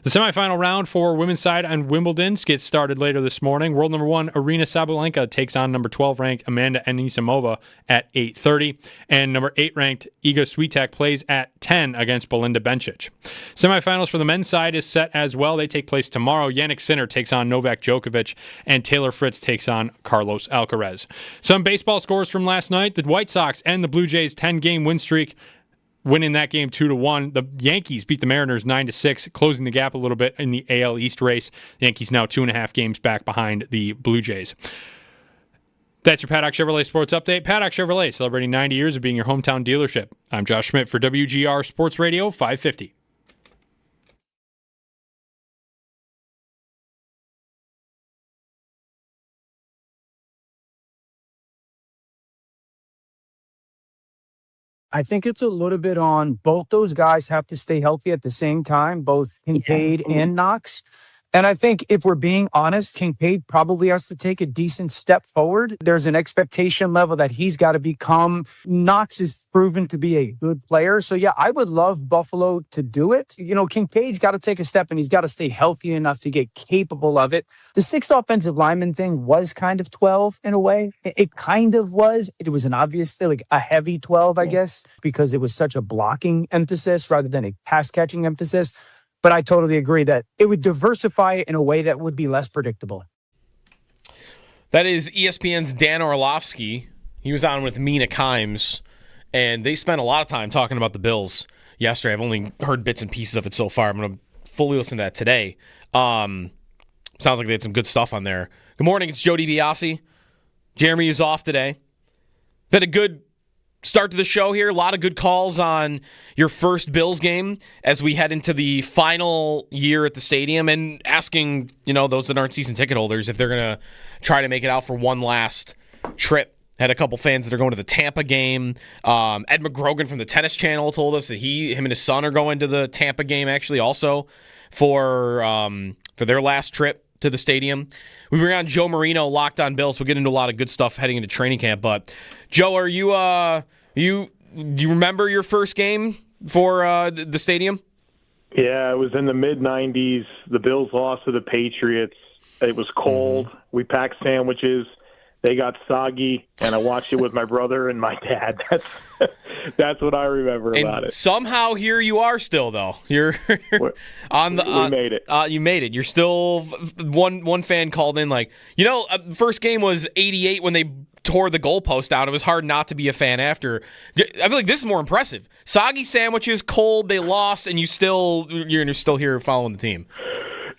The semifinal round for women's side on Wimbledon gets started later this morning. World number 1 Arina Sabalenka takes on number 12 ranked Amanda Anisimova at 8:30, and number 8 ranked Iga Swiatek plays at 10 against Belinda Bencic. Semifinals for the men's side is set as well. They take place tomorrow. Jannik Sinner takes on Novak Djokovic, and Taylor Fritz takes on Carlos Alcaraz. Some baseball scores from last night: the White Sox and the Blue Jays 10-game win streak, winning that game 2-1. The Yankees beat the Mariners 9-6, closing the gap a little bit in the AL East race. The Yankees now 2.5 games back behind the Blue Jays. That's your Paddock Chevrolet Sports Update. Paddock Chevrolet, celebrating 90 years of being your hometown dealership. I'm Josh Schmidt for WGR Sports Radio 550. I think it's a little bit on both those guys have to stay healthy at the same time, both Kincaid and Knox. And I think if we're being honest, Kincaid probably has to take a decent step forward. There's an expectation level that he's got to become. Knox is proven to be a good player. So, yeah, I would love Buffalo to do it. You know, Kincaid's got to take a step, and he's got to stay healthy enough to get capable of it. The 6th offensive lineman thing was kind of 12 in a way. It kind of was. It was an obvious, like a heavy 12, I guess, because it was such a blocking emphasis rather than a pass-catching emphasis. But I totally agree that it would diversify it in a way that would be less predictable. That is ESPN's Dan Orlovsky. He was on with Mina Kimes, and they spent a lot of time talking about the Bills yesterday. I've only heard bits and pieces of it so far. I'm going to fully listen to that today. Sounds like they had some good stuff on there. Good morning, it's Joe DiBiase. Jeremy is off today. Been a good start to the show here. A lot of good calls on your first Bills game as we head into the final year at the stadium, and asking, those that aren't season ticket holders if they're going to try to make it out for one last trip. Had a couple fans that are going to the Tampa game. Ed McGrogan from the Tennis Channel told us that him and his son are going to the Tampa game actually also for their last trip to the stadium. We bring on Joe Marino, Locked On Bills. We'll get into a lot of good stuff heading into training camp. But Joe, do you remember your first game for the stadium? Yeah, it was in the mid-'90s. The Bills lost to the Patriots. It was cold. Mm-hmm. We packed sandwiches. They got soggy, and I watched it with my brother and my dad. That's what I remember about it. Somehow here you are still, though. You're on the. We made it. You made it. You're still one fan called in like, first game was '88 when they tore the goalpost down. It was hard not to be a fan after. I feel like this is more impressive. Soggy sandwiches, cold, they lost, and you're still here following the team.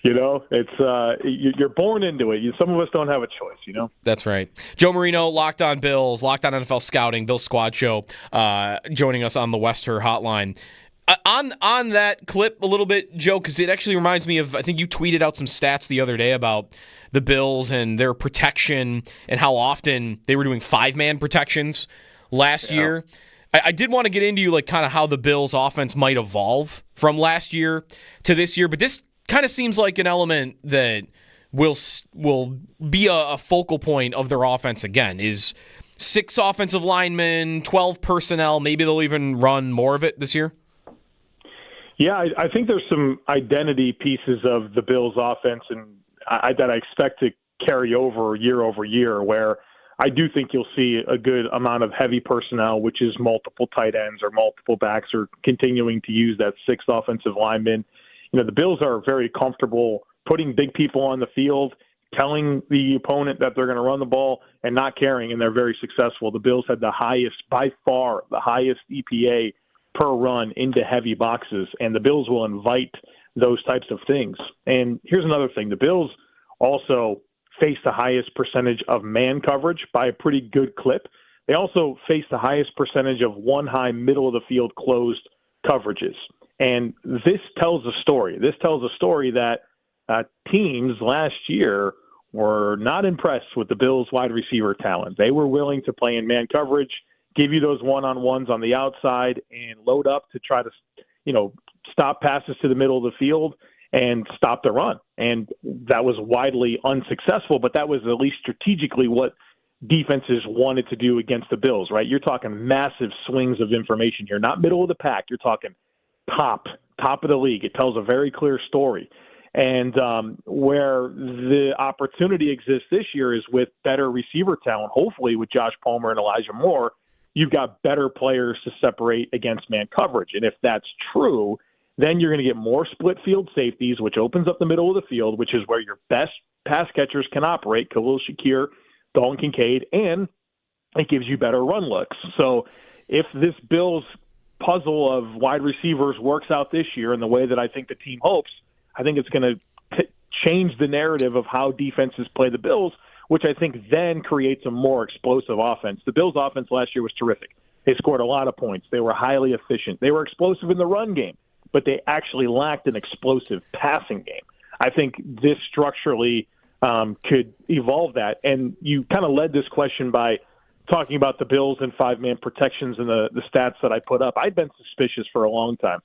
It's you're born into it. Some of us don't have a choice, That's right. Joe Marino, Locked On Bills, Locked On NFL Scouting, Bills Squad Show, joining us on the Wester Hotline. On that clip a little bit, Joe, because it actually reminds me of, I think you tweeted out some stats the other day about the Bills and their protection and how often they were doing 5-man protections last year. I did want to get into like kind of how the Bills offense might evolve from last year to this year, but this kind of seems like an element that will be a focal point of their offense again. Is 6 offensive linemen, 12 personnel, maybe they'll even run more of it this year? Yeah, I think there's some identity pieces of the Bills offense and that I expect to carry over year, where I do think you'll see a good amount of heavy personnel, which is multiple tight ends or multiple backs, or continuing to use that 6th offensive lineman. The Bills are very comfortable putting big people on the field, telling the opponent that they're going to run the ball, and not caring, and they're very successful. The Bills had by far the highest EPA per run into heavy boxes, and the Bills will invite those types of things. And here's another thing. The Bills also face the highest percentage of man coverage by a pretty good clip. They also face the highest percentage of one-high middle-of-the-field closed coverages. And this tells a story. This tells a story that teams last year were not impressed with the Bills' wide receiver talent. They were willing to play in man coverage, give you those one-on-ones on the outside, and load up to try to, stop passes to the middle of the field and stop the run. And that was widely unsuccessful, but that was at least strategically what defenses wanted to do against the Bills, right? You're talking massive swings of information here, not middle of the pack. You're talking top of the league. It tells a very clear story. And where the opportunity exists this year is with better receiver talent, hopefully with Josh Palmer and Elijah Moore, you've got better players to separate against man coverage. And if that's true, then you're going to get more split field safeties, which opens up the middle of the field, which is where your best pass catchers can operate, Khalil Shakir, Dalton Kincaid, and it gives you better run looks. So if this Bills puzzle of wide receivers works out this year in the way that I think the team hopes, I think it's going to change the narrative of how defenses play the Bills, which I think then creates a more explosive offense. The Bills' offense last year was terrific. They scored a lot of points. They were highly efficient. They were explosive in the run game, but they actually lacked an explosive passing game. I think this structurally could evolve that. And you kind of led this question by talking about the Bills and five-man protections and the stats that I put up. I'd been suspicious for a long time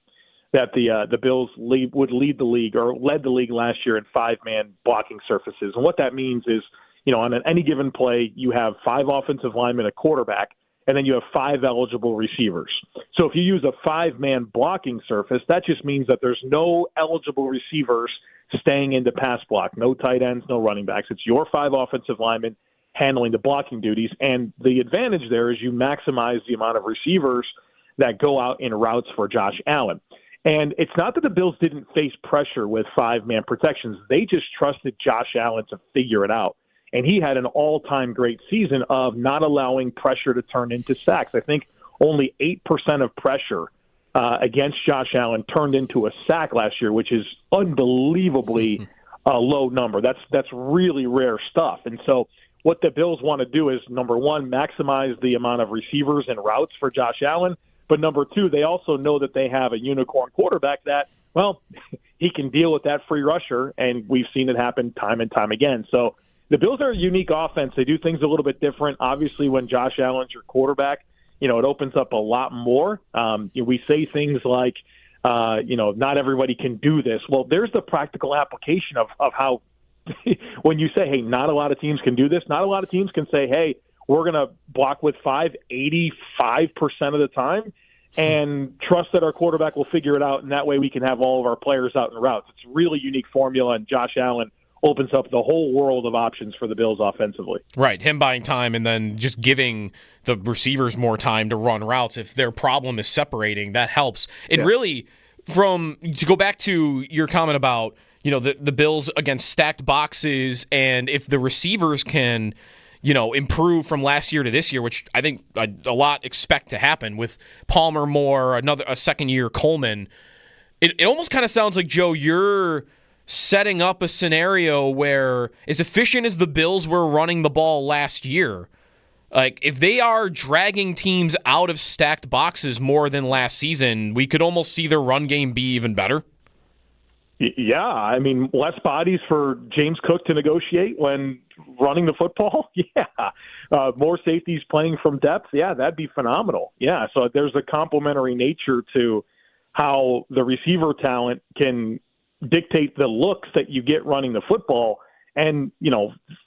that the Bills would lead the league or led the league last year in five-man blocking surfaces. And what that means is, on any given play, you have five offensive linemen, a quarterback, and then you have five eligible receivers. So if you use a five-man blocking surface, that just means that there's no eligible receivers staying into pass block, no tight ends, no running backs. It's your five offensive linemen handling the blocking duties. And the advantage there is you maximize the amount of receivers that go out in routes for Josh Allen. And it's not that the Bills didn't face pressure with five-man protections. They just trusted Josh Allen to figure it out. And he had an all-time great season of not allowing pressure to turn into sacks. I think only 8% of pressure against Josh Allen turned into a sack last year, which is unbelievably low number. That's really rare stuff. And so what the Bills want to do is, number one, maximize the amount of receivers and routes for Josh Allen. But number two, they also know that they have a unicorn quarterback that, well, he can deal with that free rusher, and we've seen it happen time and time again. So the Bills are a unique offense. They do things a little bit different. Obviously, when Josh Allen's your quarterback, it opens up a lot more. We say things like, not everybody can do this. Well, there's the practical application of how when you say, hey, not a lot of teams can do this, not a lot of teams can say, hey, we're going to block with 85% of the time and trust that our quarterback will figure it out, and that way we can have all of our players out in routes. It's a really unique formula, and Josh Allen opens up the whole world of options for the Bills offensively. Right, him buying time and then just giving the receivers more time to run routes. If their problem is separating, that helps. And really, to go back to your comment about the Bills against stacked boxes, and if the receivers can improve from last year to this year, which I think a lot expect to happen with Palmer, Moore, a second-year Coleman, it almost kind of sounds like, Joe, you're setting up a scenario where, as efficient as the Bills were running the ball last year, like if they are dragging teams out of stacked boxes more than last season, we could almost see their run game be even better. Yeah, I mean, less bodies for James Cook to negotiate when running the football. Yeah, more safeties playing from depth. Yeah, that'd be phenomenal. Yeah, so there's a complementary nature to how the receiver talent can dictate the looks that you get running the football. And,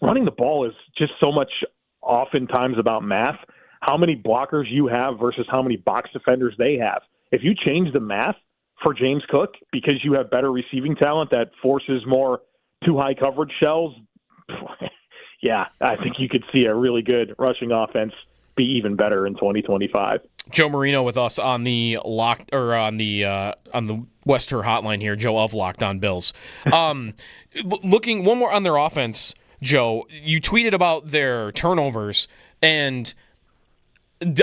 running the ball is just so much oftentimes about math, how many blockers you have versus how many box defenders they have. If you change the math for James Cook because you have better receiving talent that forces more too high coverage shells, yeah, I think you could see a really good rushing offense be even better in 2025. Joe Marino with us on the on the Wester hotline here. Joe of Locked On Bills. Looking one more on their offense, Joe. You tweeted about their turnovers and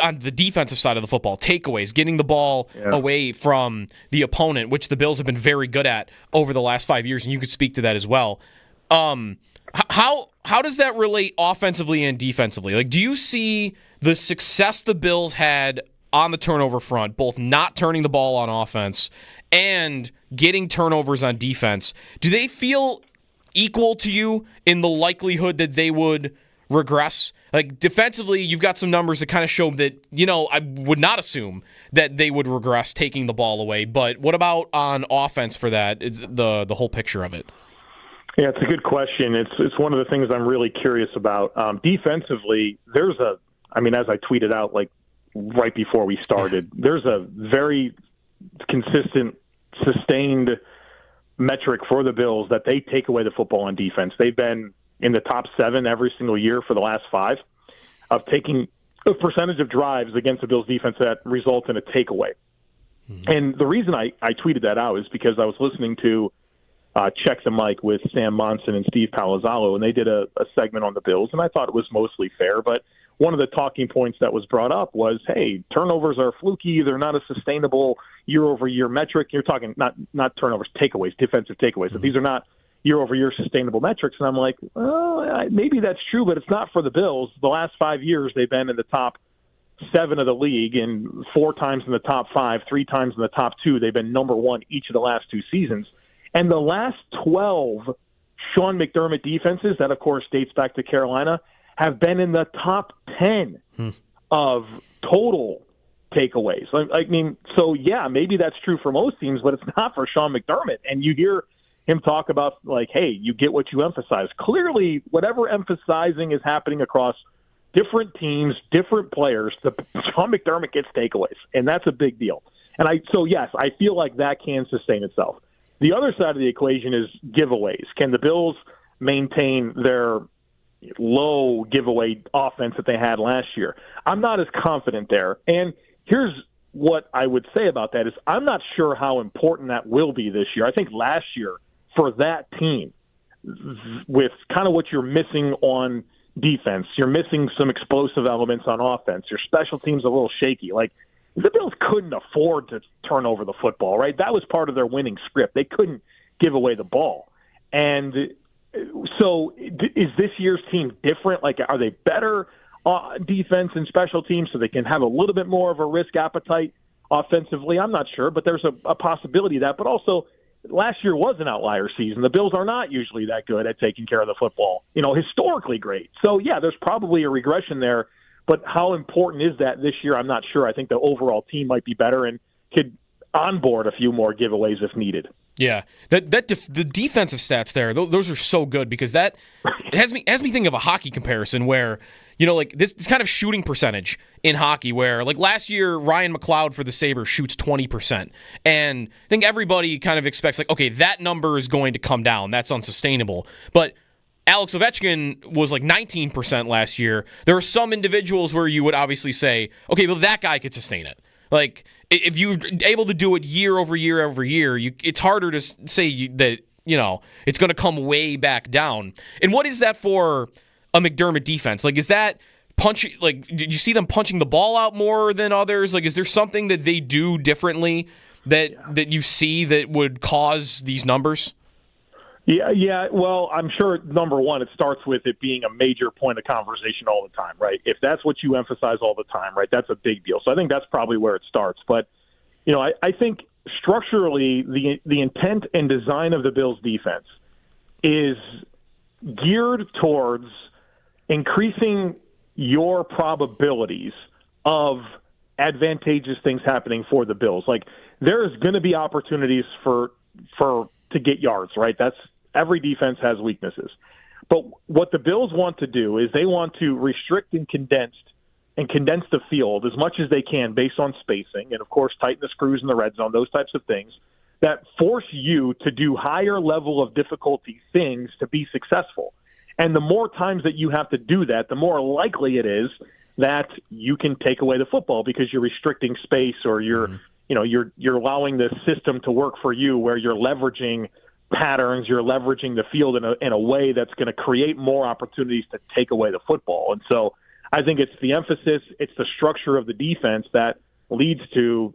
on the defensive side of the football, takeaways, getting the ball away from the opponent, which the Bills have been very good at over the last 5 years, and you could speak to that as well. How does that relate offensively and defensively? Like, do you see the success the Bills had on the turnover front, both not turning the ball on offense and getting turnovers on defense, do they feel equal to you in the likelihood that they would regress? Like, defensively, you've got some numbers that kind of show that, I would not assume that they would regress taking the ball away. But what about on offense for that? It's the whole picture of it. Yeah, it's a good question. It's one of the things I'm really curious about. Defensively, as I tweeted out like right before we started, there's a very consistent, sustained metric for the Bills that they take away the football on defense. They've been in the top 7 every single year for the last 5 of taking a percentage of drives against the Bills defense that result in a takeaway. Mm-hmm. And the reason I tweeted that out is because I was listening to Check the Mic with Sam Monson and Steve Palazzolo, and they did a segment on the Bills, and I thought it was mostly fair, but one of the talking points that was brought up was, hey, turnovers are fluky. They're not a sustainable year-over-year metric. You're talking not turnovers, takeaways, defensive takeaways. So these are not year-over-year sustainable metrics. And I'm like, well, maybe that's true, but it's not for the Bills. The last 5 years, they've been in the top 7 of the league, and 4 times in the top 5, 3 times in the top 2. They've been number 1 each of the last 2 seasons. And the last 12 Sean McDermott defenses, that, of course, dates back to Carolina, have been in the top 10 of total takeaways. So, yeah, maybe that's true for most teams, but it's not for Sean McDermott. And you hear him talk about, like, hey, you get what you emphasize. Clearly, whatever emphasizing is happening across different teams, different players, Sean McDermott gets takeaways, and that's a big deal. And yes, I feel like that can sustain itself. The other side of the equation is giveaways. Can the Bills maintain their low giveaway offense that they had last year? I'm not as confident there. And here's what I would say about that is I'm not sure how important that will be this year. I think last year for that team, with kind of what you're missing on defense, you're missing some explosive elements on offense. Your special team's a little shaky. Like, the Bills couldn't afford to turn over the football, right? That was part of their winning script. They couldn't give away the ball. And so is this year's team different? Like, are they better defense and special teams so they can have a little bit more of a risk appetite offensively? I'm not sure, but there's a possibility of that. But also, last year was an outlier season. The Bills are not usually that good at taking care of the football, historically great. So, yeah, there's probably a regression there. But how important is that this year? I'm not sure. I think the overall team might be better and could onboard a few more giveaways if needed. Yeah, the defensive stats there, those are so good because that has me think of a hockey comparison where, like this kind of shooting percentage in hockey where, like last year, Ryan McLeod for the Sabres shoots 20%. And I think everybody kind of expects, like, okay, that number is going to come down. That's unsustainable. But Alex Ovechkin was like 19% last year. There are some individuals where you would obviously say, okay, well, that guy could sustain it. Like, if you're able to do it year over year over year, it's harder to say that, it's going to come way back down. And what is that for a McDermott defense? Like, is that punching? Like, did you see them punching the ball out more than others? Like, is there something that they do differently that you see that would cause these numbers? Yeah. Well, I'm sure, number one, it starts with it being a major point of conversation all the time, right? If that's what you emphasize all the time, right, that's a big deal. So I think that's probably where it starts. But, I think structurally the intent and design of the Bills' defense is geared towards increasing your probabilities of advantageous things happening for the Bills. Like, there's going to be opportunities to get yards, right? Every defense has weaknesses. But what the Bills want to do is they want to restrict and condense the field as much as they can based on spacing and, of course, tighten the screws in the red zone, those types of things that force you to do higher level of difficulty things to be successful. And the more times that you have to do that, the more likely it is that you can take away the football because you're restricting space or you're allowing the system to work for you where you're leveraging patterns, you're leveraging the field in a way that's going to create more opportunities to take away the football. And so I think it's the emphasis, it's the structure of the defense that leads to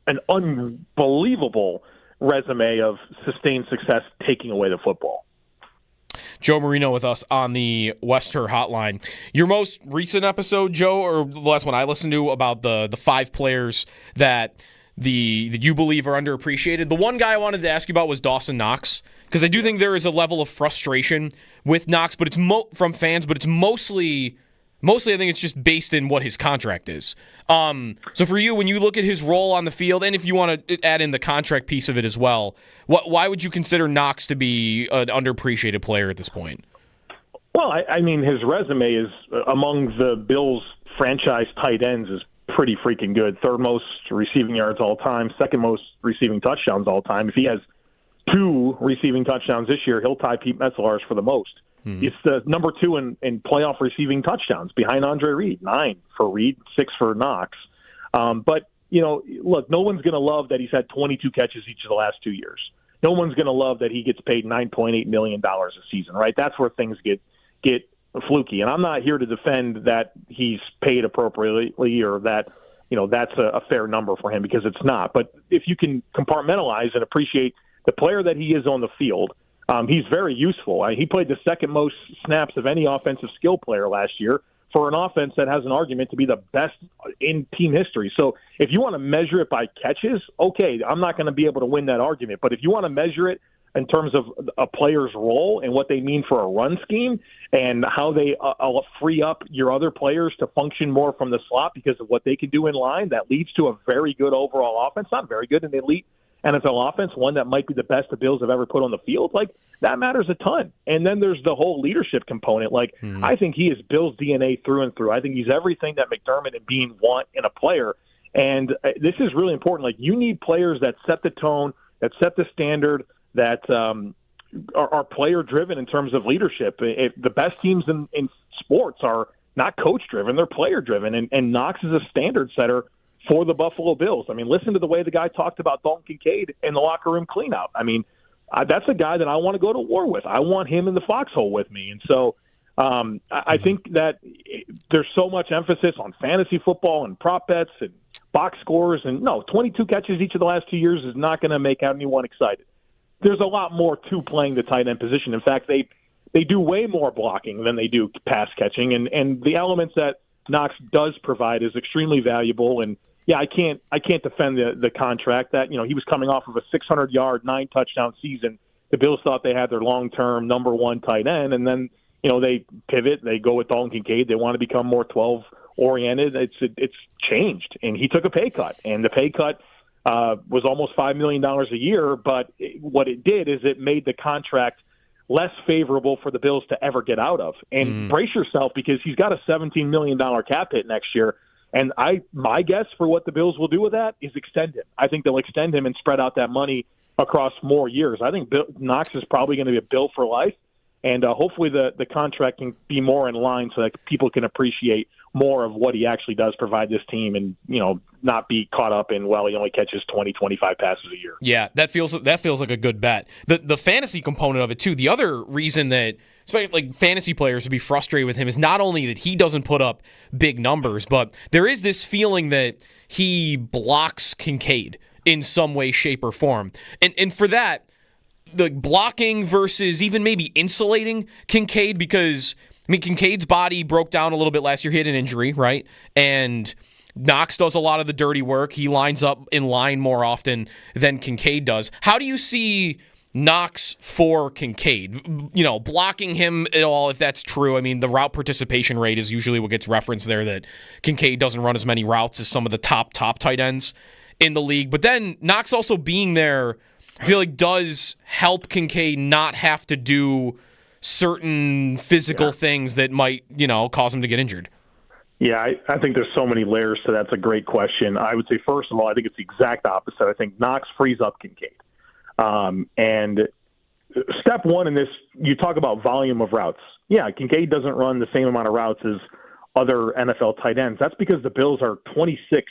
an unbelievable resume of sustained success taking away the football. Joe Marino with us on the Wester Hotline. Your most recent episode, Joe, or the last one I listened to about the 5 players that you believe are underappreciated. The one guy I wanted to ask you about was Dawson Knox, because I do think there is a level of frustration with Knox, but it's from fans, but it's mostly I think it's just based in what his contract is. So for you, when you look at his role on the field, and if you want to add in the contract piece of it as well, why would you consider Knox to be an underappreciated player at this point? Well, I mean, his resume is among the Bills' franchise tight ends is pretty freaking good. 3rd most receiving yards all time, 2nd most receiving touchdowns all time. If he has 2 receiving touchdowns this year, he'll tie Pete Metzelaars for the most. It's the number 2 in playoff receiving touchdowns behind Andre Reed, 9 for Reed, 6 for Knox. But, look, no one's going to love that he's had 22 catches each of the last 2 years. No one's going to love that he gets paid $9.8 million a season, right? That's where things get fluky. And I'm not here to defend that he's paid appropriately or that, that's a fair number for him, because it's not. But if you can compartmentalize and appreciate the player that he is on the field, he's very useful. He played the 2nd most snaps of any offensive skill player last year for an offense that has an argument to be the best in team history. So if you want to measure it by catches, okay, I'm not going to be able to win that argument. But if you want to measure it in terms of a player's role and what they mean for a run scheme and how they free up your other players to function more from the slot because of what they can do in line, that leads to a very good overall offense, not very good, an elite NFL offense, one that might be the best the Bills have ever put on the field, like that matters a ton. And then there's the whole leadership component. Like, I think he is Bills DNA through and through. I think he's everything that McDermott and Beane want in a player. And this is really important. Like, you need players that set the tone, that set the standard, that are player-driven in terms of leadership. The best teams in sports are not coach-driven, they're player-driven. And Knox is a standard setter for the Buffalo Bills. I mean, listen to the way the guy talked about Dalton Kincaid in the locker room cleanout. I mean, that's a guy that I want to go to war with. I want him in the foxhole with me. And so I think that there's so much emphasis on fantasy football and prop bets and box scores. And no, 22 catches each of the last 2 years is not going to make anyone excited. There's a lot more to playing the tight end position. In fact, they do way more blocking than they do pass catching. And the elements that Knox does provide is extremely valuable. And yeah, I can't defend the contract that, he was coming off of a 600-yard, 9-touchdown season. The Bills thought they had their long-term number 1 tight end, and then, they pivot, they go with Dalton Kincaid. They want to become more 12-oriented. It's changed, and he took a pay cut, and the pay cut was almost $5 million a year, but what it did is it made the contract less favorable for the Bills to ever get out of. And brace yourself, because he's got a $17 million cap hit next year. And my guess for what the Bills will do with that is extend him. I think they'll extend him and spread out that money across more years. I think Knox is probably going to be a Bill for life, and hopefully the contract can be more in line so that people can appreciate more of what he actually does provide this team, and not be caught up in, well, he only catches 20, 25 passes a year. Yeah, that feels like a good bet. The fantasy component of it too. The other reason that like fantasy players would be frustrated with him is not only that he doesn't put up big numbers, but there is this feeling that he blocks Kincaid in some way, shape, or form. And for that, the blocking versus even maybe insulating Kincaid, because Kincaid's body broke down a little bit last year. He had an injury, right? And Knox does a lot of the dirty work. He lines up in line more often than Kincaid does. How do you see Knox for Kincaid? Blocking him at all, if that's true. I mean, the route participation rate is usually what gets referenced there, that Kincaid doesn't run as many routes as some of the top tight ends in the league. But then Knox also being there, I feel like, does help Kincaid not have to do certain physical things that might, cause him to get injured. Yeah, I think there's so many layers to that. That's a great question. I would say, first of all, I think it's the exact opposite. I think Knox frees up Kincaid. And step one in this, you talk about volume of routes. Yeah, Kincaid doesn't run the same amount of routes as other NFL tight ends. That's because the Bills are 26th,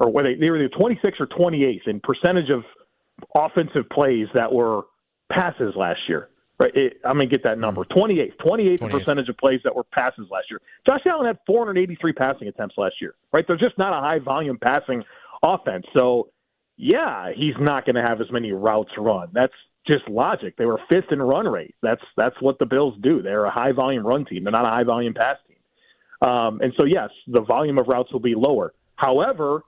or whether they were either 26th or 28th in percentage of offensive plays that were passes last year. Right, I'm going to get that number. 28th percentage of plays that were passes last year. Josh Allen had 483 passing attempts last year. Right, they're just not a high volume passing offense. So, yeah, he's not going to have as many routes run. That's just logic. They were fifth in run rate. That's what the Bills do. They're a high-volume run team. They're not a high-volume pass team. And so, yes, the volume of routes will be lower. However,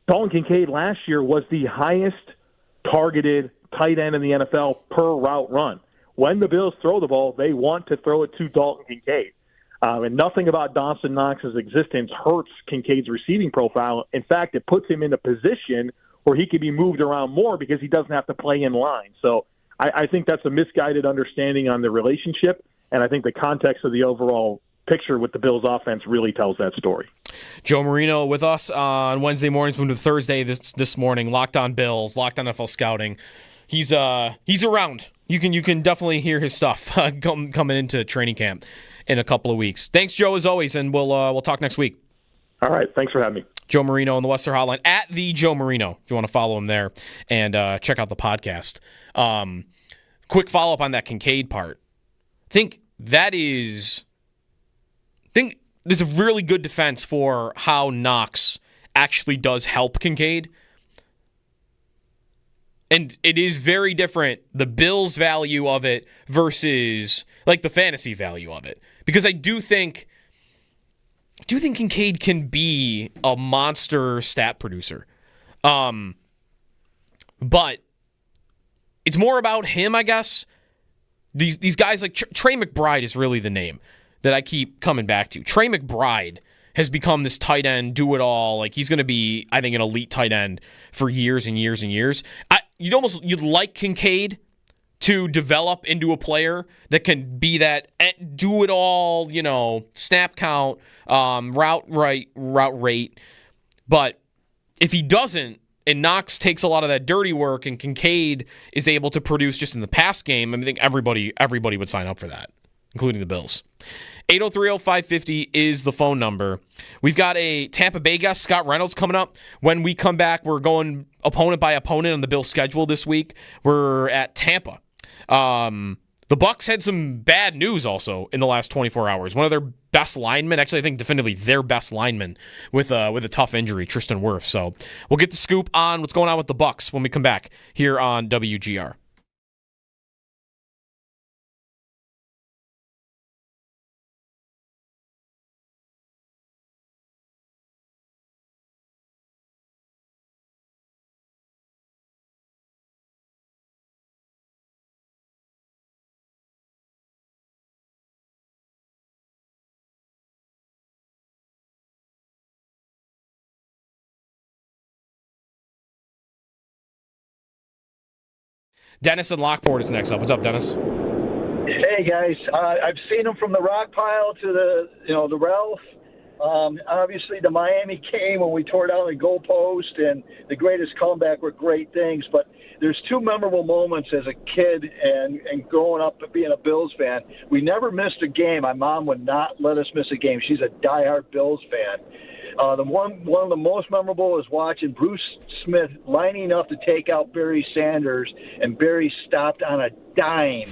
Dalton Kincaid last year was the highest targeted tight end in the NFL per route run. When the Bills throw the ball, they want to throw it to Dalton Kincaid. And nothing about Dawson Knox's existence hurts Kincaid's receiving profile. In fact, it puts him in a position where he can be moved around more because he doesn't have to play in line. So I think that's a misguided understanding on the relationship, and I think the context of the overall picture with the Bills' offense really tells that story. Joe Marino with us on Wednesday mornings, moving to Thursday this morning. Locked on Bills, Locked on NFL Scouting. He's around. You can definitely hear his stuff coming into training camp in a couple of weeks. Thanks, Joe, as always, and we'll talk next week. All right, thanks for having me. Joe Marino on the Western Hotline, at the Joe Marino, if you want to follow him there and check out the podcast. Quick follow-up on that Kincaid part. I think there's a really good defense for how Knox actually does help Kincaid. And it is very different, the Bills' value of it versus like the fantasy value of it. Because I do think Kincaid can be a monster stat producer. But it's more about him, I guess. These guys like Trey McBride is really the name that I keep coming back to. Trey McBride has become this tight end, do-it-all. Like, he's going to be, I think, an elite tight end for years and years and years. You'd like Kincaid to develop into a player that can be that do-it-all, snap count, route rate. But if he doesn't, and Knox takes a lot of that dirty work, and Kincaid is able to produce just in the pass game, I think everybody would sign up for that, including the Bills. 803-0550 is the phone number. We've got a Tampa Bay guest, Scott Reynolds, coming up. When we come back, we're going opponent by opponent on the Bills' schedule this week. We're at Tampa. The Bucs had some bad news also in the last 24 hours. One of their best linemen, actually I think definitively their best lineman with a tough injury, Tristan Wirfs. So we'll get the scoop on what's going on with the Bucs when we come back here on WGR. Dennis in Lockport is next up. What's up, Dennis? Hey guys, I've seen them from the rock pile to the Ralph. Obviously, the Miami game when we tore down the goalpost and the greatest comeback were great things. But there's two memorable moments as a kid and growing up being a Bills fan. We never missed a game. My mom would not let us miss a game. She's a diehard Bills fan. One of the most memorable is watching Bruce Smith lining up to take out Barry Sanders, and Barry stopped on a dime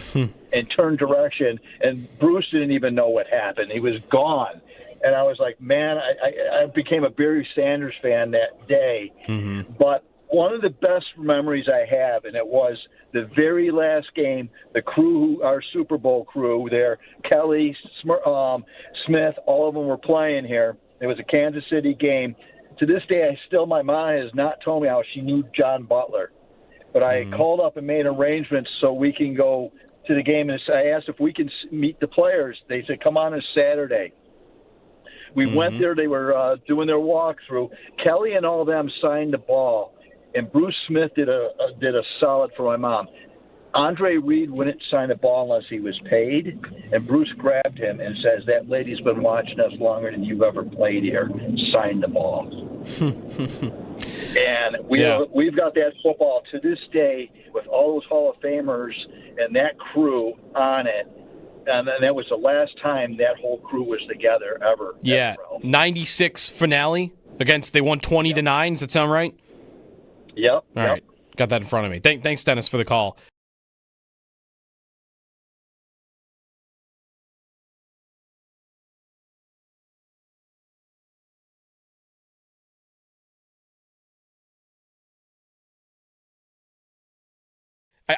and turned direction, and Bruce didn't even know what happened. He was gone. And I was like, man, I became a Barry Sanders fan that day. Mm-hmm. But one of the best memories I have, and it was the very last game, the crew, our Super Bowl crew there, Kelly, Smith, all of them were playing here. It was a Kansas City game. To this day, my mom has not told me how she knew John Butler. But I called up and made arrangements so we can go to the game. And I asked if we can meet the players. They said, come on Saturday. We went there. They were doing their walkthrough. Kelly and all of them signed the ball. And Bruce Smith did a solid for my mom. Andre Reed wouldn't sign a ball unless he was paid, and Bruce grabbed him and says, that lady's been watching us longer than you've ever played here. Sign the ball. And we've got that football to this day with all those Hall of Famers and that crew on it. And that was the last time that whole crew was together ever. Yeah, 96 finale against, they won 20-9. Does that sound right? Yep. All right. Got that in front of me. Thanks, Dennis, for the call.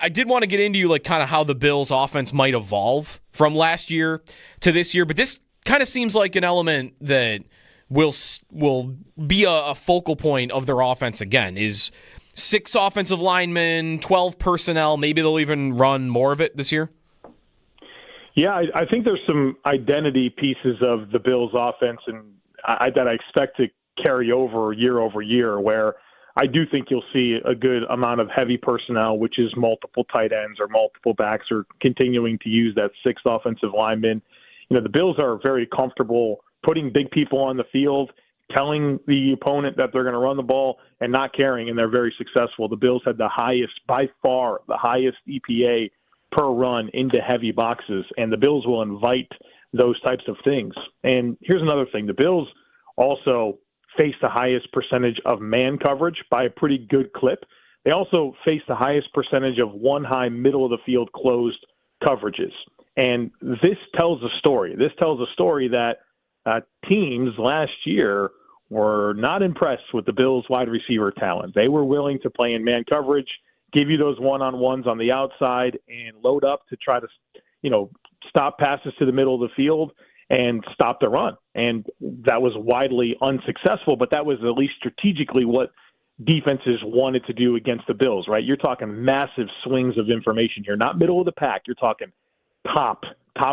I did want to get into like kind of how the Bills' offense might evolve from last year to this year, but this kind of seems like an element that will be a focal point of their offense again. Is 6 offensive linemen, 12 personnel. Maybe they'll even run more of it this year. Yeah, I think there's some identity pieces of the Bills' offense, and that I expect to carry over year, where I do think you'll see a good amount of heavy personnel, which is multiple tight ends or multiple backs, or continuing to use that 6th offensive lineman. You know, the Bills are very comfortable putting big people on the field, telling the opponent that they're going to run the ball, and not caring, and they're very successful. The Bills had by far the highest EPA per run into heavy boxes, and the Bills will invite those types of things. And here's another thing. The Bills also face the highest percentage of man coverage by a pretty good clip. They also face the highest percentage of one-high middle-of-the-field closed coverages. And this tells a story. This tells a story that teams last year were not impressed with the Bills' wide receiver talent. They were willing to play in man coverage, give you those one-on-ones on the outside, and load up to try to, stop passes to the middle of the field and stop the run. And that was widely unsuccessful, but that was at least strategically what defenses wanted to do against the Bills, right? You're talking massive swings of information here, not middle of the pack. You're talking top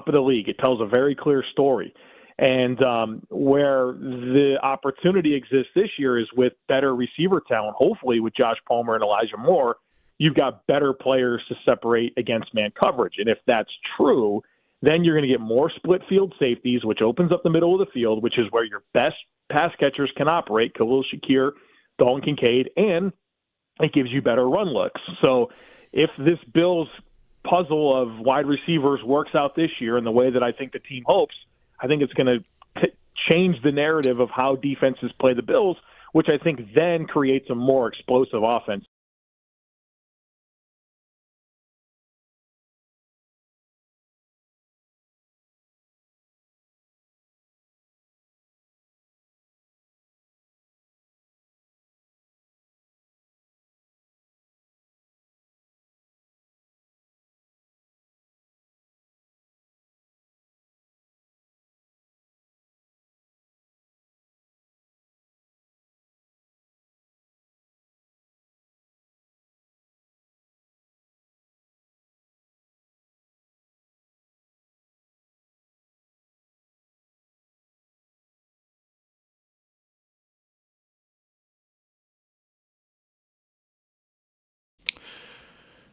of the league. It tells a very clear story. And where the opportunity exists this year is with better receiver talent, hopefully with Josh Palmer and Elijah Moore. You've got better players to separate against man coverage. And if that's true, then you're going to get more split field safeties, which opens up the middle of the field, which is where your best pass catchers can operate, Khalil Shakir, Dalton Kincaid, and it gives you better run looks. So if this Bills puzzle of wide receivers works out this year in the way that I think the team hopes, I think it's going to change the narrative of how defenses play the Bills, which I think then creates a more explosive offense.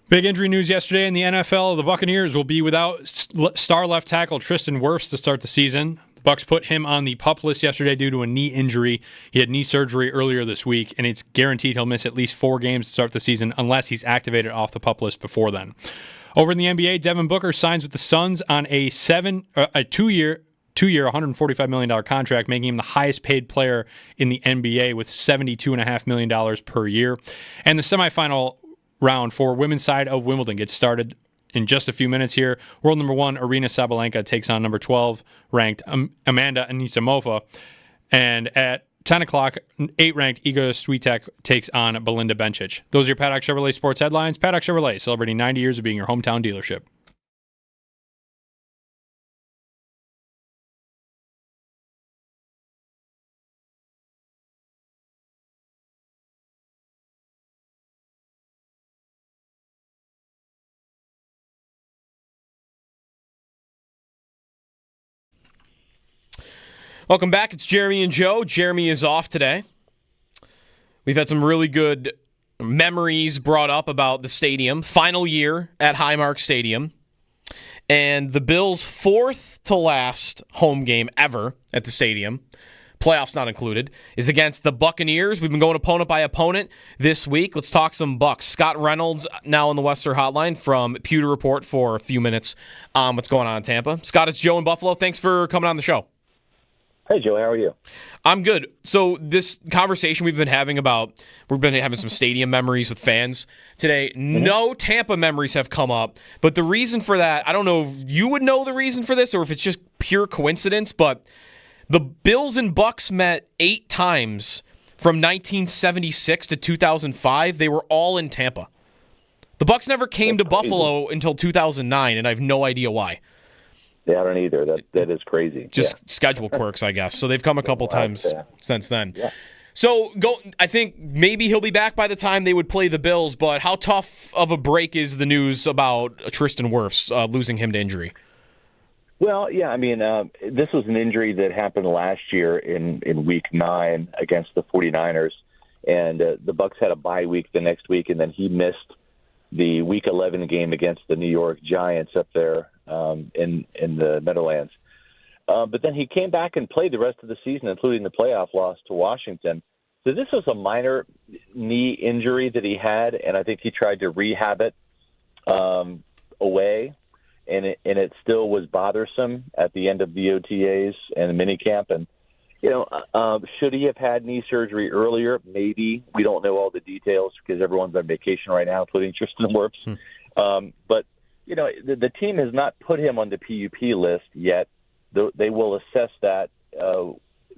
Big injury news yesterday in the NFL. The Buccaneers will be without star left tackle Tristan Wirfs to start the season. The Bucs put him on the PUP list yesterday due to a knee injury. He had knee surgery earlier this week, and it's guaranteed he'll miss at least 4 games to start the season unless he's activated off the PUP list before then. Over in the NBA, Devin Booker signs with the Suns on a 2-year, $145 million contract, making him the highest paid player in the NBA with $72.5 million per year. And the semifinal round for women's side of Wimbledon gets started in just a few minutes here. World number 1, Aryna Sabalenka, takes on number 12 ranked Amanda Anisimova. And at 10 o'clock, 8 ranked Iga Swiatek takes on Belinda Bencic. Those are your Paddock Chevrolet sports headlines. Paddock Chevrolet, celebrating 90 years of being your hometown dealership. Welcome back. It's Jeremy and Joe. Jeremy is off today. We've had some really good memories brought up about the stadium. Final year at Highmark Stadium. And the Bills' 4th to last home game ever at the stadium, playoffs not included, is against the Buccaneers. We've been going opponent by opponent this week. Let's talk some Bucs. Scott Reynolds now on the Western Hotline from Pewter Report for a few minutes on what's going on in Tampa. Scott, it's Joe in Buffalo. Thanks for coming on the show. Hey, Joe, how are you? I'm good. So this conversation we've been having some stadium memories with fans today. Mm-hmm. No Tampa memories have come up, but the reason for that, I don't know if you would know the reason for this or if it's just pure coincidence, but the Bills and Bucs met 8 times from 1976 to 2005. They were all in Tampa. The Bucs never came to Buffalo until 2009, and I have no idea why. Yeah, I don't either. That is crazy. Just schedule quirks, I guess. So they've come a couple times since then. Yeah. So I think maybe he'll be back by the time they would play the Bills, but how tough of a break is the news about Tristan Wirfs losing him to injury? Well, yeah, I mean, this was an injury that happened last year in Week 9 against the 49ers, and the Bucs had a bye week the next week, and then he missed the Week 11 game against the New York Giants up there in the Meadowlands. But then he came back and played the rest of the season, including the playoff loss to Washington. So this was a minor knee injury that he had, and I think he tried to rehab it away. And it still was bothersome at the end of the OTAs and the minicamp. And, should he have had knee surgery earlier? Maybe. We don't know all the details because everyone's on vacation right now, including Tristan Wirfs. But, the team has not put him on the PUP list yet. They will assess that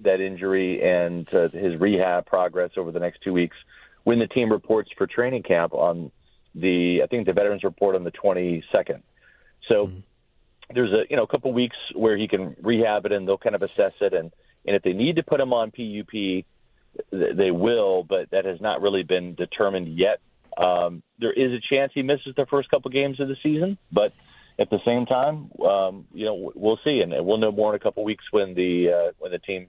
injury and his rehab progress over the next 2 weeks when the team reports for training camp on the Veterans Report on the 22nd. So there's a couple weeks where he can rehab it, and they'll kind of assess it. And if they need to put him on PUP, they will, but that has not really been determined yet. There is a chance he misses the first couple games of the season, but at the same time, we'll see, and we'll know more in a couple weeks when the team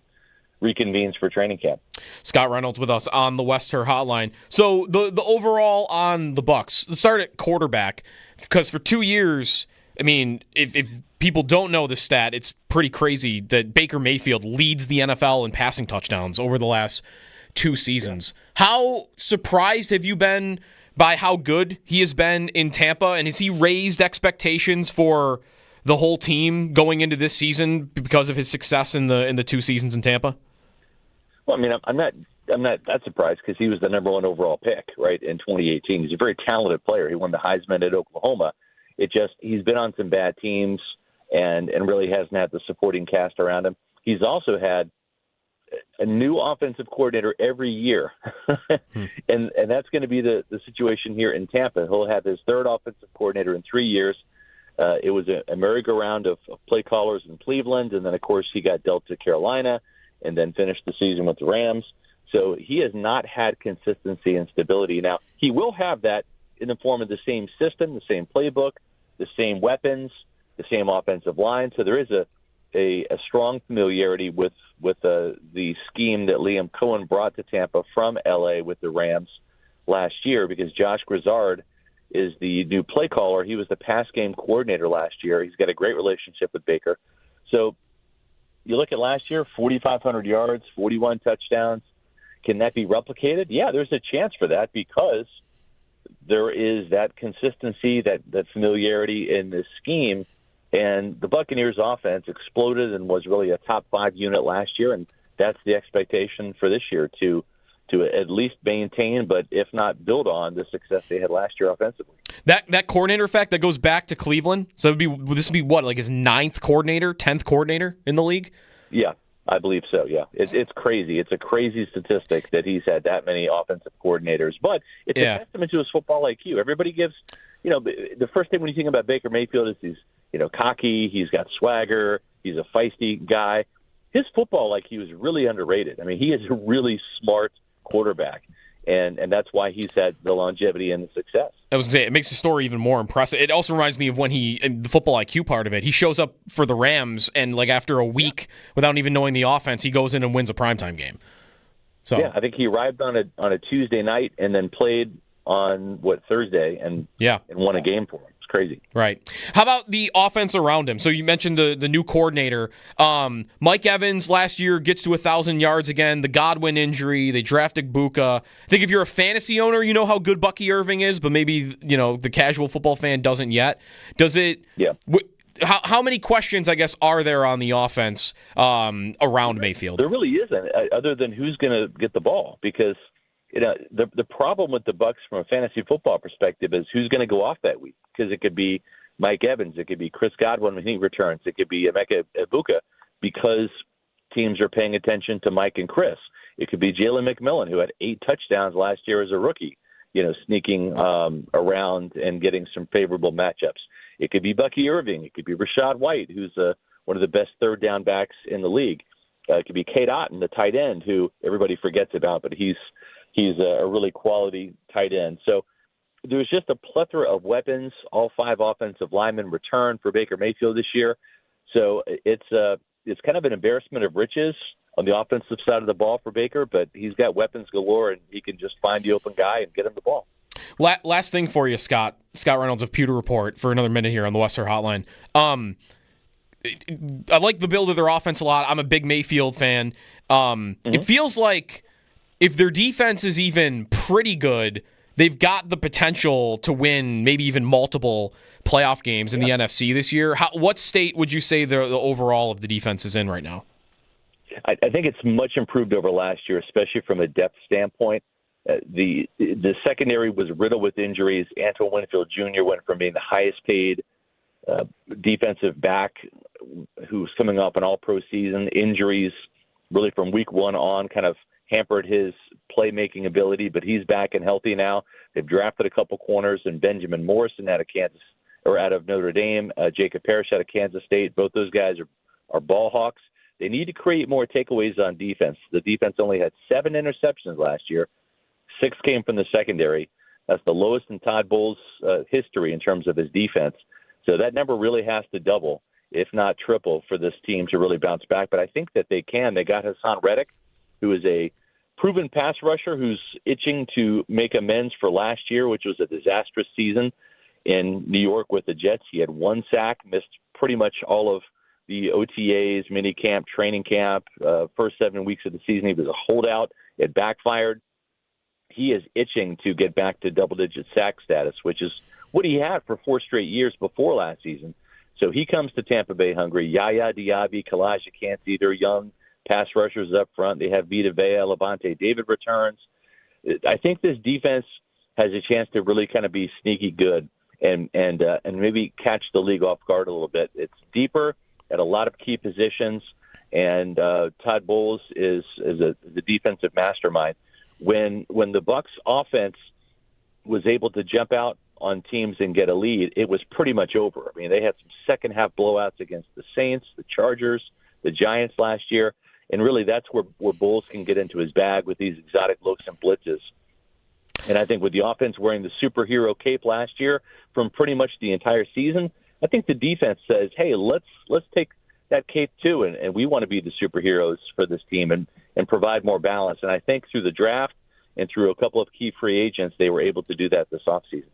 reconvenes for training camp. Scott Reynolds with us on the Wester Hotline. So the overall on the Bucs, let's start at quarterback, because for 2 years, I mean, if people don't know the stat, it's pretty crazy that Baker Mayfield leads the NFL in passing touchdowns over the last 2 seasons. Yeah. How surprised have you been by how good he has been in Tampa, and has he raised expectations for the whole team going into this season because of his success in the 2 seasons in Tampa? Well, I mean, I'm not that surprised because he was the number 1 overall pick, right, in 2018. He's a very talented player. He won the Heisman at Oklahoma. He's been on some bad teams and really hasn't had the supporting cast around him. He's also had a new offensive coordinator every year. and that's going to be the situation here in Tampa. He'll have his 3rd offensive coordinator in 3 years. It was a merry-go-round of play callers in Cleveland, and then, of course, he got dealt to Carolina and then finished the season with the Rams. So he has not had consistency and stability. Now, he will have that in the form of the same system, the same playbook, the same weapons, the same offensive line. So there is a strong familiarity with the scheme that Liam Cohen brought to Tampa from L.A. with the Rams last year, because Josh Grizzard is the new play caller. He was the pass game coordinator last year. He's got a great relationship with Baker. So you look at last year, 4,500 yards, 41 touchdowns. Can that be replicated? Yeah, there's a chance for that because there is that consistency, that familiarity in this scheme. And the Buccaneers offense exploded and was really a top 5 unit last year, and that's the expectation for this year to at least maintain, but if not build on the success they had last year offensively. That coordinator effect that goes back to Cleveland. So this would be what, like his 9th coordinator, 10th coordinator in the league? Yeah, I believe so. Yeah, it's crazy. It's a crazy statistic that he's had that many offensive coordinators, but it's a testament to his football IQ. Everybody gives, the first thing when you think about Baker Mayfield is he's cocky, he's got swagger, he's a feisty guy. His football IQ is really underrated. I mean, he is a really smart quarterback, and that's why he's had the longevity and the success. I was going to say, it makes the story even more impressive. It also reminds me of when the football IQ part of it, he shows up for the Rams, and like after a week, without even knowing the offense, he goes in and wins a primetime game. So yeah, I think he arrived on a Tuesday night and then played on Thursday and won a game for him. It's crazy. Right. How about the offense around him? So you mentioned the new coordinator. Mike Evans last year gets to 1,000 yards again. The Godwin injury. They drafted Buka. I think if you're a fantasy owner, you know how good Bucky Irving is, but maybe the casual football fan doesn't yet. Does it? Yeah. How many questions, I guess, are there on the offense around Mayfield? There really isn't, other than who's going to get the ball, because the problem with the Bucs from a fantasy football perspective is who's going to go off that week, because it could be Mike Evans, it could be Chris Godwin when he returns, it could be Emeka Egbuka, because teams are paying attention to Mike and Chris. It could be Jalen McMillan, who had 8 touchdowns last year as a rookie. sneaking around and getting some favorable matchups. It could be Bucky Irving. It could be Rashad White, who's one of the best third down backs in the league. It could be Cade Otton, the tight end, who everybody forgets about, but he's a really quality tight end. So there's just a plethora of weapons. All 5 offensive linemen return for Baker Mayfield this year. So it's kind of an embarrassment of riches on the offensive side of the ball for Baker, but he's got weapons galore, and he can just find the open guy and get him the ball. Last thing for you, Scott Reynolds of Pewter Report, for another minute here on the Western Hotline. I like the build of their offense a lot. I'm a big Mayfield fan. It feels like if their defense is even pretty good, they've got the potential to win maybe even multiple playoff games in the NFC this year. What state would you say the overall of the defense is in right now? I think it's much improved over last year, especially from a depth standpoint. The secondary was riddled with injuries. Antoine Winfield Jr. went from being the highest paid defensive back who's coming off an all-pro season. Injuries really from week 1 on kind of hampered his playmaking ability, but he's back and healthy now. They've drafted a couple corners, and Benjamin Morrison out of Notre Dame, Jacob Parrish out of Kansas State. Both those guys are ball hawks. They need to create more takeaways on defense. The defense only had 7 interceptions last year. 6 came from the secondary. That's the lowest in Todd Bowles' history in terms of his defense. So that number really has to double, if not triple, for this team to really bounce back. But I think that they can. They got Hassan Reddick, who is a proven pass rusher who's itching to make amends for last year, which was a disastrous season in New York with the Jets. He had 1 sack, missed pretty much all of the OTAs, mini camp, training camp, first 7 weeks of the season. He was a holdout. It backfired. He is itching to get back to double-digit sack status, which is what he had for 4 straight years before last season. So he comes to Tampa Bay hungry. Yaya Diaby, Kalijah Kancey, they're young pass rushers up front. They have Vita Vea, Levante David returns. I think this defense has a chance to really kind of be sneaky good and maybe catch the league off guard a little bit. It's deeper at a lot of key positions, and Todd Bowles is the defensive mastermind. When the Bucs offense was able to jump out on teams and get a lead, it was pretty much over. I mean, they had some second-half blowouts against the Saints, the Chargers, the Giants last year, and really that's where Bowles can get into his bag with these exotic looks and blitzes. And I think with the offense wearing the superhero cape last year from pretty much the entire season, I think the defense says, hey, let's take that cape too, and we want to be the superheroes for this team and provide more balance. And I think through the draft and through a couple of key free agents, they were able to do that this offseason.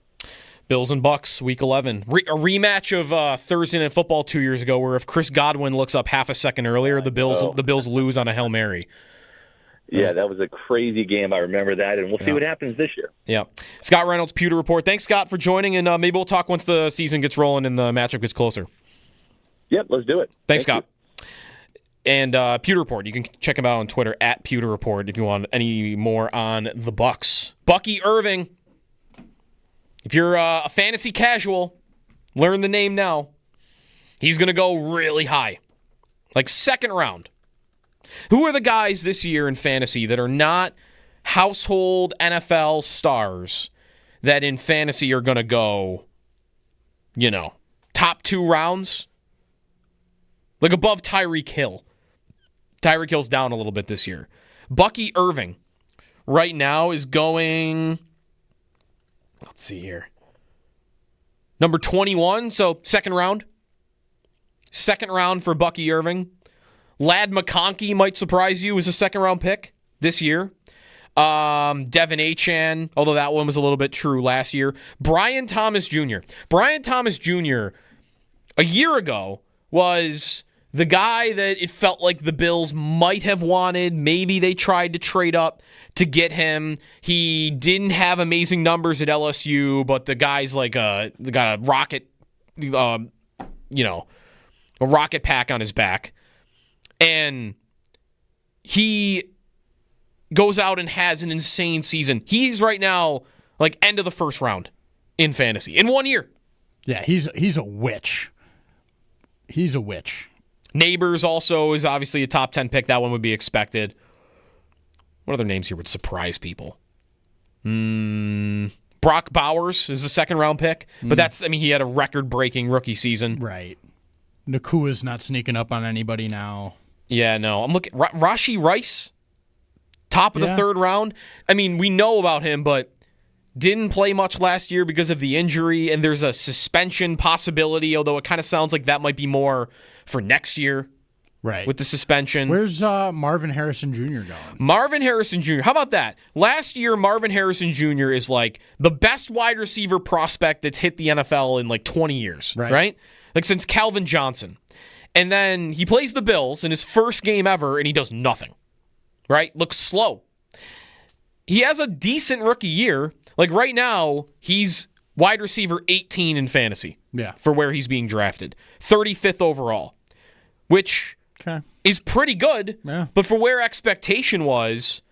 Bills and Bucks, Week 11. A rematch of Thursday Night Football 2 years ago, where if Chris Godwin looks up half a second earlier, the Bills lose on a Hail Mary. Yeah, that was a crazy game. I remember that, and we'll see what happens this year. Yeah. Scott Reynolds, Pewter Report. Thanks, Scott, for joining, and maybe we'll talk once the season gets rolling and the matchup gets closer. Yep, let's do it. Thanks, Scott. And Pewter Report, you can check him out on Twitter, @Pewter Report, if you want any more on the Bucks. Bucky Irving. If you're a fantasy casual, learn the name now. He's going to go really high, like second round. Who are the guys this year in fantasy that are not household NFL stars that in fantasy are going to go, top 2 rounds? Like above Tyreek Hill. Tyreek Hill's down a little bit this year. Bucky Irving right now is going, let's see here, number 21, so second round. Second round for Bucky Irving. Ladd McConkey might surprise you as a second-round pick this year. Devin Achane, although that one was a little bit true last year. Brian Thomas Jr. Brian Thomas Jr. a year ago was the guy that it felt like the Bills might have wanted. Maybe they tried to trade up to get him. He didn't have amazing numbers at LSU, but the guy's like got a rocket, a rocket pack on his back. And he goes out and has an insane season. He's right now like end of the first round in fantasy in 1 year. Yeah, he's a witch. He's a witch. Neighbors also is obviously a top 10 pick. That one would be expected. What other names here would surprise people? Brock Bowers is a second-round pick, but he had a record-breaking rookie season. Right. Nakua's not sneaking up on anybody now. Yeah, no. I'm looking. Rashee Rice, top of the third round. I mean, we know about him, but didn't play much last year because of the injury, and there's a suspension possibility, although it kind of sounds like that might be more for next year. Right. With the suspension. Where's Marvin Harrison Jr. going? Marvin Harrison Jr. How about that? Last year, Marvin Harrison Jr. is like the best wide receiver prospect that's hit the NFL in like 20 years. Right? Like since Calvin Johnson. And then he plays the Bills in his first game ever, and he does nothing. Right? Looks slow. He has a decent rookie year. Like right now, he's wide receiver 18 in fantasy. Yeah. For where he's being drafted. 35th overall. Which is pretty good. Yeah. But for where expectation was,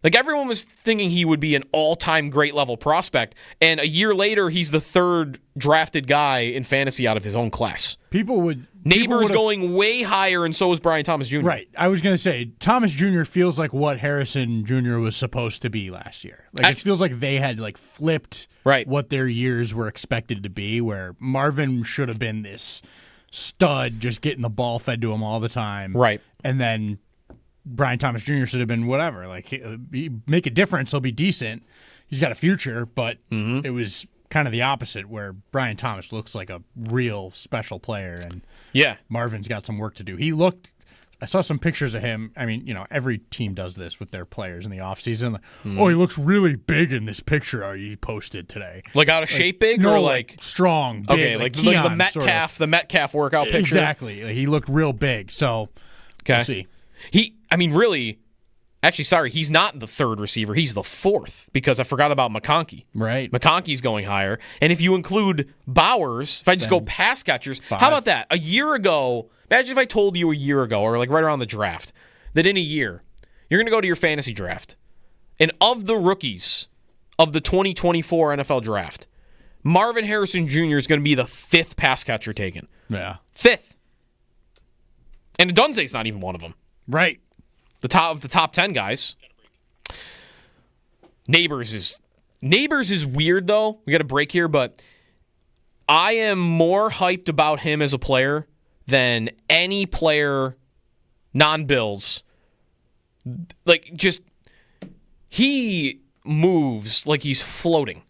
like everyone was thinking he would be an all-time great level prospect, and a year later he's the third drafted guy in fantasy out of his own class. Neighbors going way higher, and so is Brian Thomas Jr. Right. I was going to say, Thomas Jr. feels like what Harrison Jr. was supposed to be last year. Like it feels like they had like flipped what their years were expected to be, where Marvin should have been this stud, just getting the ball fed to him all the time. Right. And then Brian Thomas Jr. should have been whatever. Like, he make a difference, he'll be decent. He's got a future, but it was kind of the opposite, where Brian Thomas looks like a real special player, and Marvin's got some work to do. I saw some pictures of him. I mean, every team does this with their players in the offseason. Like, oh, he looks really big in this picture you posted today. Like out of shape big, no, or like strong, big, okay, like the Metcalf, the Metcalf workout picture. Exactly. Like, he looked real big. So we'll see. He's not the third receiver. He's the fourth, because I forgot about McConkey. Right. McConkey's going higher. And if you include Bowers, if I just go pass catchers, how about that? A year ago, imagine if I told you a year ago, or like right around the draft, that in a year, you're going to go to your fantasy draft, and of the rookies of the 2024 NFL draft, Marvin Harrison Jr. is going to be the fifth pass catcher taken. Yeah. Fifth. And Dunze's not even one of them. Right. The top 10 guys. Neighbors is weird, though. We got a break here, but I am more hyped about him as a player than any player, non-Bills. Like, just, he moves like he's floating.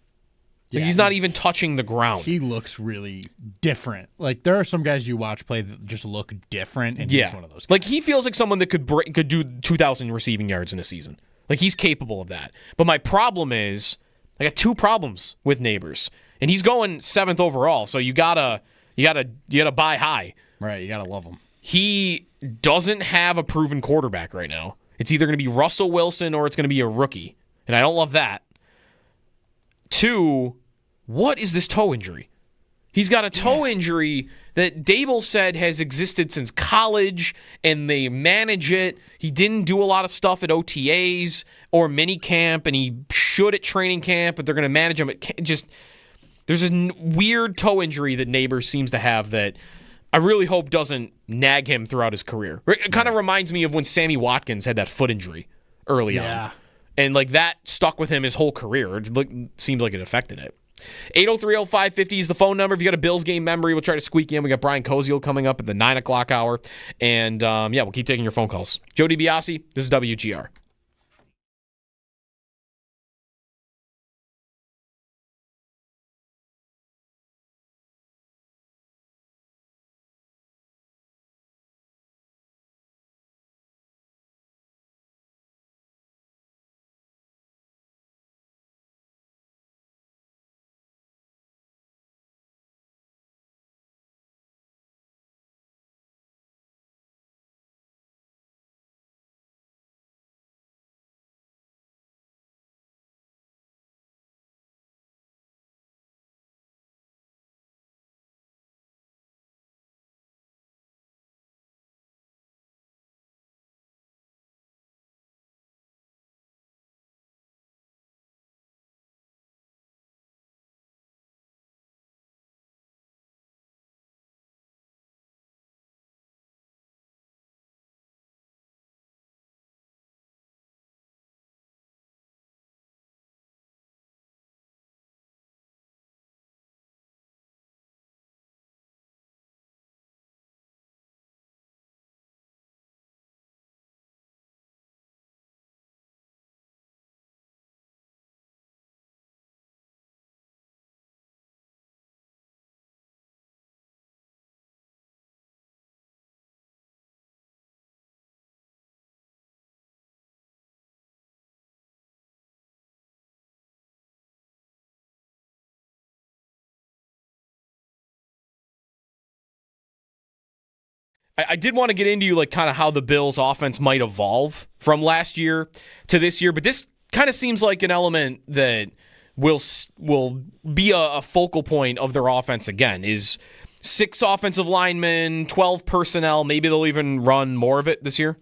Like he's not even touching the ground. He looks really different. Like, there are some guys you watch play that just look different, and he's one of those guys. Like, he feels like someone that could do 2,000 receiving yards in a season. Like, he's capable of that. But my problem is, I got two problems with Neighbors, and he's going 7th overall. So you gotta buy high. Right, you gotta love him. He doesn't have a proven quarterback right now. It's either going to be Russell Wilson or it's going to be a rookie, and I don't love that. 2, what is this toe injury? He's got a toe injury that Dable said has existed since college, and they manage it. He didn't do a lot of stuff at OTAs or mini camp, and he should at training camp, but they're going to manage him at there's a weird toe injury that Neighbors seems to have that I really hope doesn't nag him throughout his career. It kind of reminds me of when Sammy Watkins had that foot injury early on. And like that stuck with him his whole career. It seemed like it affected it. 803-0550 is the phone number. If you got a Bills game memory, we'll try to squeak you in. We got Brian Koziel coming up at the 9 o'clock hour. And we'll keep taking your phone calls. Joe DiBiase, this is WGR. I did want to get into like kind of how the Bills' offense might evolve from last year to this year, but this kind of seems like an element that will be a focal point of their offense again. Is 6 offensive linemen, 12 personnel. Maybe they'll even run more of it this year.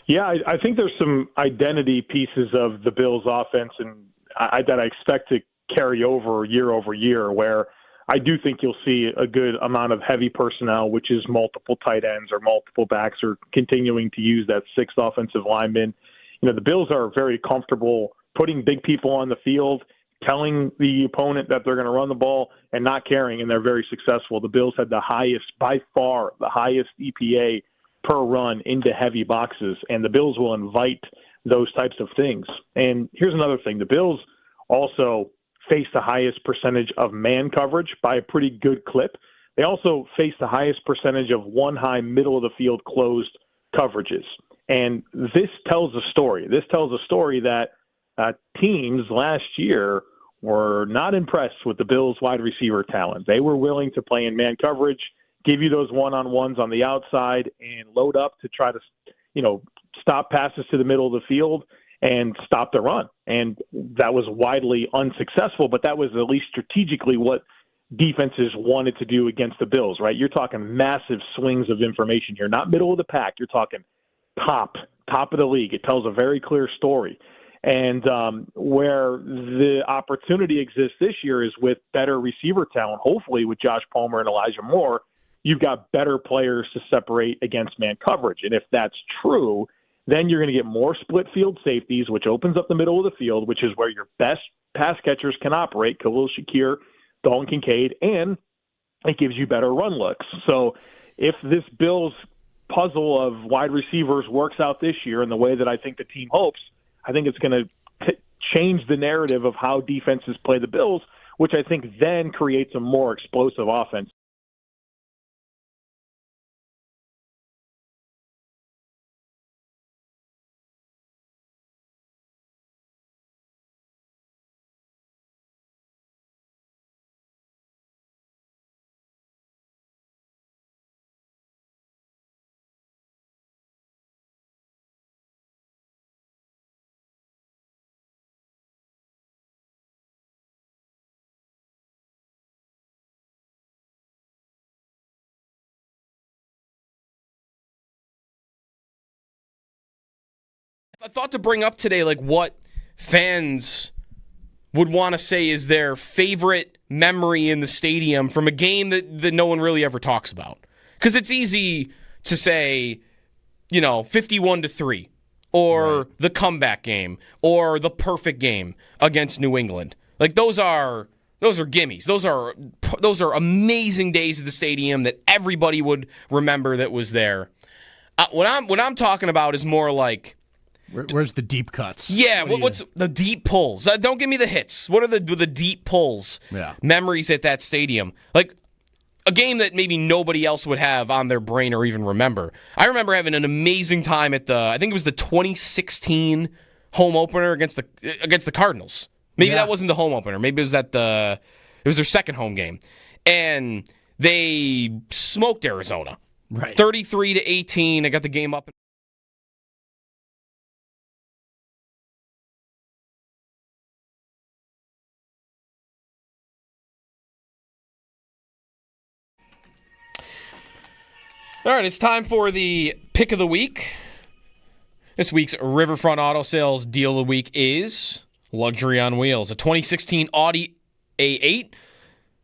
Yeah, I think there's some identity pieces of the Bills' offense, and that I expect to carry over year, where I do think you'll see a good amount of heavy personnel, which is multiple tight ends or multiple backs, or continuing to use that 6th offensive lineman. The Bills are very comfortable putting big people on the field, telling the opponent that they're going to run the ball, and not caring, and they're very successful. The Bills had by far the highest EPA per run into heavy boxes, and the Bills will invite those types of things. And here's another thing. The Bills also face the highest percentage of man coverage by a pretty good clip. They also face the highest percentage of one-high middle-of-the-field closed coverages. And this tells a story. This tells a story that teams last year were not impressed with the Bills' wide receiver talent. They were willing to play in man coverage, give you those one-on-ones on the outside, and load up to try to, stop passes to the middle of the field and stop the run. And that was widely unsuccessful, but that was at least strategically what defenses wanted to do against the Bills, right? You're talking massive swings of information here, not middle of the pack. You're talking top of the league. It tells a very clear story. And where the opportunity exists this year is with better receiver talent, hopefully with Josh Palmer and Elijah Moore, you've got better players to separate against man coverage. And if that's true, then you're going to get more split field safeties, which opens up the middle of the field, which is where your best pass catchers can operate, Khalil Shakir, Dalton Kincaid, and it gives you better run looks. So if this Bills puzzle of wide receivers works out this year in the way that I think the team hopes, I think it's going to change the narrative of how defenses play the Bills, which I think then creates a more explosive offense. I thought to bring up today, like, what fans would want to say is their favorite memory in the stadium from a game that no one really ever talks about. Because it's easy to say, 51-3, or the comeback game, or the perfect game against New England. Like, those are gimmies. Those are amazing days at the stadium that everybody would remember that was there. What I'm talking about is more like, where's the deep cuts? Yeah, what's the deep pulls? Don't give me the hits. What are the deep pulls? Yeah. Memories at that stadium. Like a game that maybe nobody else would have on their brain or even remember. I remember having an amazing time at I think it was the 2016 home opener against the Cardinals. Maybe that wasn't the home opener. Maybe it was it was their second home game. And they smoked Arizona. Right. 33-18. I got the game up. All right, it's time for the pick of the week. This week's Riverfront Auto Sales deal of the week is Luxury on Wheels. A 2016 Audi A8,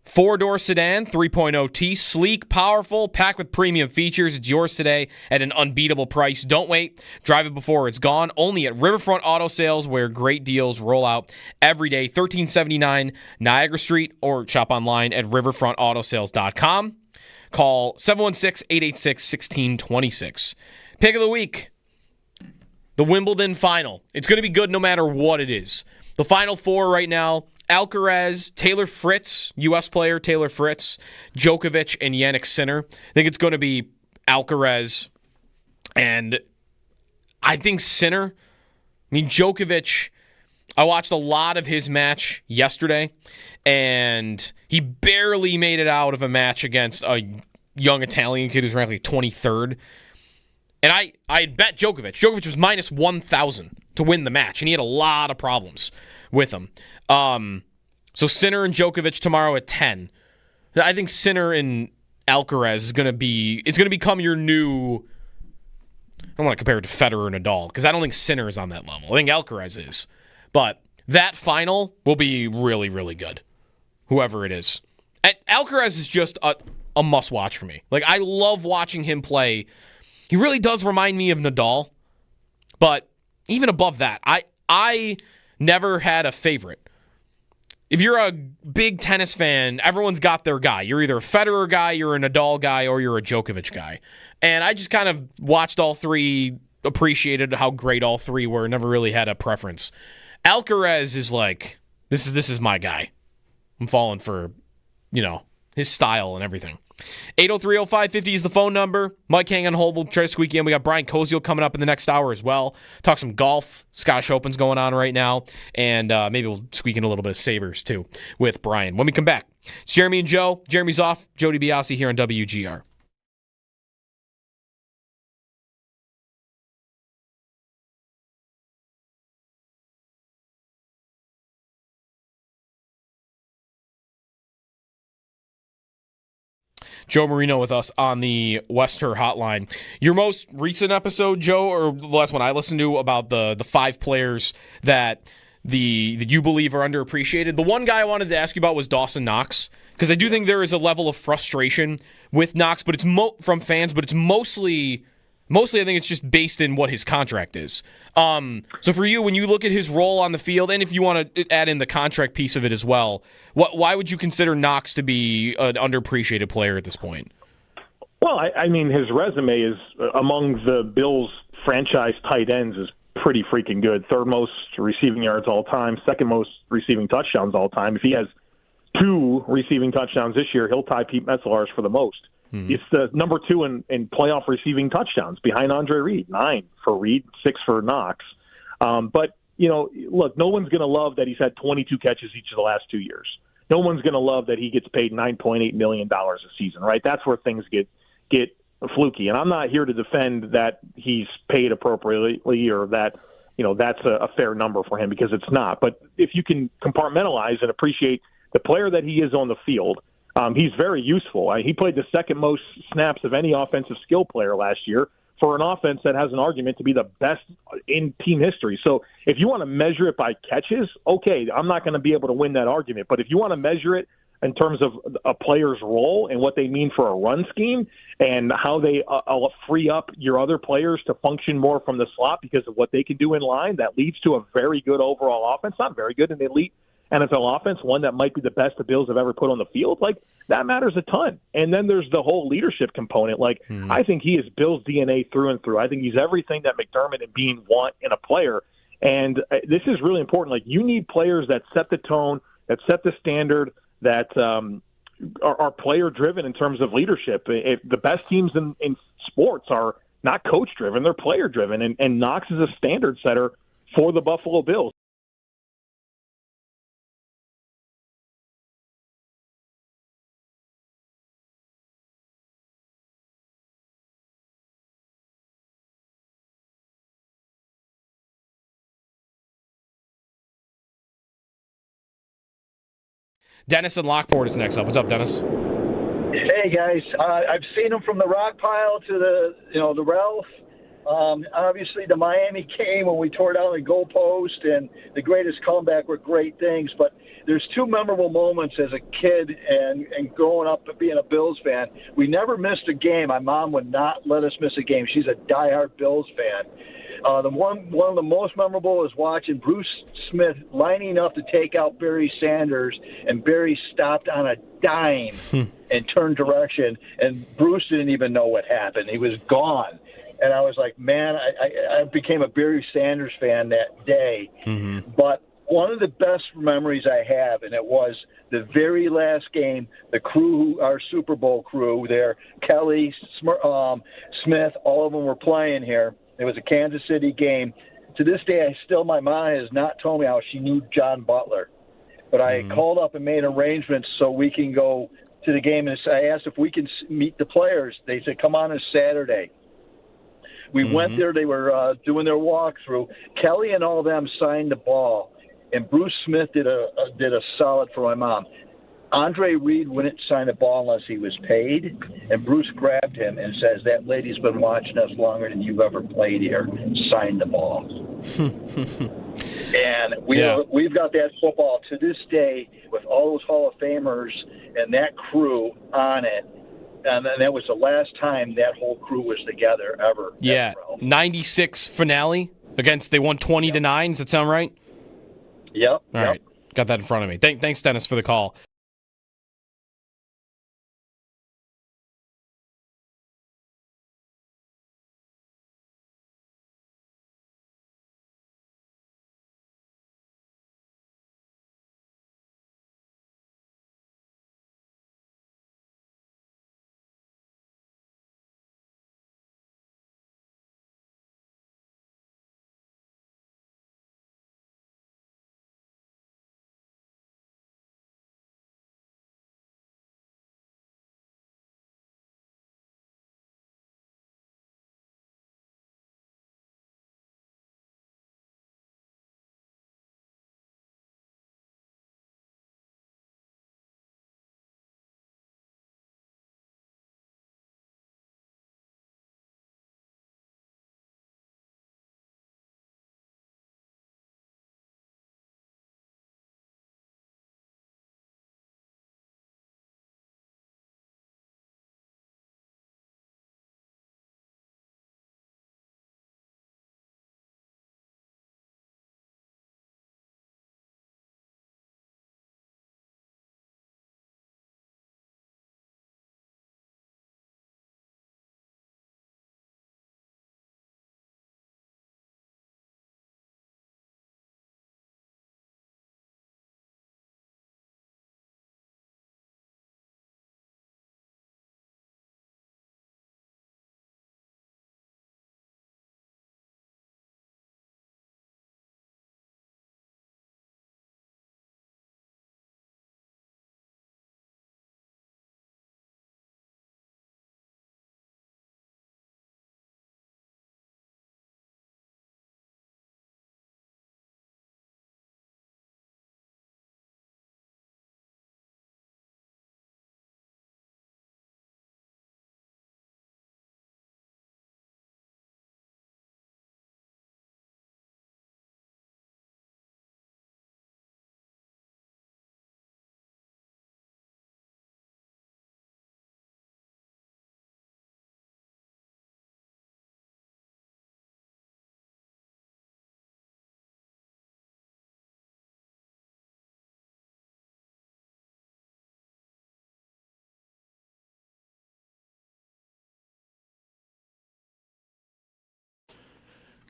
4-door sedan, 3.0T, sleek, powerful, packed with premium features. It's yours today at an unbeatable price. Don't wait. Drive it before it's gone. Only at Riverfront Auto Sales, where great deals roll out every day. 1379 Niagara Street, or shop online at riverfrontautosales.com. Call 716-886-1626. Pick of the week, the Wimbledon final. It's going to be good no matter what it is. The Final Four right now, Alcaraz, Taylor Fritz, U.S. player Taylor Fritz, Djokovic, and Jannik Sinner. I think it's going to be Alcaraz, and I think Sinner. Djokovic, I watched a lot of his match yesterday, and he barely made it out of a match against a young Italian kid who's ranked like 23rd. And I had bet Djokovic. Djokovic was minus 1,000 to win the match, and he had a lot of problems with him. So Sinner and Djokovic tomorrow at 10. I think Sinner and Alcaraz is going to become your new... I don't want to compare it to Federer and Nadal, because I don't think Sinner is on that level. I think Alcaraz is. But that final will be really, really good, whoever it is. And Alcaraz is just a must-watch for me. Like, I love watching him play. He really does remind me of Nadal. But even above that, I never had a favorite. If you're a big tennis fan, everyone's got their guy. You're either a Federer guy, you're a Nadal guy, or you're a Djokovic guy. And I just kind of watched all three, appreciated how great all three were, never really had a preference. Alcaraz is like, this is my guy. I'm falling for, his style and everything. 803-0550 is the phone number. Mike, hang on hold. We'll try to squeak in. We got Brian Koziel coming up in the next hour as well. Talk some golf. Scottish Open's going on right now. And maybe we'll squeak in a little bit of Sabres, too, with Brian. When we come back, it's Jeremy and Joe. Jeremy's off. Joe DiBiase here on WGR. Joe Marino with us on the Wester Hotline. Your most recent episode, Joe, or the last one I listened to about the 5 players that you believe are underappreciated. The one guy I wanted to ask you about was Dawson Knox, because I do think there is a level of frustration with Knox, but it's from fans, but it's mostly I think it's just based in what his contract is. So for you, when you look at his role on the field, and if you want to add in the contract piece of it as well, why would you consider Knox to be an underappreciated player at this point? Well, I mean, his resume is among the Bills' franchise tight ends is pretty freaking good. 3rd most receiving yards all time, 2nd most receiving touchdowns all time. If he has 2 receiving touchdowns this year, he'll tie Pete Metzelaars for the most. Mm-hmm. It's the number 2 in playoff receiving touchdowns behind Andre Reed, 9 for Reed, 6 for Knox. But, look, no one's going to love that he's had 22 catches each of the last 2 years. No one's going to love that he gets paid $9.8 million a season, right? That's where things get fluky. And I'm not here to defend that he's paid appropriately or that, that's a fair number for him, because it's not. But if you can compartmentalize and appreciate the player that he is on the field, he's very useful. He played the 2nd most snaps of any offensive skill player last year for an offense that has an argument to be the best in team history. So if you want to measure it by catches, okay, I'm not going to be able to win that argument. But if you want to measure it in terms of a player's role and what they mean for a run scheme and how they free up your other players to function more from the slot because of what they can do in line, that leads to a very good overall offense. Not very good, an elite NFL offense, one that might be the best the Bills have ever put on the field. Like, that matters a ton. And then there's the whole leadership component. Like, I think he is Bills' DNA through and through. I think he's everything that McDermott and Bean want in a player. And this is really important. Like, you need players that set the tone, that set the standard, that are player-driven in terms of leadership. If the best teams in sports are not coach-driven, they're player-driven. And Knox is a standard setter for the Buffalo Bills. Dennis in Lockport is next up. What's up, Dennis? Hey guys, I've seen him from the rock pile to the Ralph. Obviously, the Miami game when we tore down the goalpost and the greatest comeback were great things. But there's 2 memorable moments as a kid and growing up being a Bills fan. We never missed a game. My mom would not let us miss a game. She's a diehard Bills fan. One of the most memorable is watching Bruce Smith lining up to take out Barry Sanders, and Barry stopped on a dime and turned direction, and Bruce didn't even know what happened. He was gone. And I was like, man, I became a Barry Sanders fan that day. Mm-hmm. But one of the best memories I have, and it was the very last game, the crew, our Super Bowl crew there, Kelly, Smith, all of them were playing here. It was a Kansas City game. To this day, my mom has not told me how she knew John Butler. But I called up and made arrangements so we can go to the game, and I asked if we can meet the players. They said, come on Saturday. We went there. They were doing their walkthrough. Kelly and all of them signed the ball, and Bruce Smith did a solid for my mom. Andre Reed wouldn't sign a ball unless he was paid, and Bruce grabbed him and says, that lady's been watching us longer than you've ever played here. Sign the ball. And we've got that football to this day with all those Hall of Famers and that crew on it. And that was the last time that whole crew was together ever. Yeah, 96 finale against, they won 20-9. Does that sound right? Yep. All right. Got that in front of me. Thanks, Dennis, for the call.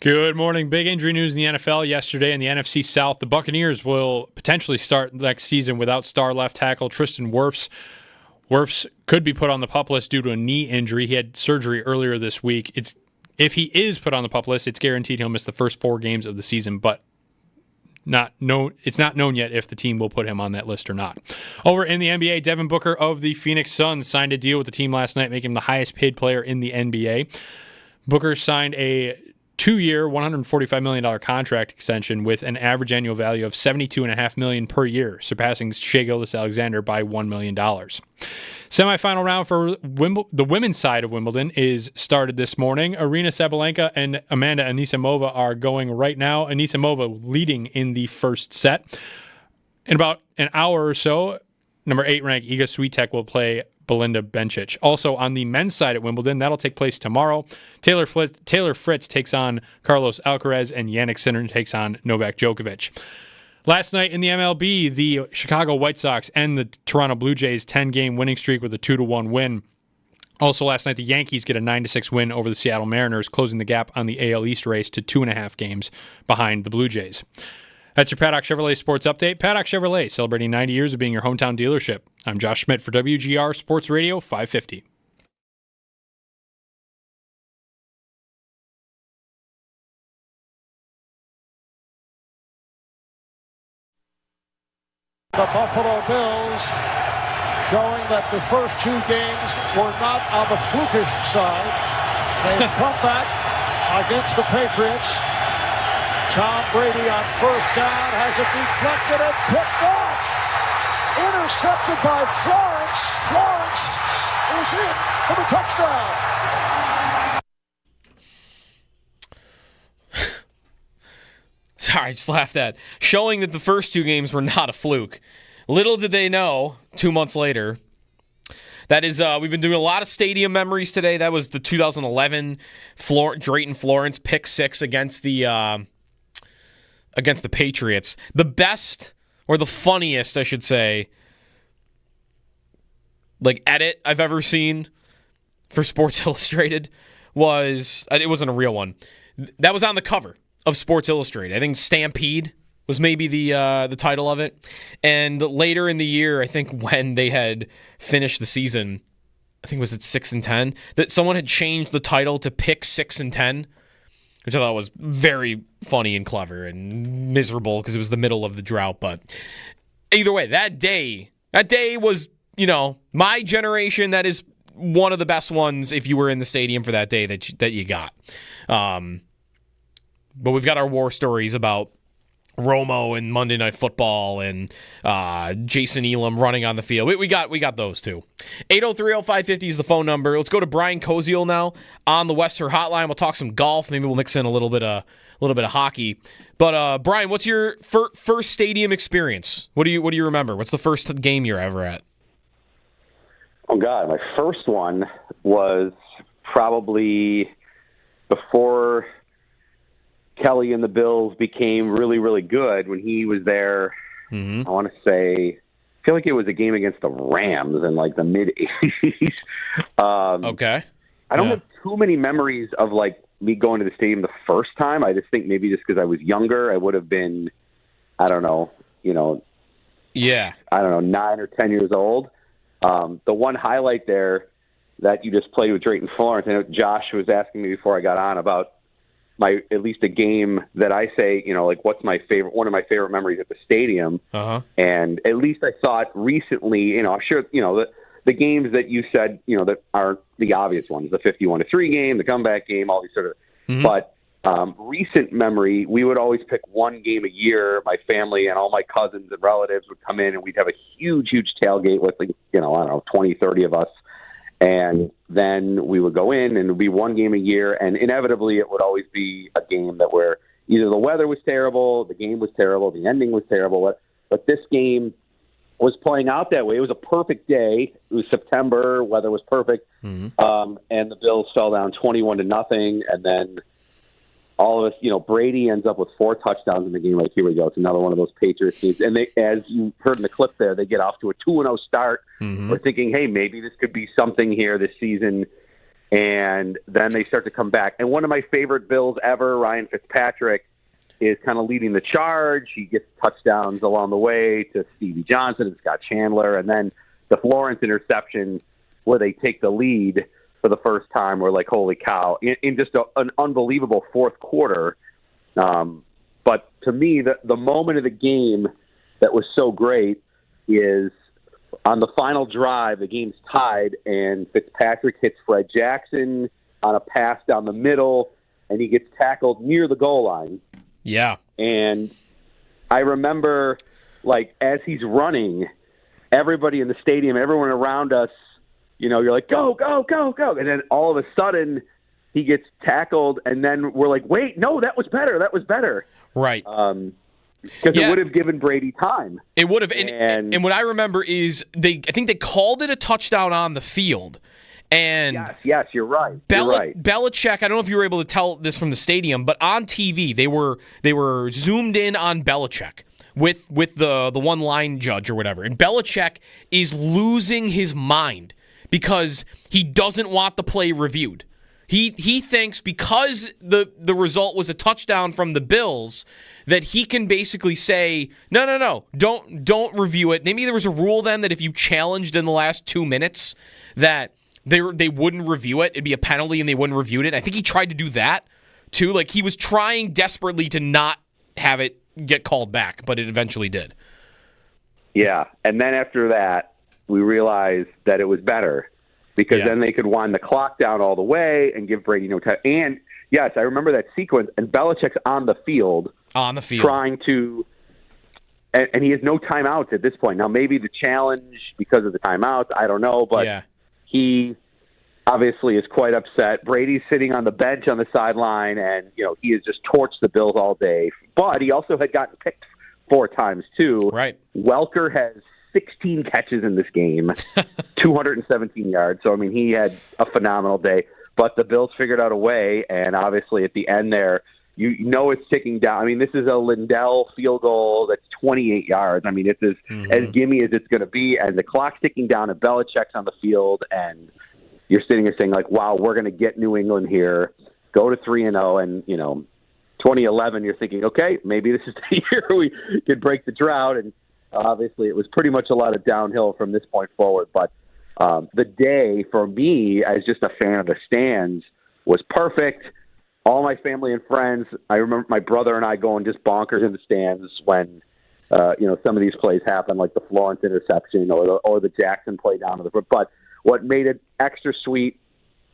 Good morning. Big injury news in the NFL yesterday in the NFC South. The Buccaneers will potentially start next season without star left tackle Tristan Wirfs. Wirfs could be put on the PUP list due to a knee injury. He had surgery earlier this week. If he is put on the PUP list, it's guaranteed he'll miss the first 4 games of the season, but it's not known yet if the team will put him on that list or not. Over in the NBA, Devin Booker of the Phoenix Suns signed a deal with the team last night, making him the highest paid player in the NBA. Booker signed a 2-year, $145 million contract extension with an average annual value of $72.5 million per year, surpassing Shai Gilgeous-Alexander by $1 million. Semifinal round for the women's side of Wimbledon is started this morning. Arina Sabalenka and Amanda Anisimova are going right now. Anisimova leading in the first set. In about an hour or so, number 8 ranked Iga Swiatek will play Belinda Bencic. Also on the men's side at Wimbledon, that'll take place tomorrow. Taylor Fritz takes on Carlos Alcaraz, and Jannik Sinner takes on Novak Djokovic. Last night in the MLB, the Chicago White Sox end the Toronto Blue Jays' 10-game winning streak with a 2-1 win. Also last night, the Yankees get a 9-6 win over the Seattle Mariners, closing the gap on the AL East race to 2.5 games behind the Blue Jays. That's your Paddock Chevrolet Sports Update. Paddock Chevrolet, celebrating 90 years of being your hometown dealership. I'm Josh Schmidt for WGR Sports Radio 550. The Buffalo Bills showing that the first two games were not on the flukish side. They come back against the Patriots. Tom Brady on first down has it deflected and picked off. Intercepted by Florence. Florence is in for the touchdown. Sorry, I just laughed at. Showing that the first two games were not a fluke. Little did they know, 2 months later. That is, we've been doing a lot of stadium memories today. That was the 2011 Drayton Florence pick six against the Patriots. The best, or the funniest, I should say, like edit I've ever seen for Sports Illustrated was, it wasn't a real one. That was on the cover of Sports Illustrated. I think Stampede was maybe the title of it. And later in the year, I think when they had finished the season, I think was it 6-10, that someone had changed the title to Pick 6 and 10, which I thought was very funny and clever and miserable because it was the middle of the drought. But either way, that day was, my generation. That is one of the best ones if you were in the stadium for that day that you got. But we've got our war stories about Romo and Monday Night Football and Jason Elam running on the field. We got those too. 803-0550 is the phone number. Let's go to Brian Koziel now on the Western Hotline. We'll talk some golf. Maybe we'll mix in a little bit of hockey. But Brian, what's your first stadium experience? What do you remember? What's the first game you're ever at? Oh God, my first one was probably before Kelly and the Bills became really, really good when he was there. Mm-hmm. I want to say, I feel like it was a game against the Rams in like the mid-'80s. Okay. I don't have too many memories of like me going to the stadium the first time. I just think maybe just because I was younger, I would have been, I don't know, 9 or 10 years old. The one highlight there that you just played with Drayton Florence, I know Josh was asking me before I got on about at least a game that I say, like what's one of my favorite memories at the stadium. Uh-huh. And at least I thought recently, I'm sure, the games that you said, that are the obvious ones, the 51-3 game, the comeback game, all these sort of, but recent memory, we would always pick one game a year. My family and all my cousins and relatives would come in and we'd have a huge, huge tailgate with, 20, 30 of us. And then we would go in and it would be one game a year. And inevitably it would always be a game that where either the weather was terrible, the game was terrible, the ending was terrible. But this game was playing out that way. It was a perfect day. It was September. Weather was perfect. Mm-hmm. And the Bills fell down 21-0. And then all of us, Brady ends up with 4 touchdowns in the game. Like, here we go. It's another one of those Patriots games. And they, as you heard in the clip there, they get off to a 2-0 start. Mm-hmm. We're thinking, hey, maybe this could be something here this season. And then they start to come back. And one of my favorite Bills ever, Ryan Fitzpatrick, is kind of leading the charge. He gets touchdowns along the way to Stevie Johnson and Scott Chandler. And then the Florence interception where they take the lead for the first time, we're like, holy cow, in just an unbelievable fourth quarter. But to me, the moment of the game that was so great is on the final drive, the game's tied, and Fitzpatrick hits Fred Jackson on a pass down the middle, and he gets tackled near the goal line. Yeah. And I remember, like, as he's running, everybody in the stadium, everyone around us, you're like, go, go, go, go. And then all of a sudden he gets tackled. And then we're like, wait, no, that was better. That was better. Right. Because it would have given Brady time. It would have. And what I remember is I think they called it a touchdown on the field. And yes, you're right. Belichick, I don't know if you were able to tell this from the stadium, but on TV, they were zoomed in on Belichick with the one line judge or whatever. And Belichick is losing his mind because he doesn't want the play reviewed. He thinks because the result was a touchdown from the Bills that he can basically say, no, don't review it. Maybe there was a rule then that if you challenged in the last 2 minutes that they wouldn't review it. It'd be a penalty and they wouldn't review it. I think he tried to do that too. Like, he was trying desperately to not have it get called back, but it eventually did. Yeah, and then after that, we realized that it was better because then they could wind the clock down all the way and give Brady no time. And yes, I remember that sequence. And Belichick's on the field, trying to, and he has no timeouts at this point. Now maybe the challenge because of the timeouts, I don't know, but he obviously is quite upset. Brady's sitting on the bench on the sideline, and he has just torched the Bills all day. But he also had gotten picked 4 times too. Right. Welker has 16 catches in this game, 217 yards. So, I mean, he had a phenomenal day. But the Bills figured out a way, and obviously at the end there, it's ticking down. I mean, this is a Lindell field goal that's 28 yards. I mean, it's as gimme as it's going to be, and the clock's ticking down, and Belichick's on the field, and you're sitting there saying, like, wow, we're going to get New England here, go to 3-0, and, 2011, you're thinking, okay, maybe this is the year we could break the drought, and obviously it was pretty much a lot of downhill from this point forward. But the day, for me, as just a fan of the stands, was perfect. All my family and friends, I remember my brother and I going just bonkers in the stands when, some of these plays happen, like the Florence interception or the Jackson play down to the front. But what made it extra sweet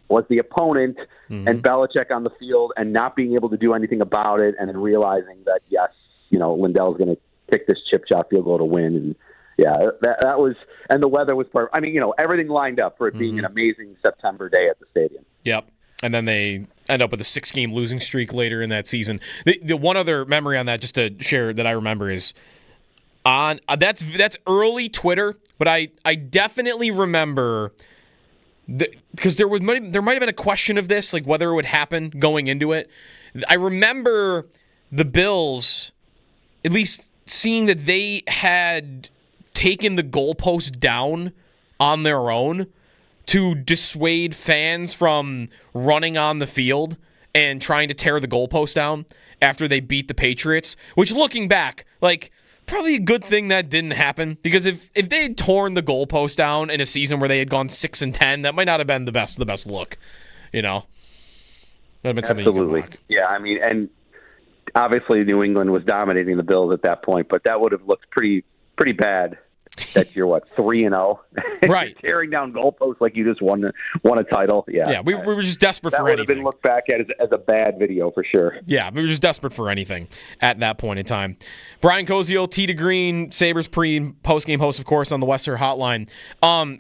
was the opponent and Belichick on the field and not being able to do anything about it, and then realizing that, yes, Lindell's going to kick this chip shot field goal to win. And, that was – and the weather was perfect. I mean, everything lined up for it being an amazing September day at the stadium. Yep. And then they end up with a 6-game losing streak later in that season. The one other memory on that, just to share, that I remember is on that's early Twitter, but I definitely remember because there might have been a question of this, like whether it would happen going into it. I remember the Bills at least seeing that they had taken the goalpost down on their own to dissuade fans from running on the field and trying to tear the goalpost down after they beat the Patriots, which, looking back, like, probably a good thing that didn't happen, because if they had torn the goalpost down in a season where they had gone 6-10, that might not have been the best look, That'd have been something. Absolutely. Yeah, I mean, and obviously New England was dominating the Bills at that point, but that would have looked pretty bad. That you're 3-0, right? You're tearing down goalposts like you just won a title. Yeah, we were just desperate for anything. That would have been looked back at as a bad video for sure. Yeah, we were just desperate for anything at that point in time. Brian Koziol, Tee to Green, Sabres pre- and post-game host, of course, on the Western Hotline.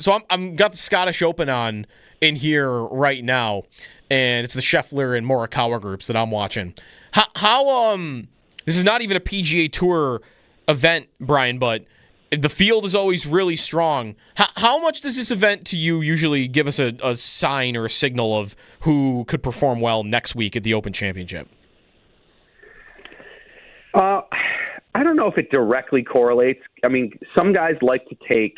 So I'm got the Scottish Open on in here right now, and it's the Scheffler and Morikawa groups that I'm watching. How this is not even a PGA Tour event, Brian, but the field is always really strong. How much does this event to you usually give us a sign or a signal of who could perform well next week at the Open Championship? I don't know if it directly correlates. I mean, some guys like to take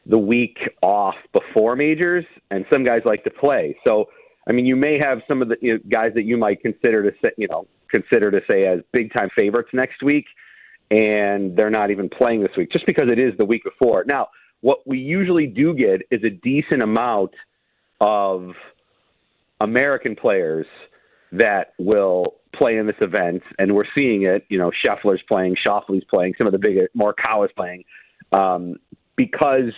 the week off before majors, and some guys like to play. So, I mean, you may have some of the guys that you might consider to say as big-time favorites next week, and they're not even playing this week, just because it is the week before. Now, what we usually do get is a decent amount of American players that will play in this event, and we're seeing it. Scheffler's playing, Schauffele's playing, some of the bigger, Morikawa's playing, because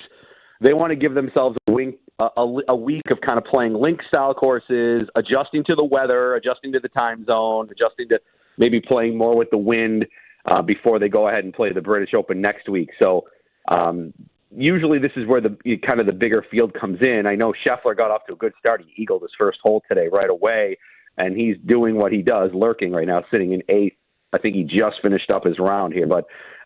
they want to give themselves a week of kind of playing link-style courses, adjusting to the weather, adjusting to the time zone, adjusting to maybe playing more with the wind, before they go ahead and play the British Open next week. So usually this is where the kind of the bigger field comes in. I know Scheffler got off to a good start. He eagled his first hole today right away, and he's doing what he does, lurking right now, sitting in 8th. I think he just finished up his round here. But,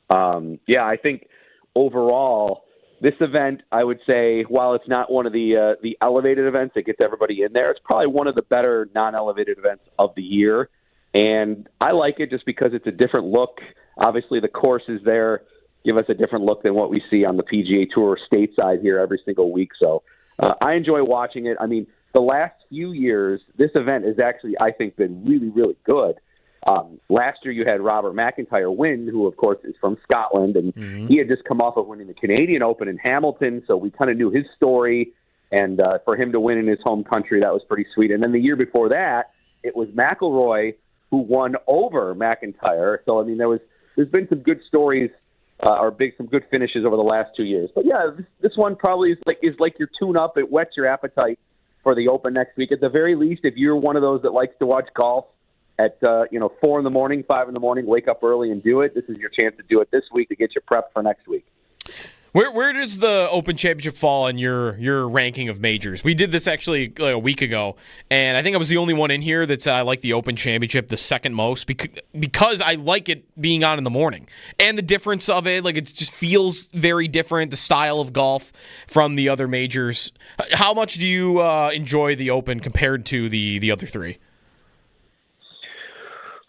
I think overall this event, I would say, while it's not one of the elevated events that gets everybody in there, it's probably one of the better non-elevated events of the year. And I like it just because it's a different look. Obviously, the courses there give us a different look than what we see on the PGA Tour stateside here every single week. So I enjoy watching it. I mean, the last few years, this event has actually, I think, been really, really good. Last year, you had Robert McIntyre win, who, of course, is from Scotland, and he had just come off of winning the Canadian Open in Hamilton, so we kind of knew his story. And for him to win in his home country, that was pretty sweet. And then the year before that, it was McIlroy who won over McIntyre. So, I mean, there's been some good stories some good finishes over the last 2 years. But yeah, this one probably is like your tune-up. It whets your appetite for the Open next week. At the very least, if you're one of those that likes to watch golf at 4 in the morning, 5 in the morning, wake up early and do it, this is your chance to do it this week to get you prepped for next week. Where does the Open Championship fall in your ranking of majors? We did this actually like a week ago, and I think I was the only one in here that said I like the Open Championship the second most because I like it being on in the morning. And the difference of it, like it just feels very different, the style of golf from the other majors. How much do you enjoy the Open compared to the other three?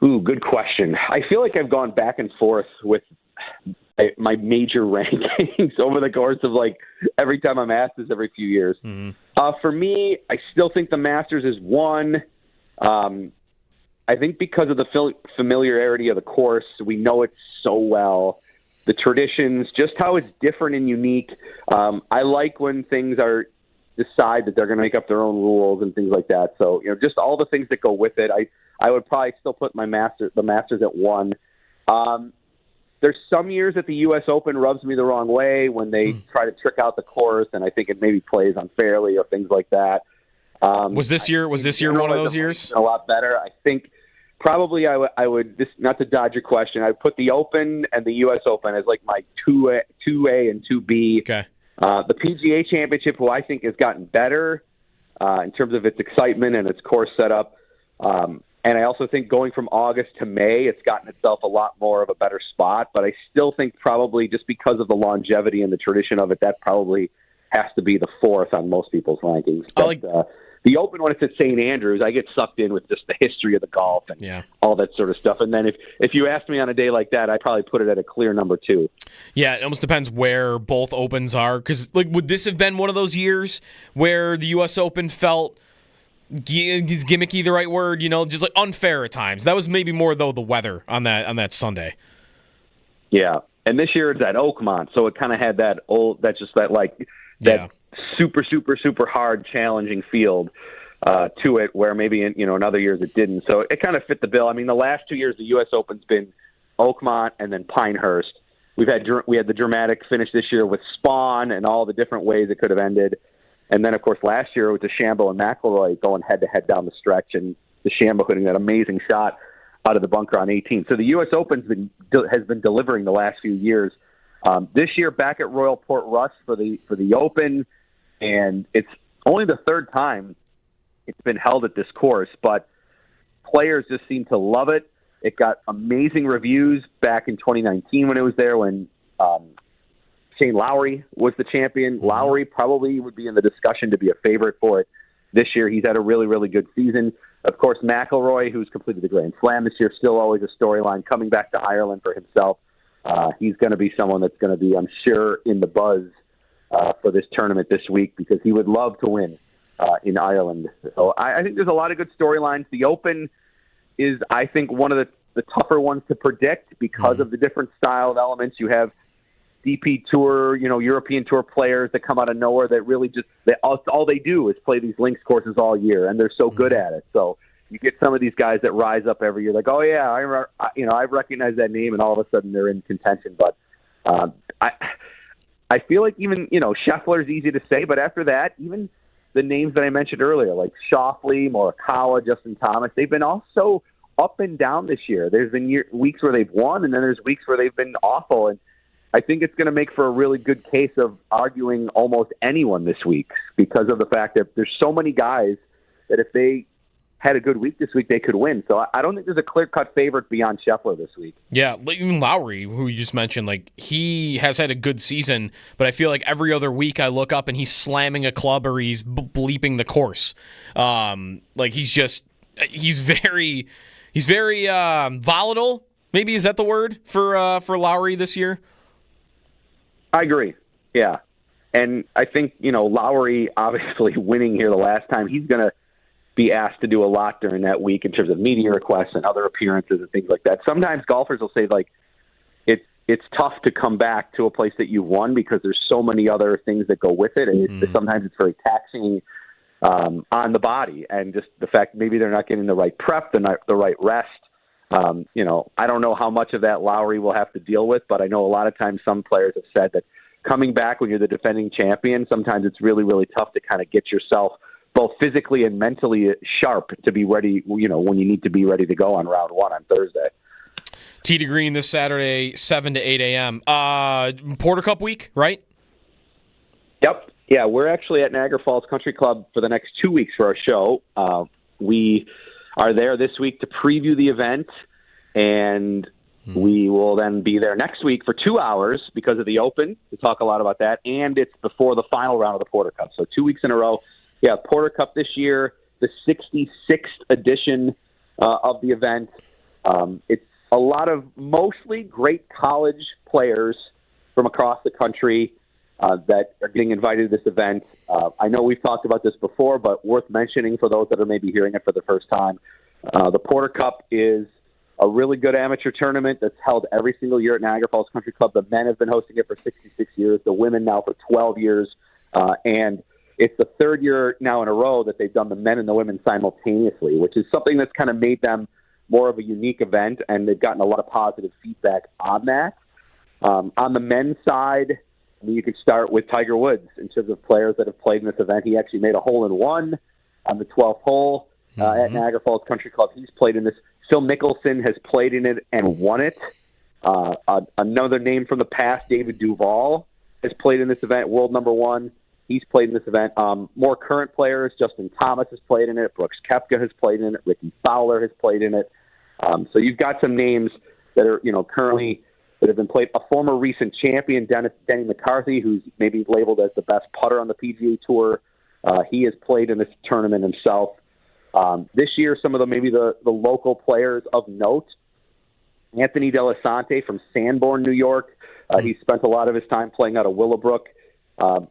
Ooh, good question. I feel like I've gone back and forth with my major rankings over the course of like every time I'm asked this every few years. Mm-hmm. For me, I still think the Masters is one. I think because of the familiarity of the course, we know it so well. The traditions, just how it's different and unique. I like when things decide that they're going to make up their own rules and things like that. So, just all the things that go with it. I would probably still put the Masters at one. There's some years that the U.S. Open rubs me the wrong way when they try to trick out the course, and I think it maybe plays unfairly or things like that. Was this year one of those years? A lot better. I think probably I would just, not to dodge your question, I would put the Open and the U.S. Open as like my 2A and 2B. Okay. The PGA Championship, who I think has gotten better in terms of its excitement and its course setup. And I also think going from August to May, it's gotten itself a lot more of a better spot. But I still think probably just because of the longevity and the tradition of it, that probably has to be the fourth on most people's rankings. But, the Open, when it's at St. Andrews, I get sucked in with just the history of the golf and all that sort of stuff. And then if you asked me on a day like that, I'd probably put it at a clear number 2. Yeah, it almost depends where both Opens are. Because would this have been one of those years where the U.S. Open felt... Is gimmicky the right word? Just like unfair at times. That was maybe more though the weather on that Sunday. Yeah, and this year it's at Oakmont, so it kind of had that super super super hard challenging field to it, where maybe in other years it didn't. So it kind of fit the bill. I mean, the last 2 years the U.S. Open's been Oakmont and then Pinehurst. We had the dramatic finish this year with Spawn and all the different ways it could have ended. And then, of course, last year it was DeChambeau and McIlroy going head-to-head down the stretch, and DeChambeau hitting that amazing shot out of the bunker on 18. So the U.S. Open has been delivering the last few years. This year, back at Royal Portrush for the Open, and it's only the third time it's been held at this course, but players just seem to love it. It got amazing reviews back in 2019 when it was there, when Shane Lowry was the champion. Lowry probably would be in the discussion to be a favorite for it this year. He's had a really, really good season. Of course, McIlroy, who's completed the Grand Slam this year, still always a storyline, coming back to Ireland for himself. He's going to be someone that's going to be, I'm sure, in the buzz for this tournament this week, because he would love to win in Ireland. So I think there's a lot of good storylines. The Open is, I think, one of the tougher ones to predict because of the different style of elements. You have DP Tour, European Tour players that come out of nowhere that really just all they do is play these links courses all year, and they're so good at it. So you get some of these guys that rise up every year, like, oh yeah, I recognize that name, and all of a sudden they're in contention. But I feel like even Scheffler's easy to say, but after that, even the names that I mentioned earlier, like Schauffele, Morikawa, Justin Thomas, they've been all so up and down this year. There's been weeks where they've won, and then there's weeks where they've been awful. And I think it's going to make for a really good case of arguing almost anyone this week, because of the fact that there's so many guys that if they had a good week this week, they could win. So I don't think there's a clear-cut favorite beyond Scheffler this week. Yeah, even Lowry, who you just mentioned, he has had a good season, but I feel like every other week I look up and he's slamming a club or he's bleeping the course. He's very volatile. Maybe is that the word for Lowry this year? I agree. Yeah. And I think, Lowry obviously winning here the last time, he's going to be asked to do a lot during that week in terms of media requests and other appearances and things like that. Sometimes golfers will say, it's tough to come back to a place that you won because there's so many other things that go with it. And sometimes it's very taxing on the body. And just the fact maybe they're not getting the right prep, the right rest. I don't know how much of that Lowry will have to deal with, but I know a lot of times some players have said that coming back when you're the defending champion, sometimes it's really, really tough to kind of get yourself both physically and mentally sharp to be ready, when you need to be ready to go on round one on Thursday. Tee to Green this Saturday, 7 to 8 a.m. Porter Cup week, right? Yep. Yeah, we're actually at Niagara Falls Country Club for the next 2 weeks for our show. We are there this week to preview the event, and we will then be there next week for 2 hours because of the Open to talk a lot about that, and it's before the final round of the Porter Cup. So 2 weeks in a row. Yeah, Porter Cup this year, the 66th edition of the event. It's a lot of mostly great college players from across the country that are getting invited to this event. I know we've talked about this before, but worth mentioning for those that are maybe hearing it for the first time. The Porter Cup is a really good amateur tournament that's held every single year at Niagara Falls Country Club. The men have been hosting it for 66 years, the women now for 12 years, and it's the third year now in a row that they've done the men and the women simultaneously, which is something that's kind of made them more of a unique event, and they've gotten a lot of positive feedback on that. On the men's side, you could start with Tiger Woods in terms of players that have played in this event. He actually made a hole-in-one on the 12th hole at Niagara Falls Country Club. He's played in this. Phil Mickelson has played in it and won it. Another name from the past, David Duval, has played in this event, world number one. He's played in this event. More current players, Justin Thomas has played in it. Brooks Koepka has played in it. Ricky Fowler has played in it. So you've got some names that are, currently that have been played. A former recent champion, Denny McCarthy, who's maybe labeled as the best putter on the PGA Tour. He has played in this tournament himself. This year, some of the local players of note. Anthony Delisante from Sanborn, New York. He spent a lot of his time playing out of Willowbrook.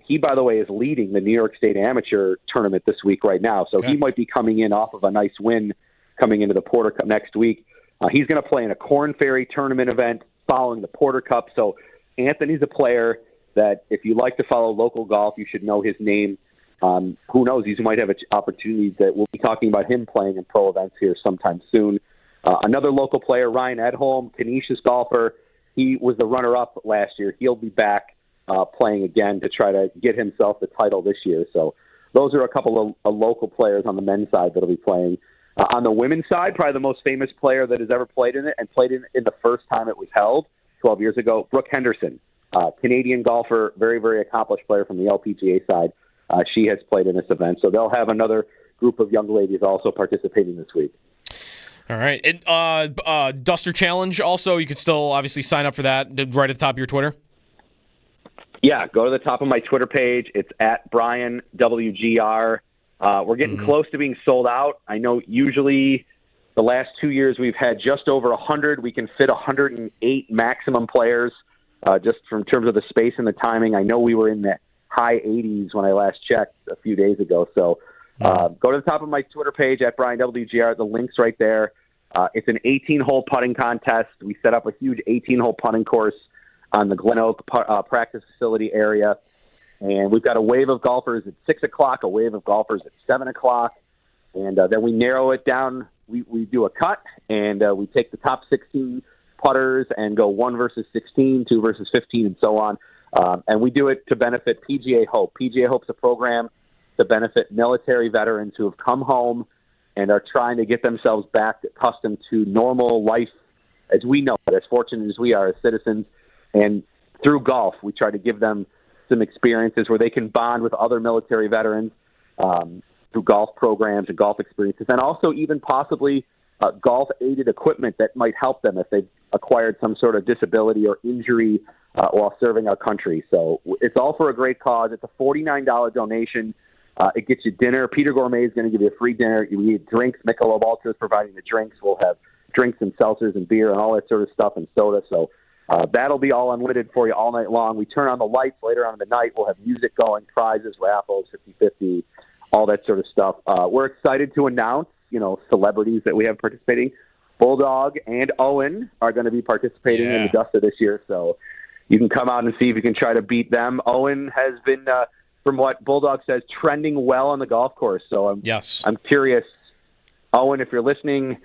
He, by the way, is leading the New York State Amateur Tournament this week right now. So he might be coming in off of a nice win coming into the Porter Cup next week. He's going to play in a Corn Ferry Tournament event following the Porter Cup. So Anthony's a player that if you like to follow local golf, you should know his name. Who knows? He might have an opportunity that we'll be talking about him playing in pro events here sometime soon. Another local player, Ryan Edholm, Canisius golfer. He was the runner-up last year. He'll be back playing again to try to get himself the title this year. So those are a couple of local players on the men's side that'll be playing. On the women's side, probably the most famous player that has ever played in it and played in the first time it was held 12 years ago, Brooke Henderson, Canadian golfer, very, very accomplished player from the LPGA side. She has played in this event. So they'll have another group of young ladies also participating this week. All right. And Duster Challenge also, you could still obviously sign up for that right at the top of your Twitter. Yeah, go to the top of my Twitter page. It's at Brian WGR. We're getting close to being sold out. I know usually the last 2 years we've had just over 100. We can fit 108 maximum players just from terms of the space and the timing. I know we were in the high 80s when I last checked a few days ago. So go to the top of my Twitter page at Brian WGR. The link's right there. It's an 18-hole putting contest. We set up a huge 18-hole putting course on the Glen Oak practice facility area. And we've got a wave of golfers at 6 o'clock, a wave of golfers at 7 o'clock. And then we narrow it down. We do a cut, and we take the top 16 putters and go 1 versus 16, 2 versus 15, and so on. And we do it to benefit PGA Hope. PGA Hope's a program to benefit military veterans who have come home and are trying to get themselves back accustomed to normal life as we know it, as fortunate as we are as citizens. And through golf, we try to give them some experiences where they can bond with other military veterans through golf programs and golf experiences, and also even possibly golf-aided equipment that might help them if they've acquired some sort of disability or injury while serving our country. So it's all for a great cause. It's a $49 donation. It gets you dinner. Peter Gourmet is going to give you a free dinner. You need drinks. Michelob Ultra is providing the drinks. We'll have drinks and seltzers and beer and all that sort of stuff and soda. So that'll be all unlimited for you all night long. We turn on the lights later on in the night. We'll have music going, prizes, raffles, 50-50, all that sort of stuff. We're excited to announce, celebrities that we have participating. Bulldog and Owen are going to be participating in the Duster this year. So you can come out and see if you can try to beat them. Owen has been, from what Bulldog says, trending well on the golf course. So I'm curious, Owen, if you're listening,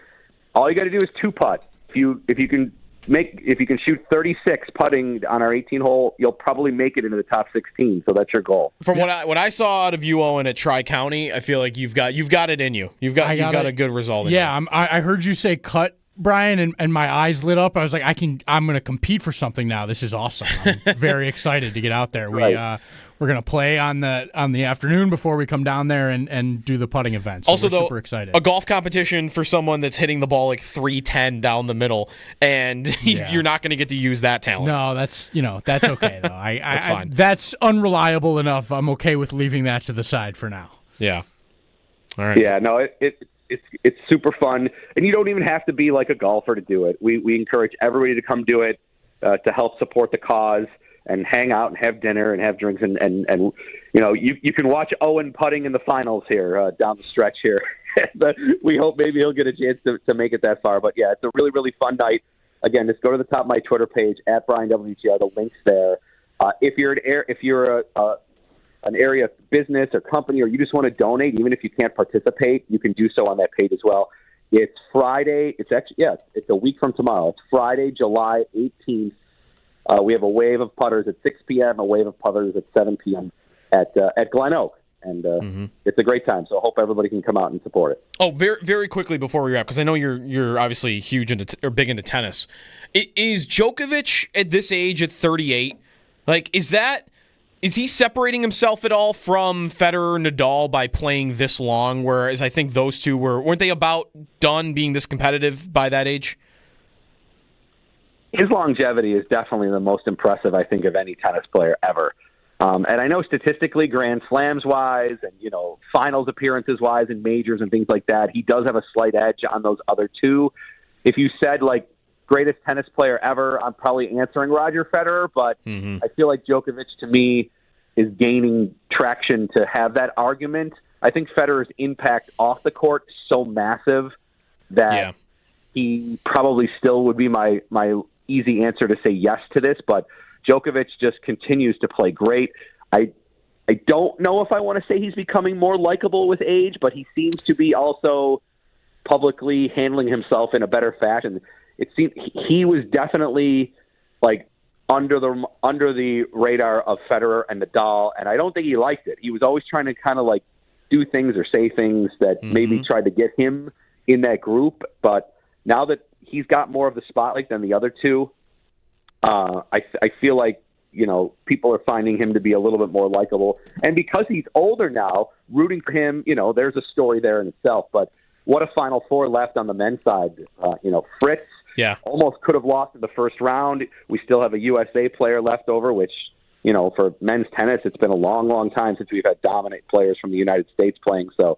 all you got to do is 2-putt. if you can shoot 36 putting on our 18 hole, you'll probably make it into the top 16. So that's your goal. From what I saw out of you, Owen, at Tri-County, I feel like you've got it in you. You've got a good result. Yeah, I heard you say cut, Brian, and my eyes lit up. I was like, I'm going to compete for something now. This is awesome. I'm very excited to get out there. Right. We're going to play on the afternoon before we come down there and do the putting event. So also, we're though, super excited. A golf competition for someone that's hitting the ball like 310 down the middle, and you're not going to get to use that talent. No, that's okay though. That's fine. That's unreliable enough. I'm okay with leaving that to the side for now. Yeah. All right. Yeah. No, it's super fun, and you don't even have to be like a golfer to do it. We encourage everybody to come do it to help support the cause. And hang out and have dinner and have drinks and you can watch Owen putting in the finals here down the stretch here. But we hope maybe he'll get a chance to make it that far. But yeah, it's a really, really fun night. Again, just go to the top of my Twitter page at Brian WGR. The link's there. If you're an area business or company, or you just want to donate, even if you can't participate, you can do so on that page as well. It's Friday. It's a week from tomorrow. It's Friday, July 18th. We have a wave of putters at 6 p.m., a wave of putters at 7 p.m. at Glen Oak. And it's a great time, so I hope everybody can come out and support it. Oh, very, very quickly before we wrap, because I know you're obviously huge or big into tennis. Is Djokovic at this age, at 38, like, is he separating himself at all from Federer, Nadal by playing this long, whereas I think those two weren't they about done being this competitive by that age? His longevity is definitely the most impressive, I think, of any tennis player ever. And I know statistically, Grand Slams wise, and finals appearances wise, and majors and things like that, he does have a slight edge on those other two. If you said like greatest tennis player ever, I'm probably answering Roger Federer, but I feel like Djokovic to me is gaining traction to have that argument. I think Federer's impact off the court is so massive that he probably still would be my easy answer to say yes to this, but Djokovic just continues to play great. I don't know if I want to say he's becoming more likable with age, but he seems to be also publicly handling himself in a better fashion. It seemed he was definitely like under the radar of Federer and Nadal, and I don't think he liked it. He was always trying to kind of like do things or say things that maybe tried to get him in that group, but now that he's got more of the spotlight than the other two, I feel like, people are finding him to be a little bit more likable. And because he's older now, rooting for him, there's a story there in itself. But what a Final Four left on the men's side. Fritz almost could have lost in the first round. We still have a USA player left over, which, for men's tennis, it's been a long, long time since we've had dominant players from the United States playing. So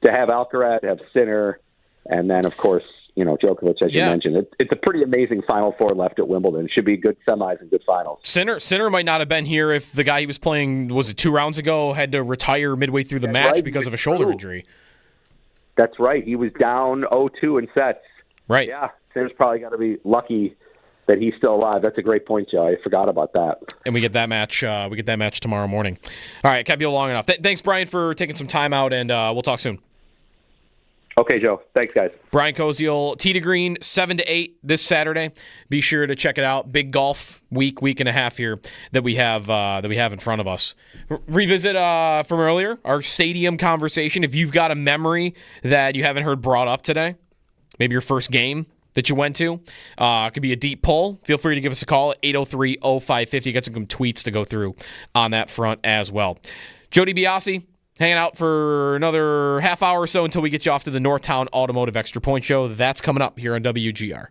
to have Alcaraz, to have Sinner, and then, of course, Djokovic, as you mentioned. It's a pretty amazing Final Four left at Wimbledon. It should be good semis and good finals. Sinner might not have been here if the guy he was playing, was it 2 rounds ago, had to retire midway through the match because of a shoulder injury. That's right. He was down 0-2 in sets. Right. Yeah, Sinner's probably got to be lucky that he's still alive. That's a great point, Joe. I forgot about that. And we get that match. We get that match tomorrow morning. All right, kept you long enough. Thanks, Brian, for taking some time out, and we'll talk soon. Okay, Joe. Thanks, guys. Brian Koziel, Tee to Green, 7 to 8 this Saturday. Be sure to check it out. Big golf week and a half here that we have in front of us. Revisit from earlier our stadium conversation. If you've got a memory that you haven't heard brought up today, maybe your first game that you went to, it could be a deep pull. Feel free to give us a call at 803-0550. Got some tweets to go through on that front as well. Jody Biasi, hanging out for another half hour or so until we get you off to the Northtown Automotive Extra Point Show. That's coming up here on WGR.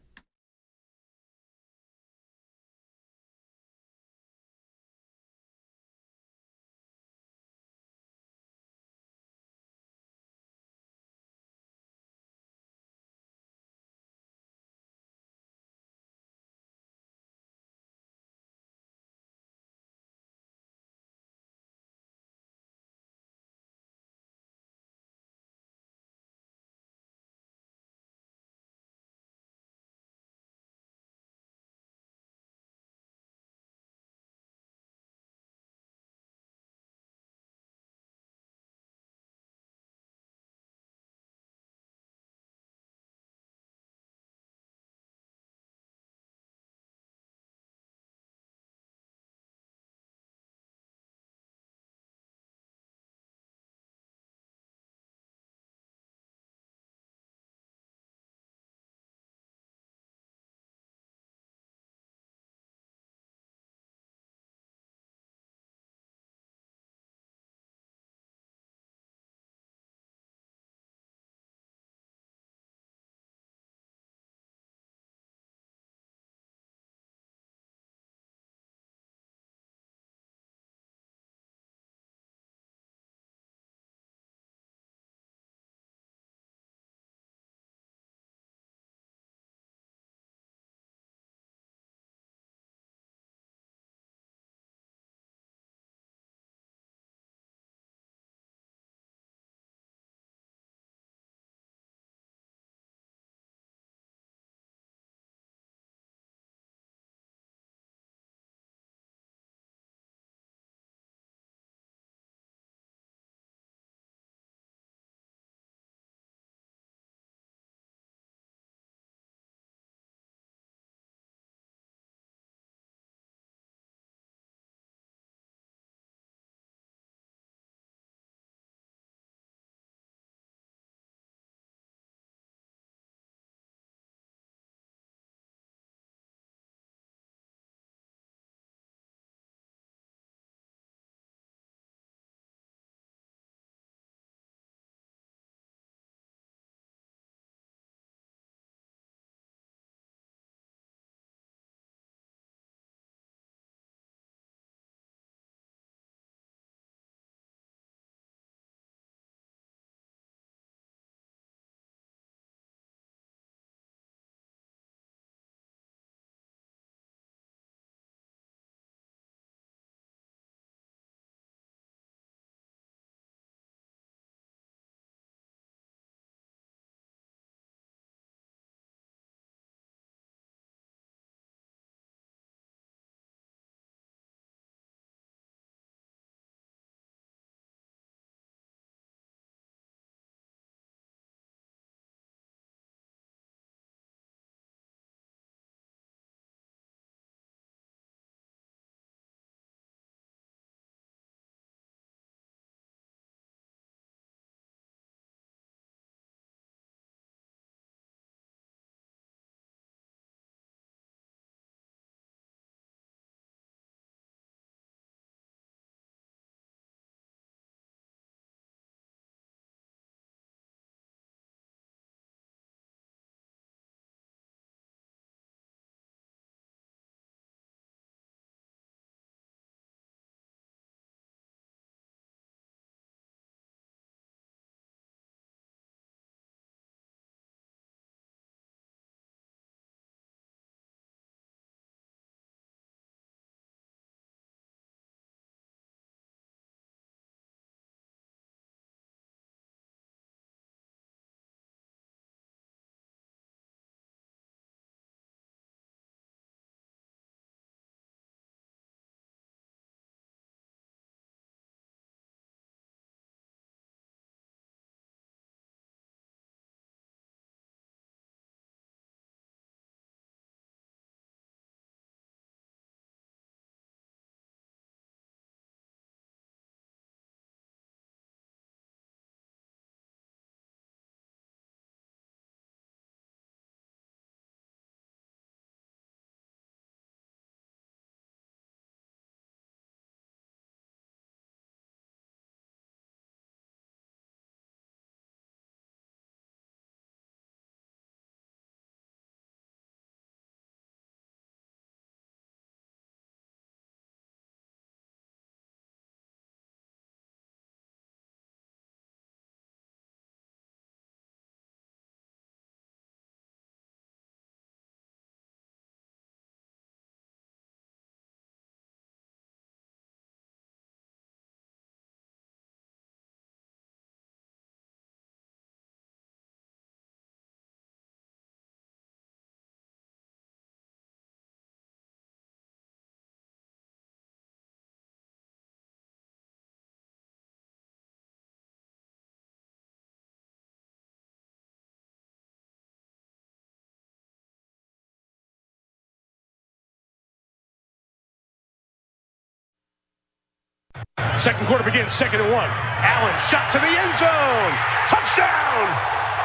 Second quarter begins, 2nd and 1. Allen shot to the end zone. Touchdown!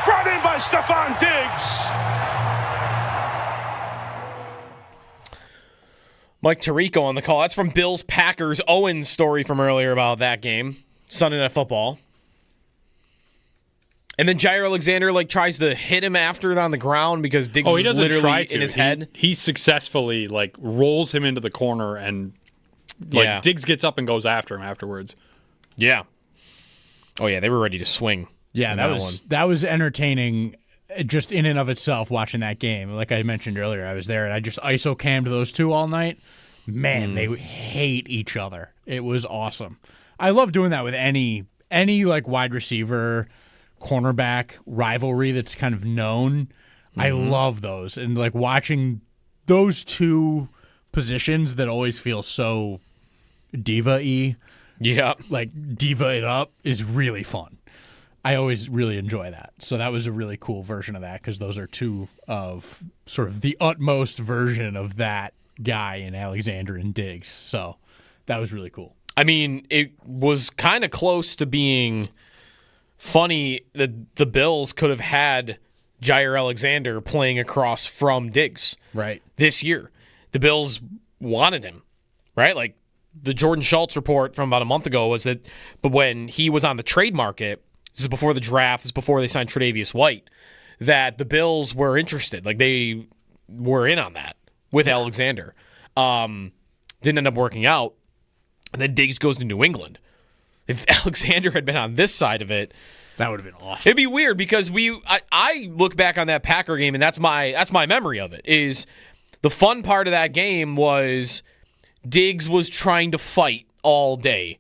Brought in by Stephon Diggs. Mike Tirico on the call. That's from Bills Packers. Owen's story from earlier about that game. Sunday Night Football. And then Jair Alexander tries to hit him after it on the ground because Diggs is literally in his head. He successfully rolls him into the corner and Diggs gets up and goes after him afterwards. Yeah. Oh yeah, they were ready to swing. Yeah, that was entertaining just in and of itself watching that game. Like I mentioned earlier, I was there and I just ISO cammed those two all night. Man, they hate each other. It was awesome. I love doing that with any wide receiver, cornerback rivalry that's kind of known. I love those. And watching those two positions that always feel so diva-y. Yeah. Diva it up is really fun. I always really enjoy that. So that was a really cool version of that because those are two of sort of the utmost version of that guy in Alexander and Diggs. So that was really cool. I mean, it was kind of close to being funny that the Bills could have had Jair Alexander playing across from Diggs this year. The Bills wanted him, right? The Jordan Schultz report from about a month ago was that but when he was on the trade market, this is before the draft, this is before they signed Tre'Davious White, that the Bills were interested. They were in on that with Alexander. Didn't end up working out. And then Diggs goes to New England. If Alexander had been on this side of it, that would have been awesome. It'd be weird because I look back on that Packer game and that's my memory of it. Is the fun part of that game was Diggs was trying to fight all day.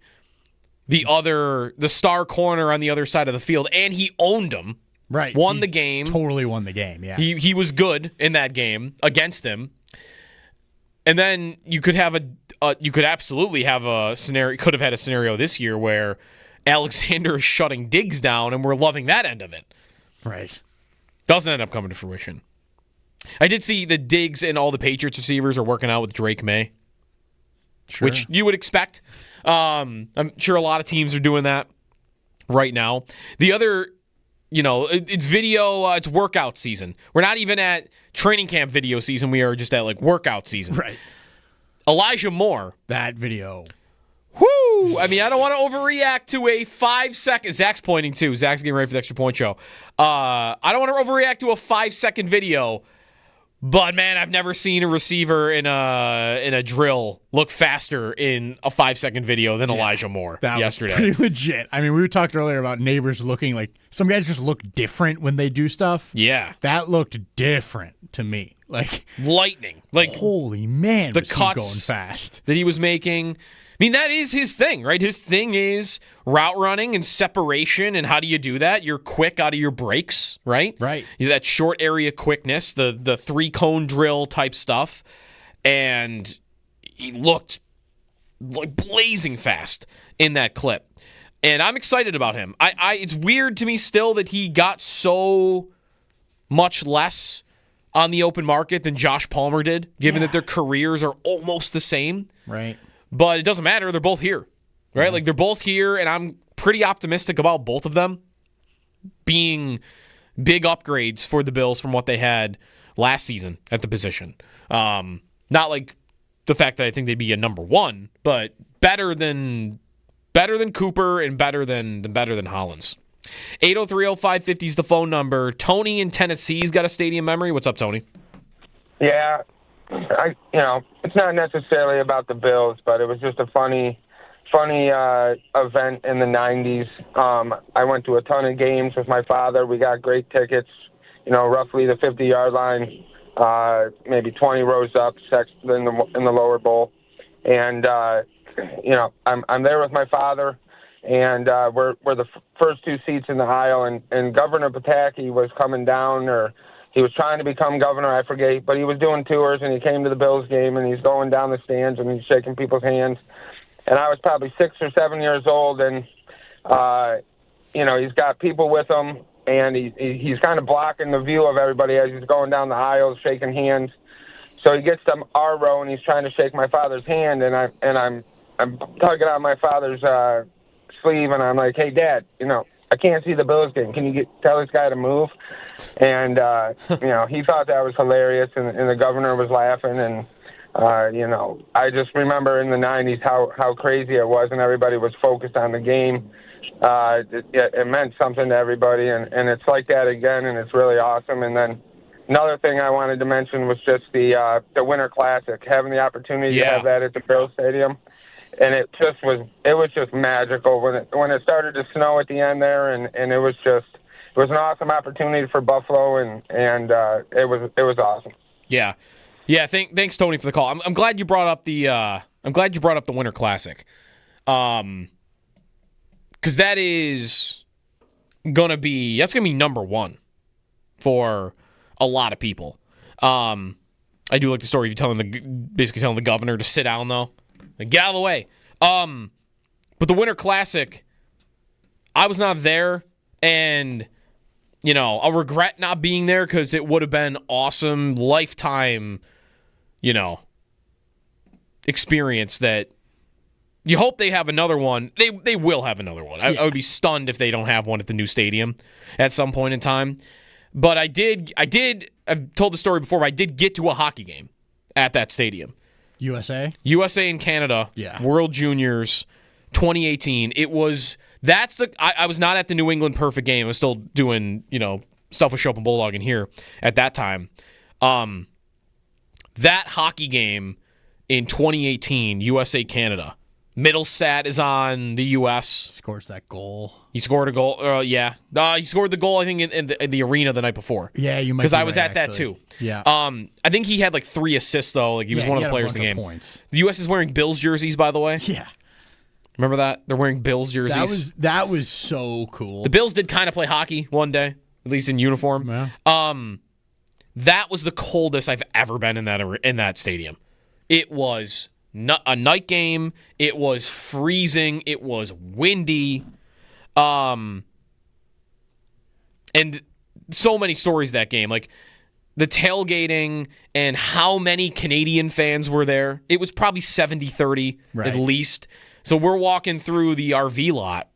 The star corner on the other side of the field, and he owned him. Right. Won the game. Totally won the game, yeah. He was good in that game against him. And then you could absolutely have a scenario, could have had a scenario this year where Alexander is shutting Diggs down and we're loving that end of it. Right. Doesn't end up coming to fruition. I did see the Diggs and all the Patriots receivers are working out with Drake May. Sure. Which you would expect. I'm sure a lot of teams are doing that right now. The other, it's video, it's workout season. We're not even at training camp video season. We are just at workout season. Right. Elijah Moore. That video. Whoo! I mean, I don't want to overreact to a 5-second. Zach's pointing too. Zach's getting ready for the extra point show. I don't want to overreact to a 5-second video. But man, I've never seen a receiver in a drill look faster in a 5-second video than Elijah Moore yesterday. Was pretty legit. I mean, we talked earlier about neighbors looking like some guys just look different when they do stuff. Yeah, that looked different to me. Lightning. Holy man, the was cuts he going fast that he was making. I mean, that is his thing, right? His thing is route running and separation, and how do you do that? You're quick out of your breaks, right? Right. That short area quickness, the 3-cone drill type stuff, and he looked blazing fast in that clip. And I'm excited about him. It's weird to me still that he got so much less on the open market than Josh Palmer did, given that their careers are almost the same. Right. But it doesn't matter. They're both here, right? Mm-hmm. They're both here, and I'm pretty optimistic about both of them being big upgrades for the Bills from what they had last season at the position. Not like the fact that I think they'd be a number one, but better than Cooper and better than Hollins. 803-0550 is the phone number. Tony in Tennessee's got a stadium memory. What's up, Tony? Yeah. It's not necessarily about the Bills, but it was just a funny event in the 90s. I went to a ton of games with my father. We got great tickets, roughly the 50-yard line, maybe 20 rows up, in the lower bowl. And, I'm there with my father, and we're the first two seats in the aisle, and Governor Pataki was coming down, or he was trying to become governor, I forget, but he was doing tours, and he came to the Bills game, and he's going down the stands, and he's shaking people's hands. And I was probably 6 or 7 years old, and, he's got people with him, and he's kind of blocking the view of everybody as he's going down the aisles, shaking hands. So he gets to our row, and he's trying to shake my father's hand, and I'm I'm tugging on my father's sleeve, and I'm like, "Hey, Dad, I can't see the Bills game. Can you tell this guy to move?" And he thought that was hilarious, and the governor was laughing, and I just remember in the '90s how crazy it was, and everybody was focused on the game. It meant something to everybody, and it's like that again, and it's really awesome. And then another thing I wanted to mention was just the Winter Classic, having the opportunity to have that at the Bills Stadium, and it was just magical when it started to snow at the end there, and it was an awesome opportunity for Buffalo, and it was awesome. Yeah. Thanks, Tony, for the call. I'm glad you brought up the Winter Classic, because that's gonna be number one for a lot of people. I do like the story of you basically telling the governor to sit down, though. Like, get out of the way. But the Winter Classic, I was not there, and I'll regret not being there because it would have been awesome, lifetime, experience that you hope they have another one. They will have another one. I would be stunned if they don't have one at the new stadium at some point in time. But I've told the story before, but I did get to a hockey game at that stadium. USA and Canada. Yeah. World Juniors 2018. I was not at the New England Perfect game. I was still doing, stuff with Chopin Bulldog in here at that time. That hockey game in 2018, USA-Canada. Middlestat is on the U.S. Scores that goal. He scored a goal. Yeah. He scored the goal, I think, in the arena the night before. Yeah, you might. Because I was at that, too. Yeah. I think he had 3 assists, though. Like, he was one of the players in the game. Points. The U.S. is wearing Bills jerseys, by the way. Yeah. Remember that? They're wearing Bills jerseys. That was so cool. The Bills did kind of play hockey one day, at least in uniform. Yeah. That was the coldest I've ever been in that stadium. It was a night game. It was freezing. It was windy. And so many stories that game. Like the tailgating and how many Canadian fans were there. It was probably 70-30 at least. So we're walking through the RV lot,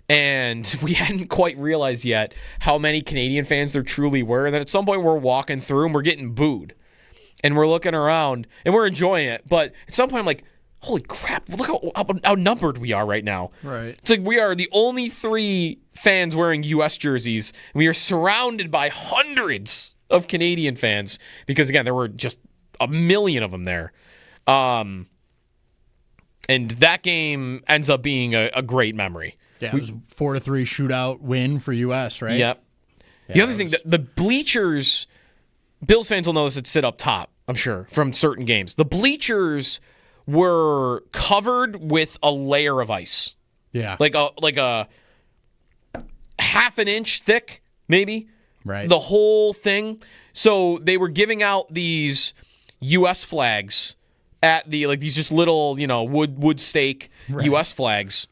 and we hadn't quite realized yet how many Canadian fans there truly were. And then at some point we're walking through and we're getting booed. And we're looking around and we're enjoying it. But at some point I'm like, holy crap, look how outnumbered we are right now. Right. It's like we are the only 3 fans wearing U.S. jerseys. We are surrounded by hundreds of Canadian fans because, again, there were just a million of them there. And that game ends up being a great memory. Yeah, it was 4-3 shootout win for U.S., right? Yep. Yeah, the other thing, the bleachers, Bills fans will know this that sit up top, I'm sure, from certain games. The bleachers were covered with a layer of ice. Yeah. Like a half an inch thick, maybe. Right. The whole thing. So they were giving out these U.S. flags at these just little, wood stake U.S. flags.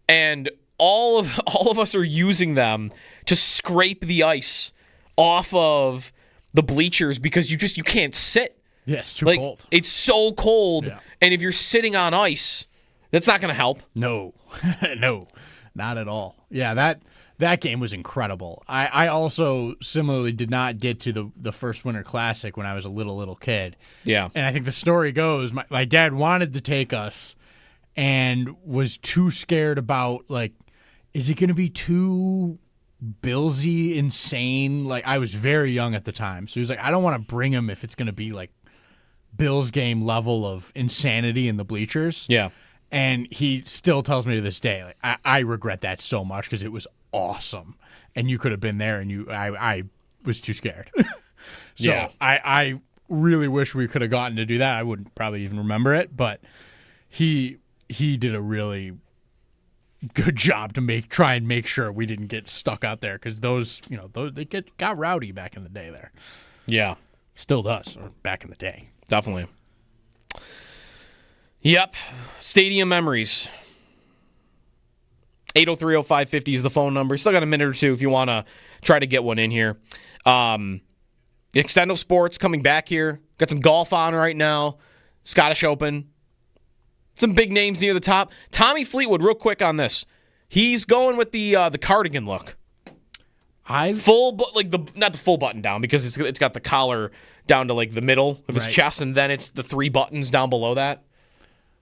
And all of us are using them to scrape the ice off of the bleachers because you can't sit. Yes, too cold. It's so cold, and if you're sitting on ice, that's not going to help. No, no, not at all. Yeah, that game was incredible. I also similarly did not get to the first Winter Classic when I was a little kid. Yeah. And I think the story goes, my dad wanted to take us and was too scared about, is it going to be too Billsy insane? I was very young at the time. So he was like, I don't want to bring him if it's going to be Bills game level of insanity in the bleachers. Yeah. And he still tells me to this day, I regret that so much because it was awesome. And you could have been there and I was too scared. So yeah. I really wish we could have gotten to do that. I wouldn't probably even remember it, but he did a really good job to try and make sure we didn't get stuck out there because those they got rowdy back in the day there. Yeah. Still does, or back in the day. Definitely. Yep. Stadium memories. 803-0550 is the phone number. Still got a minute or two if you want to try to get one in here. Extendo Sports coming back here. Got some golf on right now. Scottish Open. Some big names near the top. Tommy Fleetwood, real quick on this. He's going with the cardigan look. Not the full button down because it's got the collar down to like the middle of his chest, and then it's the 3 buttons down below that.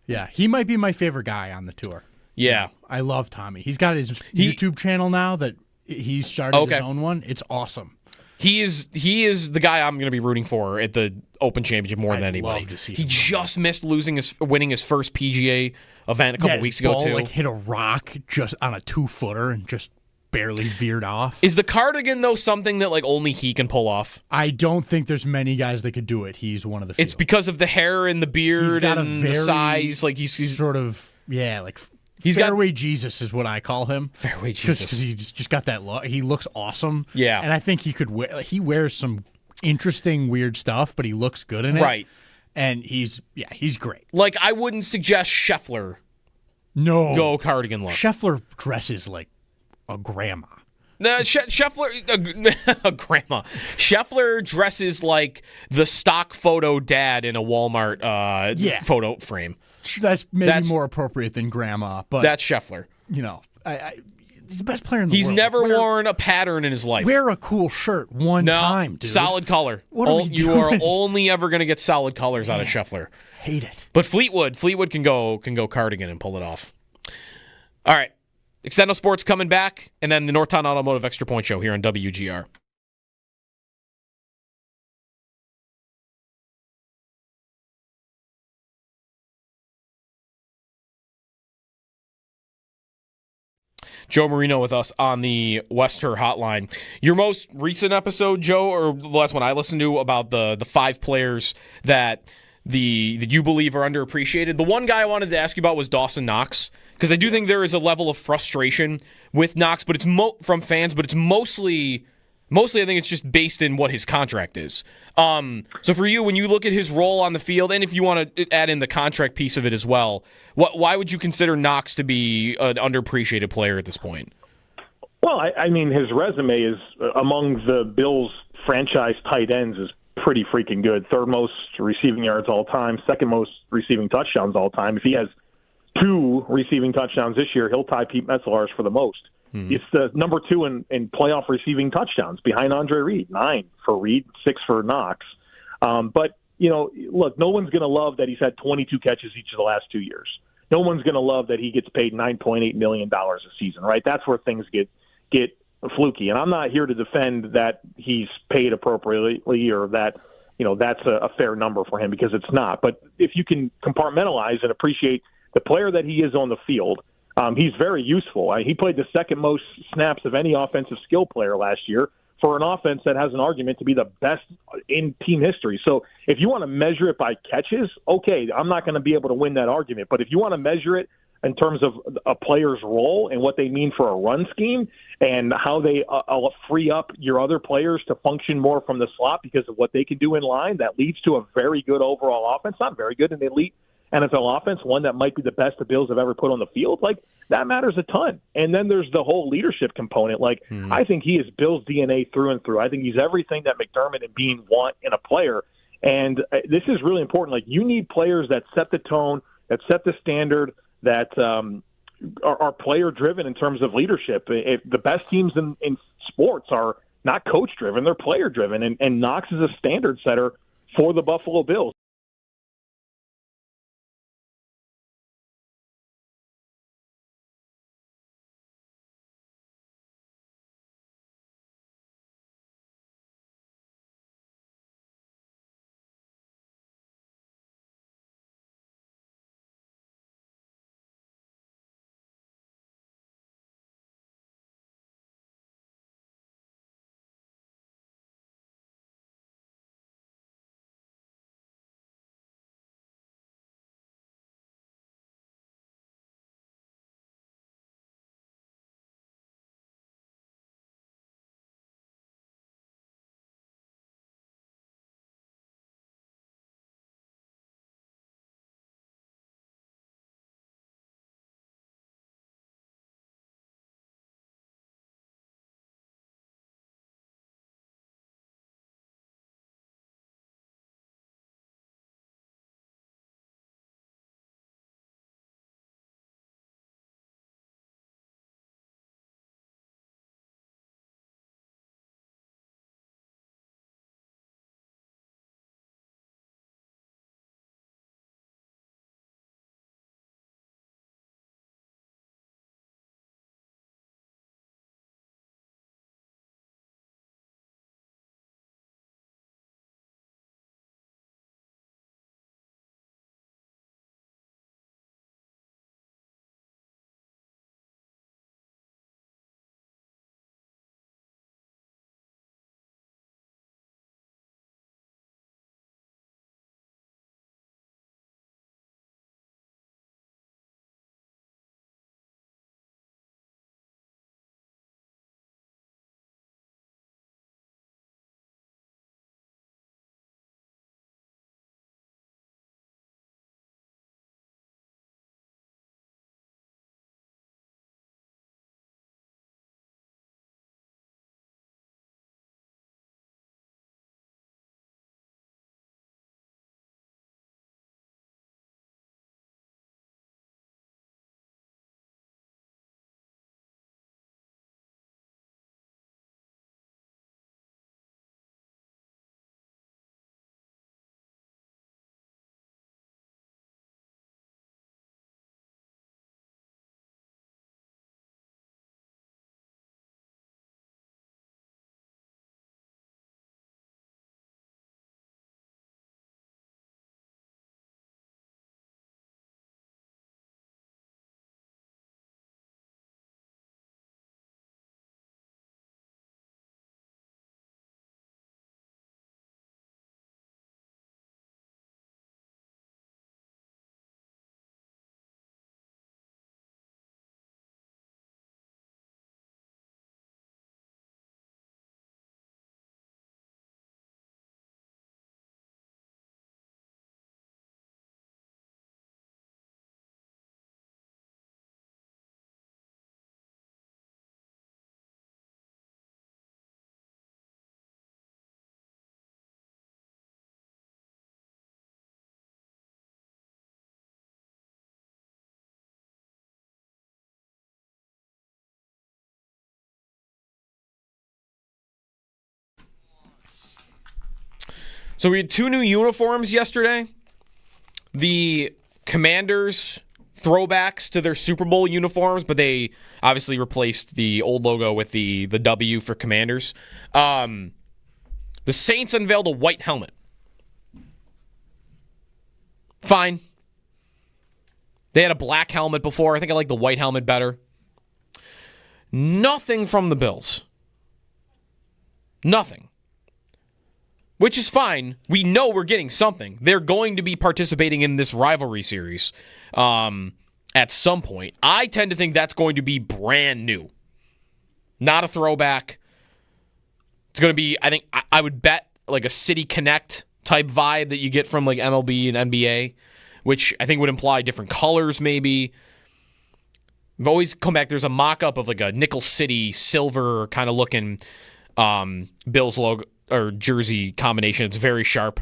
Yeah, he might be my favorite guy on the tour. Yeah. I love Tommy. He's got his YouTube channel now that he's started his own one. It's awesome. He is the guy I'm going to be rooting for at the Open Championship more than anybody. Love to see he him just missed winning his first PGA event a couple weeks ago ball, too. Hit a rock just on a 2-footer and just barely veered off. Is the cardigan though something that like only he can pull off? I don't think there's many guys that could do it. He's one of the few. It's because of the hair and the beard and the size. Like he's sort of he's fairway Jesus is what I call him. Fairway Jesus, because he's just got that look. He looks awesome. Yeah, and I think he could wear. He wears some interesting, weird stuff, but he looks good in it. Right, and he's great. Like I wouldn't suggest Scheffler. No, go cardigan look. Scheffler dresses like a grandma. No, Scheffler, a grandma. Scheffler dresses like the stock photo dad in a Walmart photo frame. That's more appropriate than grandma, but that's Scheffler. You know, he's the best player in the world. He's never worn a pattern in his life. Wear a cool shirt one time, dude. Solid color. What are we doing? You are only ever going to get solid colors out of Scheffler. Hate it. But Fleetwood can go cardigan and pull it off. All right. Extendo Sports coming back, and then the Northtown Automotive Extra Point Show here on WGR. Joe Marino with us on the Wester Hotline. Your most recent episode, Joe, or the last one I listened to about the 5 players that you believe are underappreciated. The one guy I wanted to ask you about was Dawson Knox, because I do think there is a level of frustration with Knox, but it's from fans, but it's mostly I think it's just based in what his contract is. So for you, when you look at his role on the field, and if you want to add in the contract piece of it as well, why would you consider Knox to be an underappreciated player at this point? Well, I mean, his resume is among the Bills' franchise tight ends is pretty freaking good. 3rd most receiving yards all time, 2nd most receiving touchdowns all time. If he has 2 receiving touchdowns this year, he'll tie Pete Metzelaars for the most. It's the number 2 in playoff receiving touchdowns behind Andre Reed, 9 for Reed, 6 for Knox. But, look, no one's going to love that he's had 22 catches each of the last 2 years. No one's going to love that he gets paid $9.8 million a season, right? That's where things get fluky. And I'm not here to defend that he's paid appropriately or that, that's a fair number for him, because it's not. But if you can compartmentalize and appreciate the player that he is on the field, he's very useful. He played the 2nd most snaps of any offensive skill player last year for an offense that has an argument to be the best in team history. So if you want to measure it by catches, okay, I'm not going to be able to win that argument. But if you want to measure it in terms of a player's role and what they mean for a run scheme and how they free up your other players to function more from the slot because of what they can do in line, that leads to a very good overall offense, not very good, an elite NFL offense, one that might be the best the Bills have ever put on the field. Like, that matters a ton. And then there's the whole leadership component. Like, I think he is Bills DNA through and through. I think he's everything that McDermott and Bean want in a player. And this is really important. Like, you need players that set the tone, that set the standard, that are player-driven in terms of leadership. If the best teams in sports are not coach-driven, they're player-driven. And Knox is a standard setter for the Buffalo Bills. So we had 2 new uniforms yesterday. The Commanders throwbacks to their Super Bowl uniforms, but they obviously replaced the old logo with the W for Commanders. The Saints unveiled a white helmet. Fine. They had a black helmet before. I think I like the white helmet better. Nothing from the Bills. Nothing. Which is fine. We know we're getting something. They're going to be participating in this rivalry series at some point. I tend to think that's going to be brand new. Not a throwback. It's going to be, I think, I would bet, like a City Connect type vibe that you get from like MLB and NBA, which I think would imply different colors maybe. I've always come back, there's a mock-up of like a Nickel City silver kind of looking Bills logo or jersey combination. It's very sharp.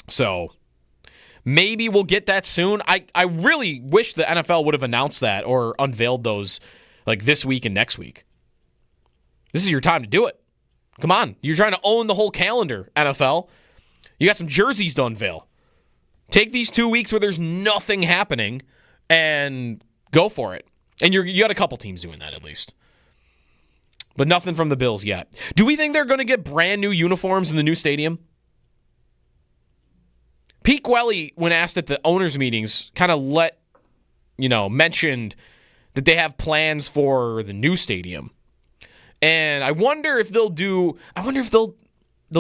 So maybe we'll get that soon. I really wish the NFL would have announced that or unveiled those like this week and next week. This is your time to do it. Come on. You're trying to own the whole calendar, NFL. You got some jerseys to unveil. Take these 2 weeks where there's nothing happening and go for it. And you got a couple teams doing that at least. But nothing from the Bills yet. Do we think they're going to get brand new uniforms in the new stadium? Pete Gwelly, when asked at the owners' meetings, kind of mentioned that they have plans for the new stadium. And I wonder if they'll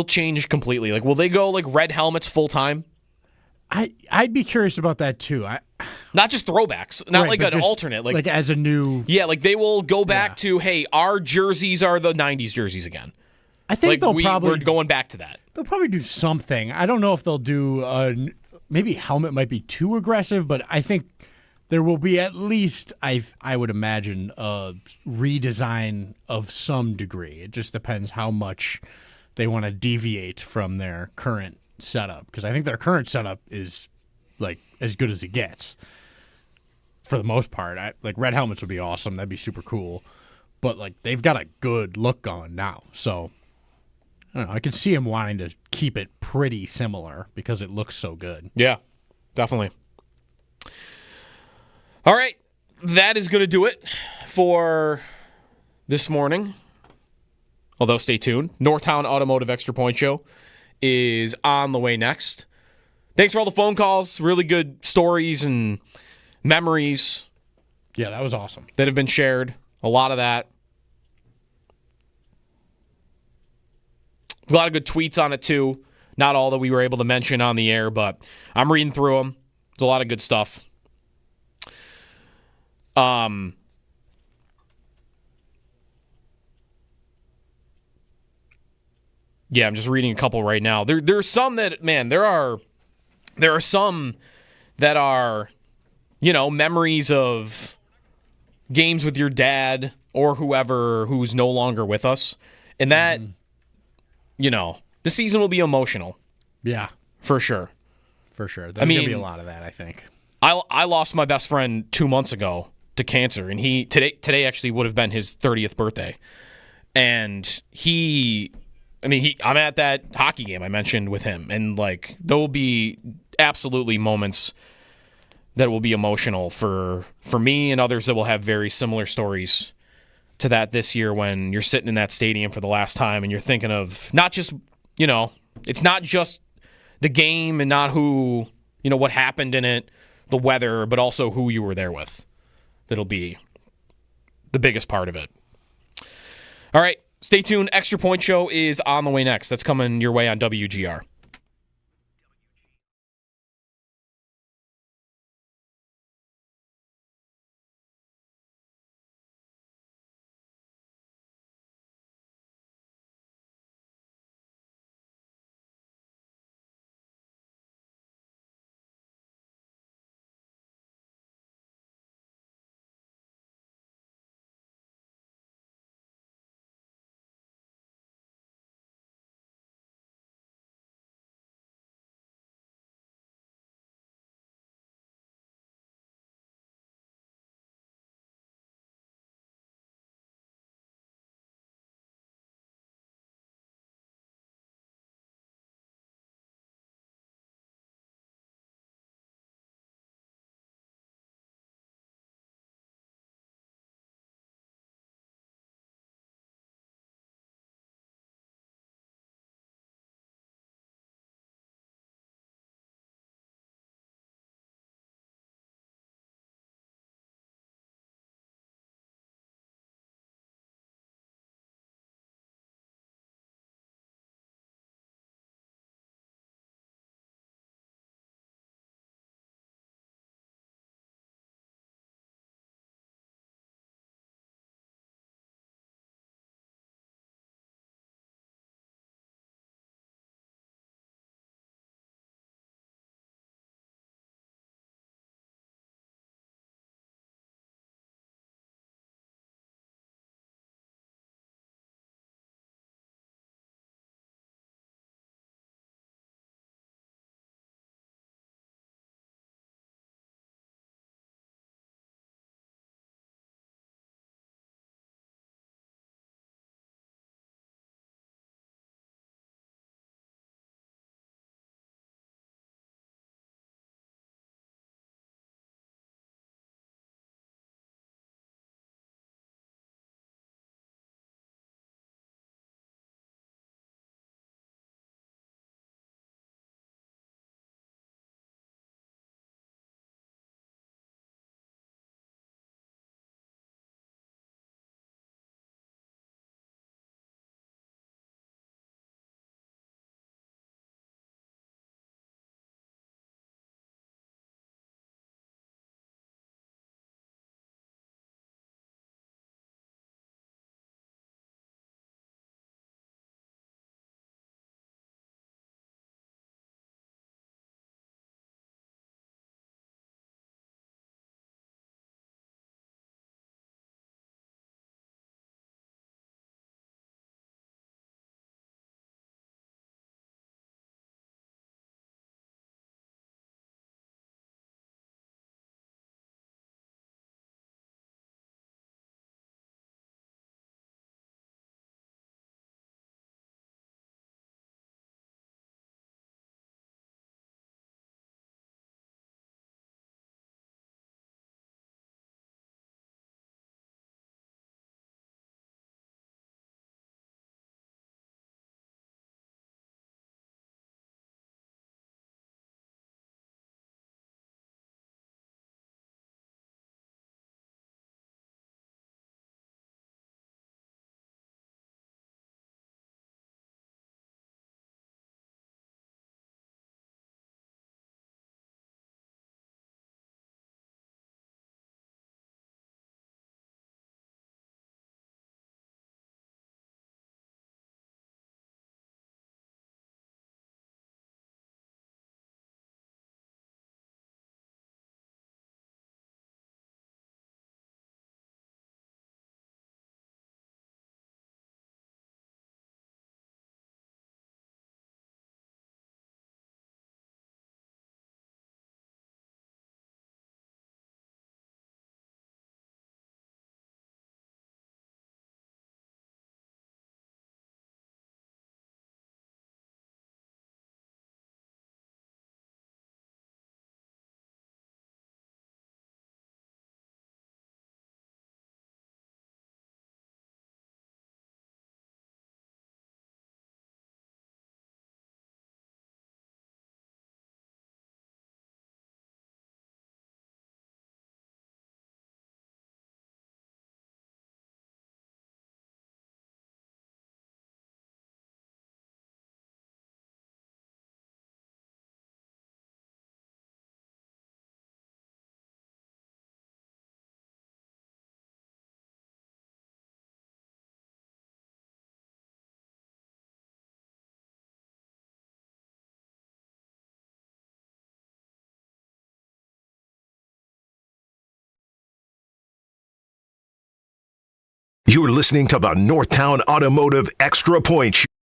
change completely. Like, will they go like red helmets full time? I'd be curious about that too. Not just throwbacks, not right, like an alternate, like as a new. Yeah, like they will go back to, hey, our jerseys are the '90s jerseys again. I think we're going back to that. They'll probably do something. I don't know if they'll do maybe helmet might be too aggressive, but I think there will be at least I would imagine a redesign of some degree. It just depends how much they want to deviate from their current setup, because I think their current setup is like as good as it gets for the most part. Like red helmets would be awesome. That'd be super cool. But like they've got a good look going now. So I don't know. I can see him wanting to keep it pretty similar because it looks so good. Yeah, definitely. All right. That is going to do it for this morning. Although, stay tuned. Northtown Automotive Extra Point Show is on the way next. Thanks for all the phone calls. Really good stories and memories. Yeah, that was awesome. That have been shared. A lot of that. A lot of good tweets on it, too. Not all that we were able to mention on the air, but I'm reading through them. There's a lot of good stuff. Yeah, I'm just reading a couple right now. There's some that, man, there are some that are, memories of games with your dad or whoever who's no longer with us. And that, the season will be emotional. Yeah. For sure. For sure. There's going to be a lot of that, I think. I lost my best friend 2 months ago to cancer, and today actually would have been his 30th birthday. And I'm at that hockey game I mentioned with him, and like there will be absolutely moments that will be emotional for me and others that will have very similar stories to that this year when you're sitting in that stadium for the last time and you're thinking of not just, it's not just the game and not who, what happened in it, the weather, but also who you were there with. That'll be the biggest part of it. All right. Stay tuned. Extra Point Show is on the way next. That's coming your way on WGR. You're listening to the Northtown Automotive Extra Point Show.